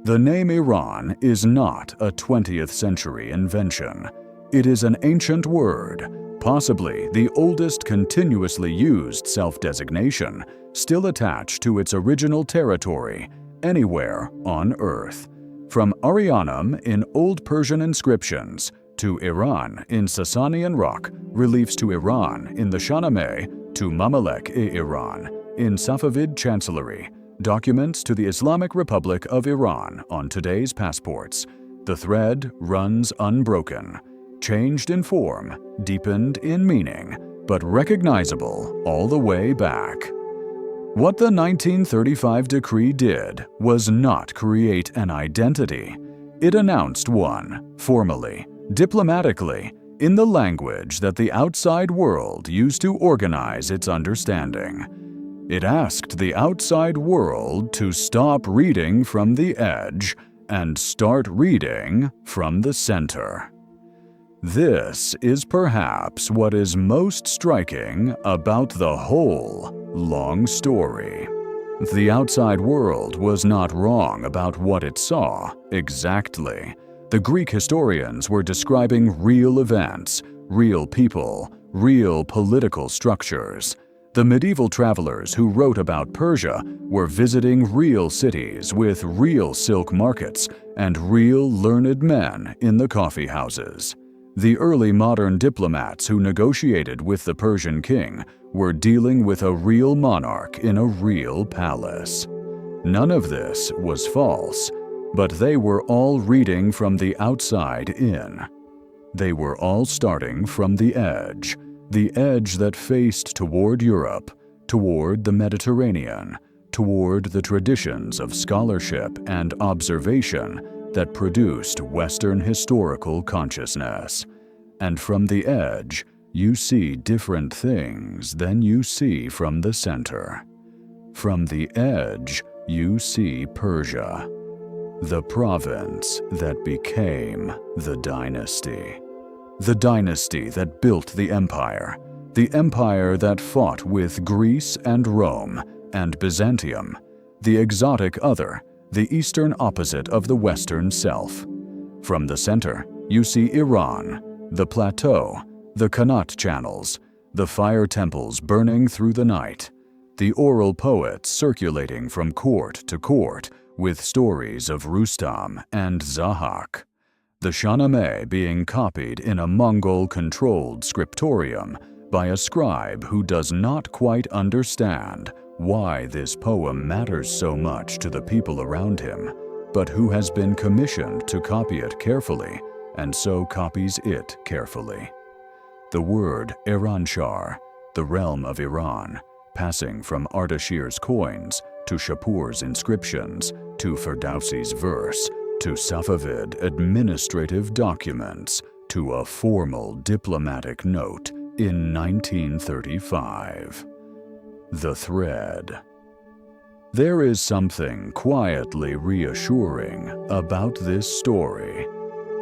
The name Iran is not a 20th century invention. It is an ancient word, possibly the oldest continuously used self-designation, still attached to its original territory, anywhere on Earth. From Arianum in Old Persian inscriptions, to Iran in Sasanian rock, reliefs to Iran in the Shahnameh, to Mamalek-e-Iran in Safavid chancellery, documents to the Islamic Republic of Iran on today's passports, the thread runs unbroken, changed in form, deepened in meaning, but recognizable all the way back. What the 1935 decree did was not create an identity. It announced one, formally, diplomatically, in the language that the outside world used to organize its understanding. It asked the outside world to stop reading from the edge and start reading from the center. This is perhaps what is most striking about the whole long story. The outside world was not wrong about what it saw, exactly. The Greek historians were describing real events, real people, real political structures. The medieval travelers who wrote about Persia were visiting real cities with real silk markets and real learned men in the coffee houses. The early modern diplomats who negotiated with the Persian king were dealing with a real monarch in a real palace. None of this was false, but they were all reading from the outside in. They were all starting from the edge that faced toward Europe, toward the Mediterranean, toward the traditions of scholarship and observation that produced Western historical consciousness. And from the edge, you see different things than you see from the center. From the edge, you see Persia, the province that became the dynasty. The dynasty that built the empire that fought with Greece and Rome and Byzantium, the exotic other, the eastern opposite of the western self. From the center, you see Iran, the plateau, the Qanat channels, the fire temples burning through the night, the oral poets circulating from court to court with stories of Rustam and Zahak, the Shahnameh being copied in a Mongol-controlled scriptorium by a scribe who does not quite understand why this poem matters so much to the people around him, but who has been commissioned to copy it carefully, and so copies it carefully. The word Eranshahr, the realm of Iran, passing from Ardashir's coins to Shapur's inscriptions to Ferdowsi's verse to Safavid administrative documents to a formal diplomatic note in 1935. The thread. There is something quietly reassuring about this story.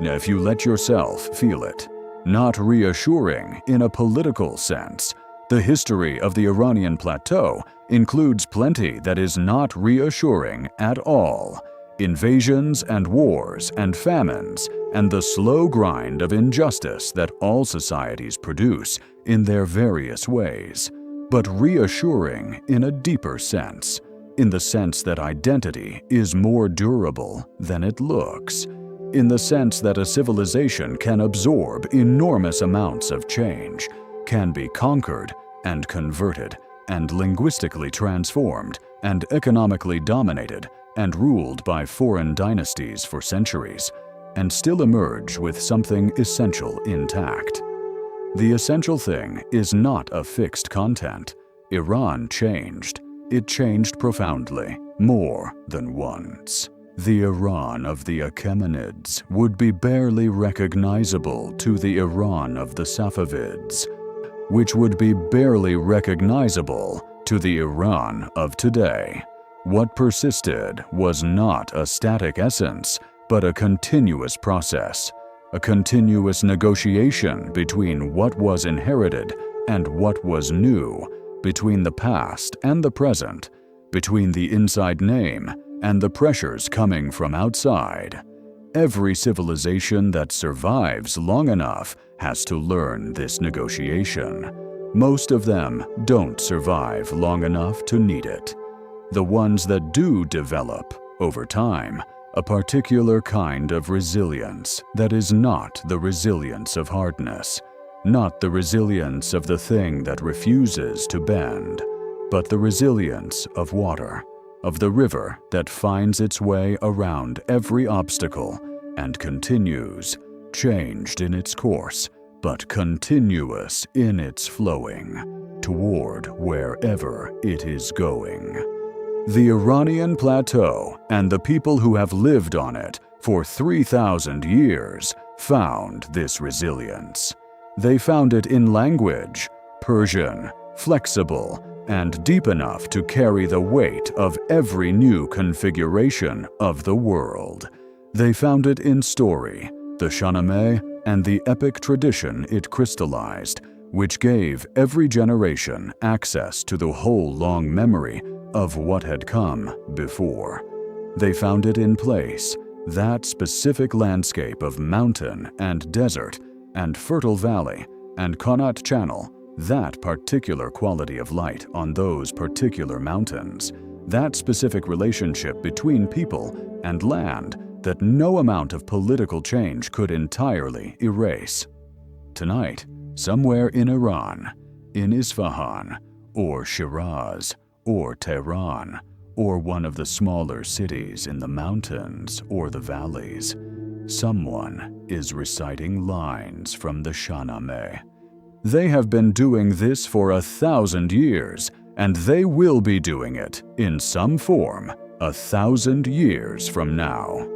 Now, if you let yourself feel it, not reassuring in a political sense. The history of the Iranian plateau includes plenty that is not reassuring at all. Invasions and wars and famines and the slow grind of injustice that all societies produce in their various ways. But reassuring in a deeper sense, in the sense that identity is more durable than it looks, in the sense that a civilization can absorb enormous amounts of change, can be conquered and converted and linguistically transformed and economically dominated and ruled by foreign dynasties for centuries, and still emerge with something essential intact. The essential thing is not a fixed content. Iran changed. It changed profoundly, more than once. The Iran of the Achaemenids would be barely recognizable to the Iran of the Safavids, which would be barely recognizable to the Iran of today. What persisted was not a static essence, but a continuous process, a continuous negotiation between what was inherited and what was new, between the past and the present, between the inside name and the pressures coming from outside. Every civilization that survives long enough has to learn this negotiation. Most of them don't survive long enough to need it. The ones that do develop, over time, a particular kind of resilience that is not the resilience of hardness, not the resilience of the thing that refuses to bend, but the resilience of water, of the river that finds its way around every obstacle and continues, changed in its course, but continuous in its flowing, toward wherever it is going. The Iranian plateau and the people who have lived on it for 3,000 years found this resilience. They found it in language, Persian, flexible, and deep enough to carry the weight of every new configuration of the world. They found it in story, the Shahnameh and the epic tradition it crystallized, which gave every generation access to the whole long memory of what had come before. They found it in place, that specific landscape of mountain and desert and fertile valley and Connaught Channel, that particular quality of light on those particular mountains, that specific relationship between people and land that no amount of political change could entirely erase. Tonight, somewhere in Iran, in Isfahan, or Shiraz, or Tehran, or one of the smaller cities in the mountains or the valleys, someone is reciting lines from the Shahnameh. They have been doing this for 1,000 years, and they will be doing it in some form 1,000 years from now.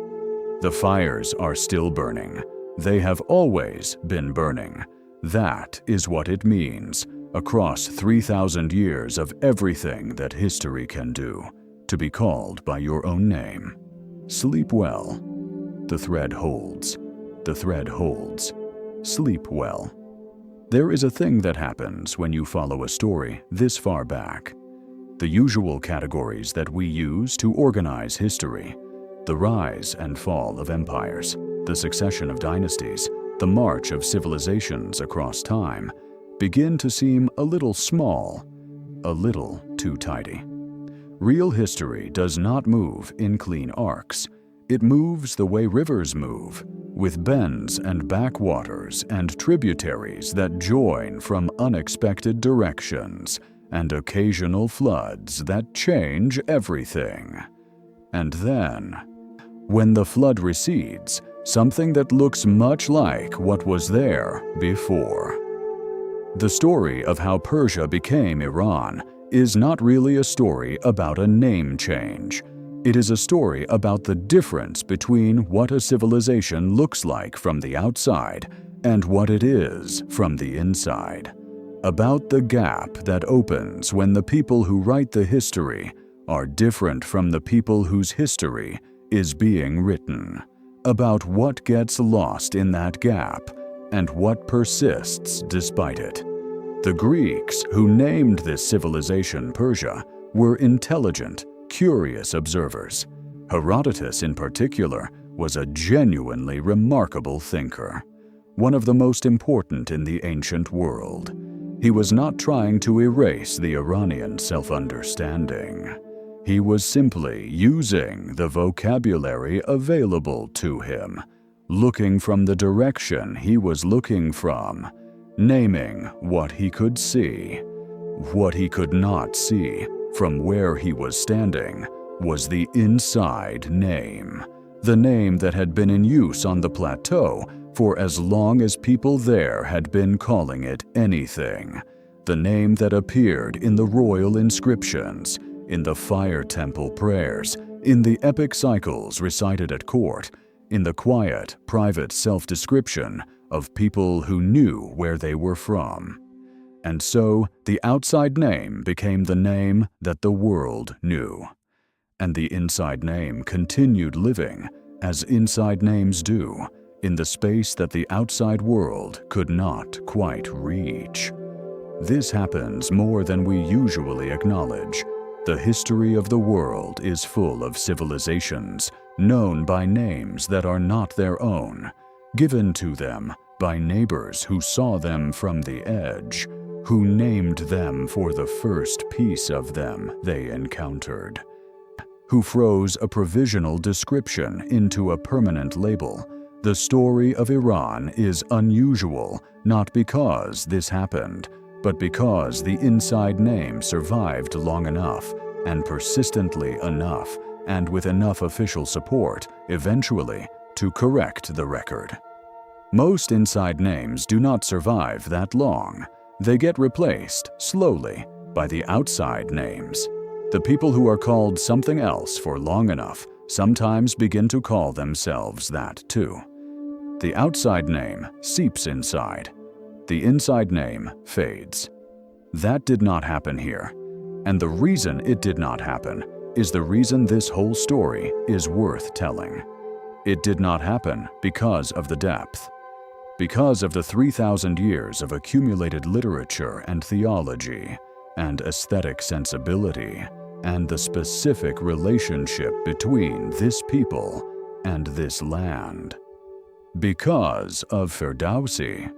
The fires are still burning. They have always been burning. That is what it means, across 3,000 years of everything that history can do, to be called by your own name. Sleep well. The thread holds. The thread holds. Sleep well. There is a thing that happens when you follow a story this far back. The usual categories that we use to organize history: the rise and fall of empires, the succession of dynasties, the march of civilizations across time, begin to seem a little small, a little too tidy. Real history does not move in clean arcs. It moves the way rivers move, with bends and backwaters and tributaries that join from unexpected directions and occasional floods that change everything. And then, when the flood recedes, something that looks much like what was there before. The story of how Persia became Iran is not really a story about a name change. It is a story about the difference between what a civilization looks like from the outside and what it is from the inside. About the gap that opens when the people who write the history are different from the people whose history is being written. About what gets lost in that gap and what persists despite it. The Greeks who named this civilization Persia were intelligent, curious observers. Herodotus, in particular, was a genuinely remarkable thinker, one of the most important in the ancient world. He was not trying to erase the Iranian self-understanding. He was simply using the vocabulary available to him, looking from the direction he was looking from, naming what he could see. What he could not see from where he was standing was the inside name, the name that had been in use on the plateau for as long as people there had been calling it anything, the name that appeared in the royal inscriptions, in the fire temple prayers, in the epic cycles recited at court, in the quiet, private self-description of people who knew where they were from. And so the outside name became the name that the world knew. And the inside name continued living, as inside names do, in the space that the outside world could not quite reach. This happens more than we usually acknowledge. The history of the world is full of civilizations known by names that are not their own, given to them by neighbors who saw them from the edge, who named them for the first piece of them they encountered, who froze a provisional description into a permanent label. The story of Iran is unusual, not because this happened, but because the inside name survived long enough and persistently enough and with enough official support, eventually, to correct the record. Most inside names do not survive that long. They get replaced, slowly, by the outside names. The people who are called something else for long enough sometimes begin to call themselves that too. The outside name seeps inside. The inside name fades. That did not happen here. And the reason it did not happen is the reason this whole story is worth telling. It did not happen because of the depth. because of the 3,000 years of accumulated literature and theology, and aesthetic sensibility, and the specific relationship between this people and this land. Because of Ferdowsi,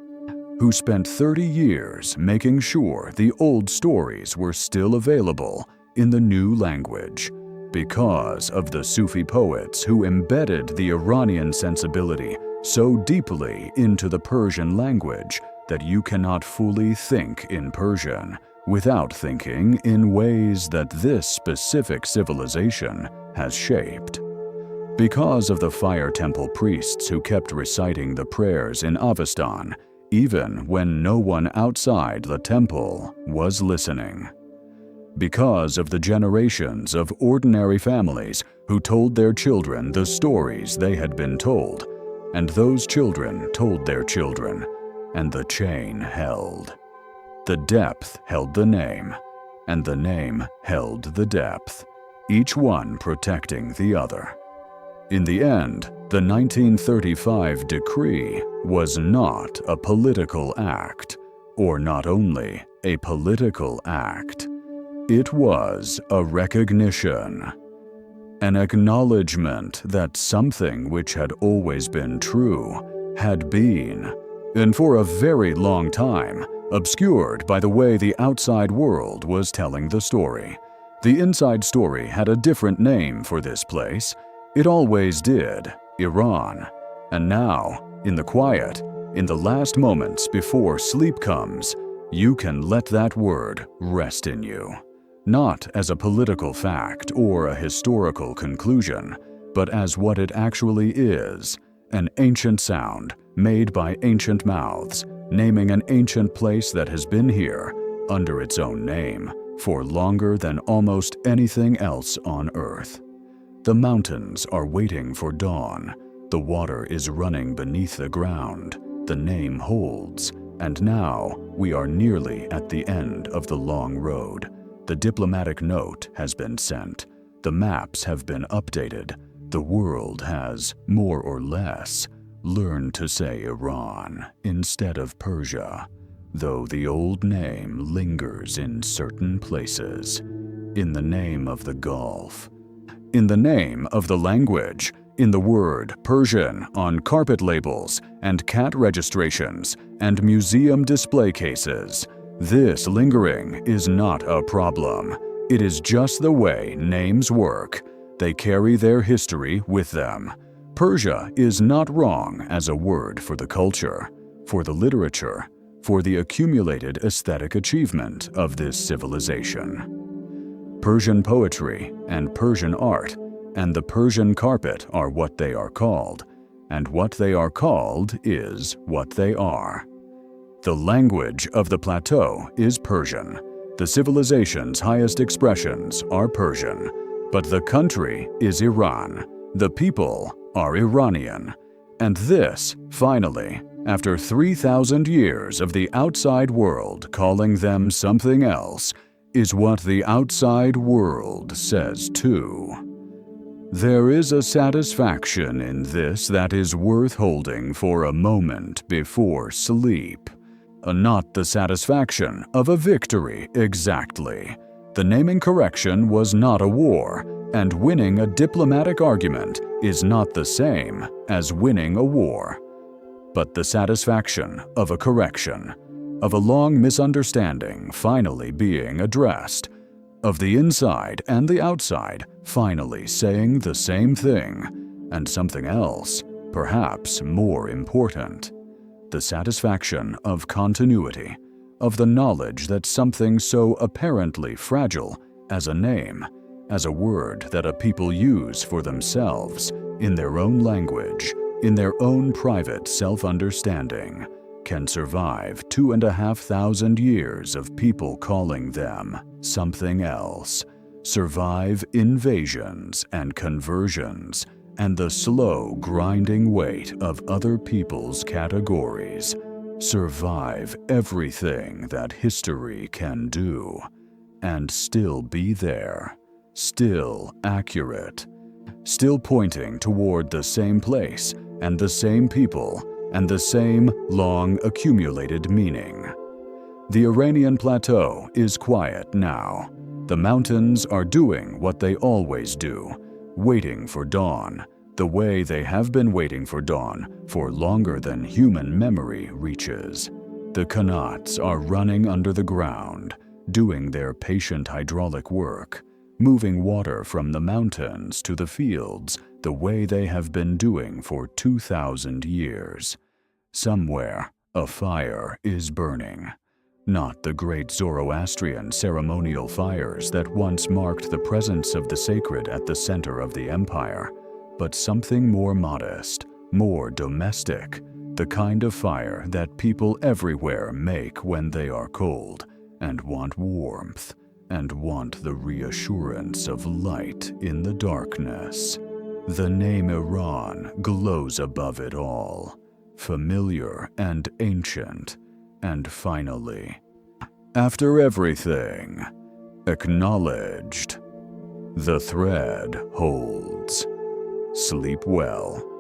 who spent 30 years making sure the old stories were still available in the new language. Because of the Sufi poets who embedded the Iranian sensibility so deeply into the Persian language that you cannot fully think in Persian without thinking in ways that this specific civilization has shaped. Because of the fire temple priests who kept reciting the prayers in Avestan, even when no one outside the temple was listening. Because of the generations of ordinary families who told their children the stories they had been told, and those children told their children, and the chain held. The depth held the name, and the name held the depth, each one protecting the other. In the end, the 1935 decree was not a political act, or not only a political act. It was a recognition, an acknowledgement that something which had always been true had been, and for a very long time, obscured by the way the outside world was telling the story. The inside story had a different name for this place. It always did, Iran. And now, in the quiet, in the last moments before sleep comes, you can let that word rest in you. Not as a political fact or a historical conclusion, but as what it actually is, an ancient sound made by ancient mouths, naming an ancient place that has been here under its own name for longer than almost anything else on Earth. The mountains are waiting for dawn. The water is running beneath the ground. The name holds. And now we are nearly at the end of the long road. The diplomatic note has been sent. The maps have been updated. The world has, more or less, learned to say Iran instead of Persia, though the old name lingers in certain places. In the name of the Gulf. In the name of the language, in the word Persian on carpet labels and cat registrations and museum display cases. This lingering is not a problem. It is just the way names work. They carry their history with them. Persia is not wrong as a word for the culture, for the literature, for the accumulated aesthetic achievement of this civilization. Persian poetry and Persian art and the Persian carpet are what they are called, and what they are called is what they are. The language of the plateau is Persian. The civilization's highest expressions are Persian, but the country is Iran. The people are Iranian. And this, finally, after 3,000 years of the outside world calling them something else, is what the outside world says too. There is a satisfaction in this that is worth holding for a moment before sleep. Not the satisfaction of a victory exactly. The naming correction was not a war, and winning a diplomatic argument is not the same as winning a war. But the satisfaction of a correction, of a long misunderstanding finally being addressed, of the inside and the outside finally saying the same thing, and something else, perhaps more important. The satisfaction of continuity, of the knowledge that something so apparently fragile as a name, as a word that a people use for themselves, in their own language, in their own private self-understanding, can survive 2,500 years of people calling them something else, survive invasions and conversions, and the slow grinding weight of other people's categories, survive everything that history can do, and still be there, still accurate, still pointing toward the same place and the same people and the same long accumulated meaning. The Iranian plateau is quiet now. The mountains are doing what they always do, waiting for dawn, the way they have been waiting for dawn for longer than human memory reaches. The qanats are running under the ground, doing their patient hydraulic work, moving water from the mountains to the fields the way they have been doing for 2,000 years. Somewhere, a fire is burning. Not the great Zoroastrian ceremonial fires that once marked the presence of the sacred at the center of the empire, but something more modest, more domestic, the kind of fire that people everywhere make when they are cold and want warmth and want the reassurance of light in the darkness. The name Iran glows above it all, familiar and ancient, and finally, after everything, acknowledged. The thread holds. Sleep well.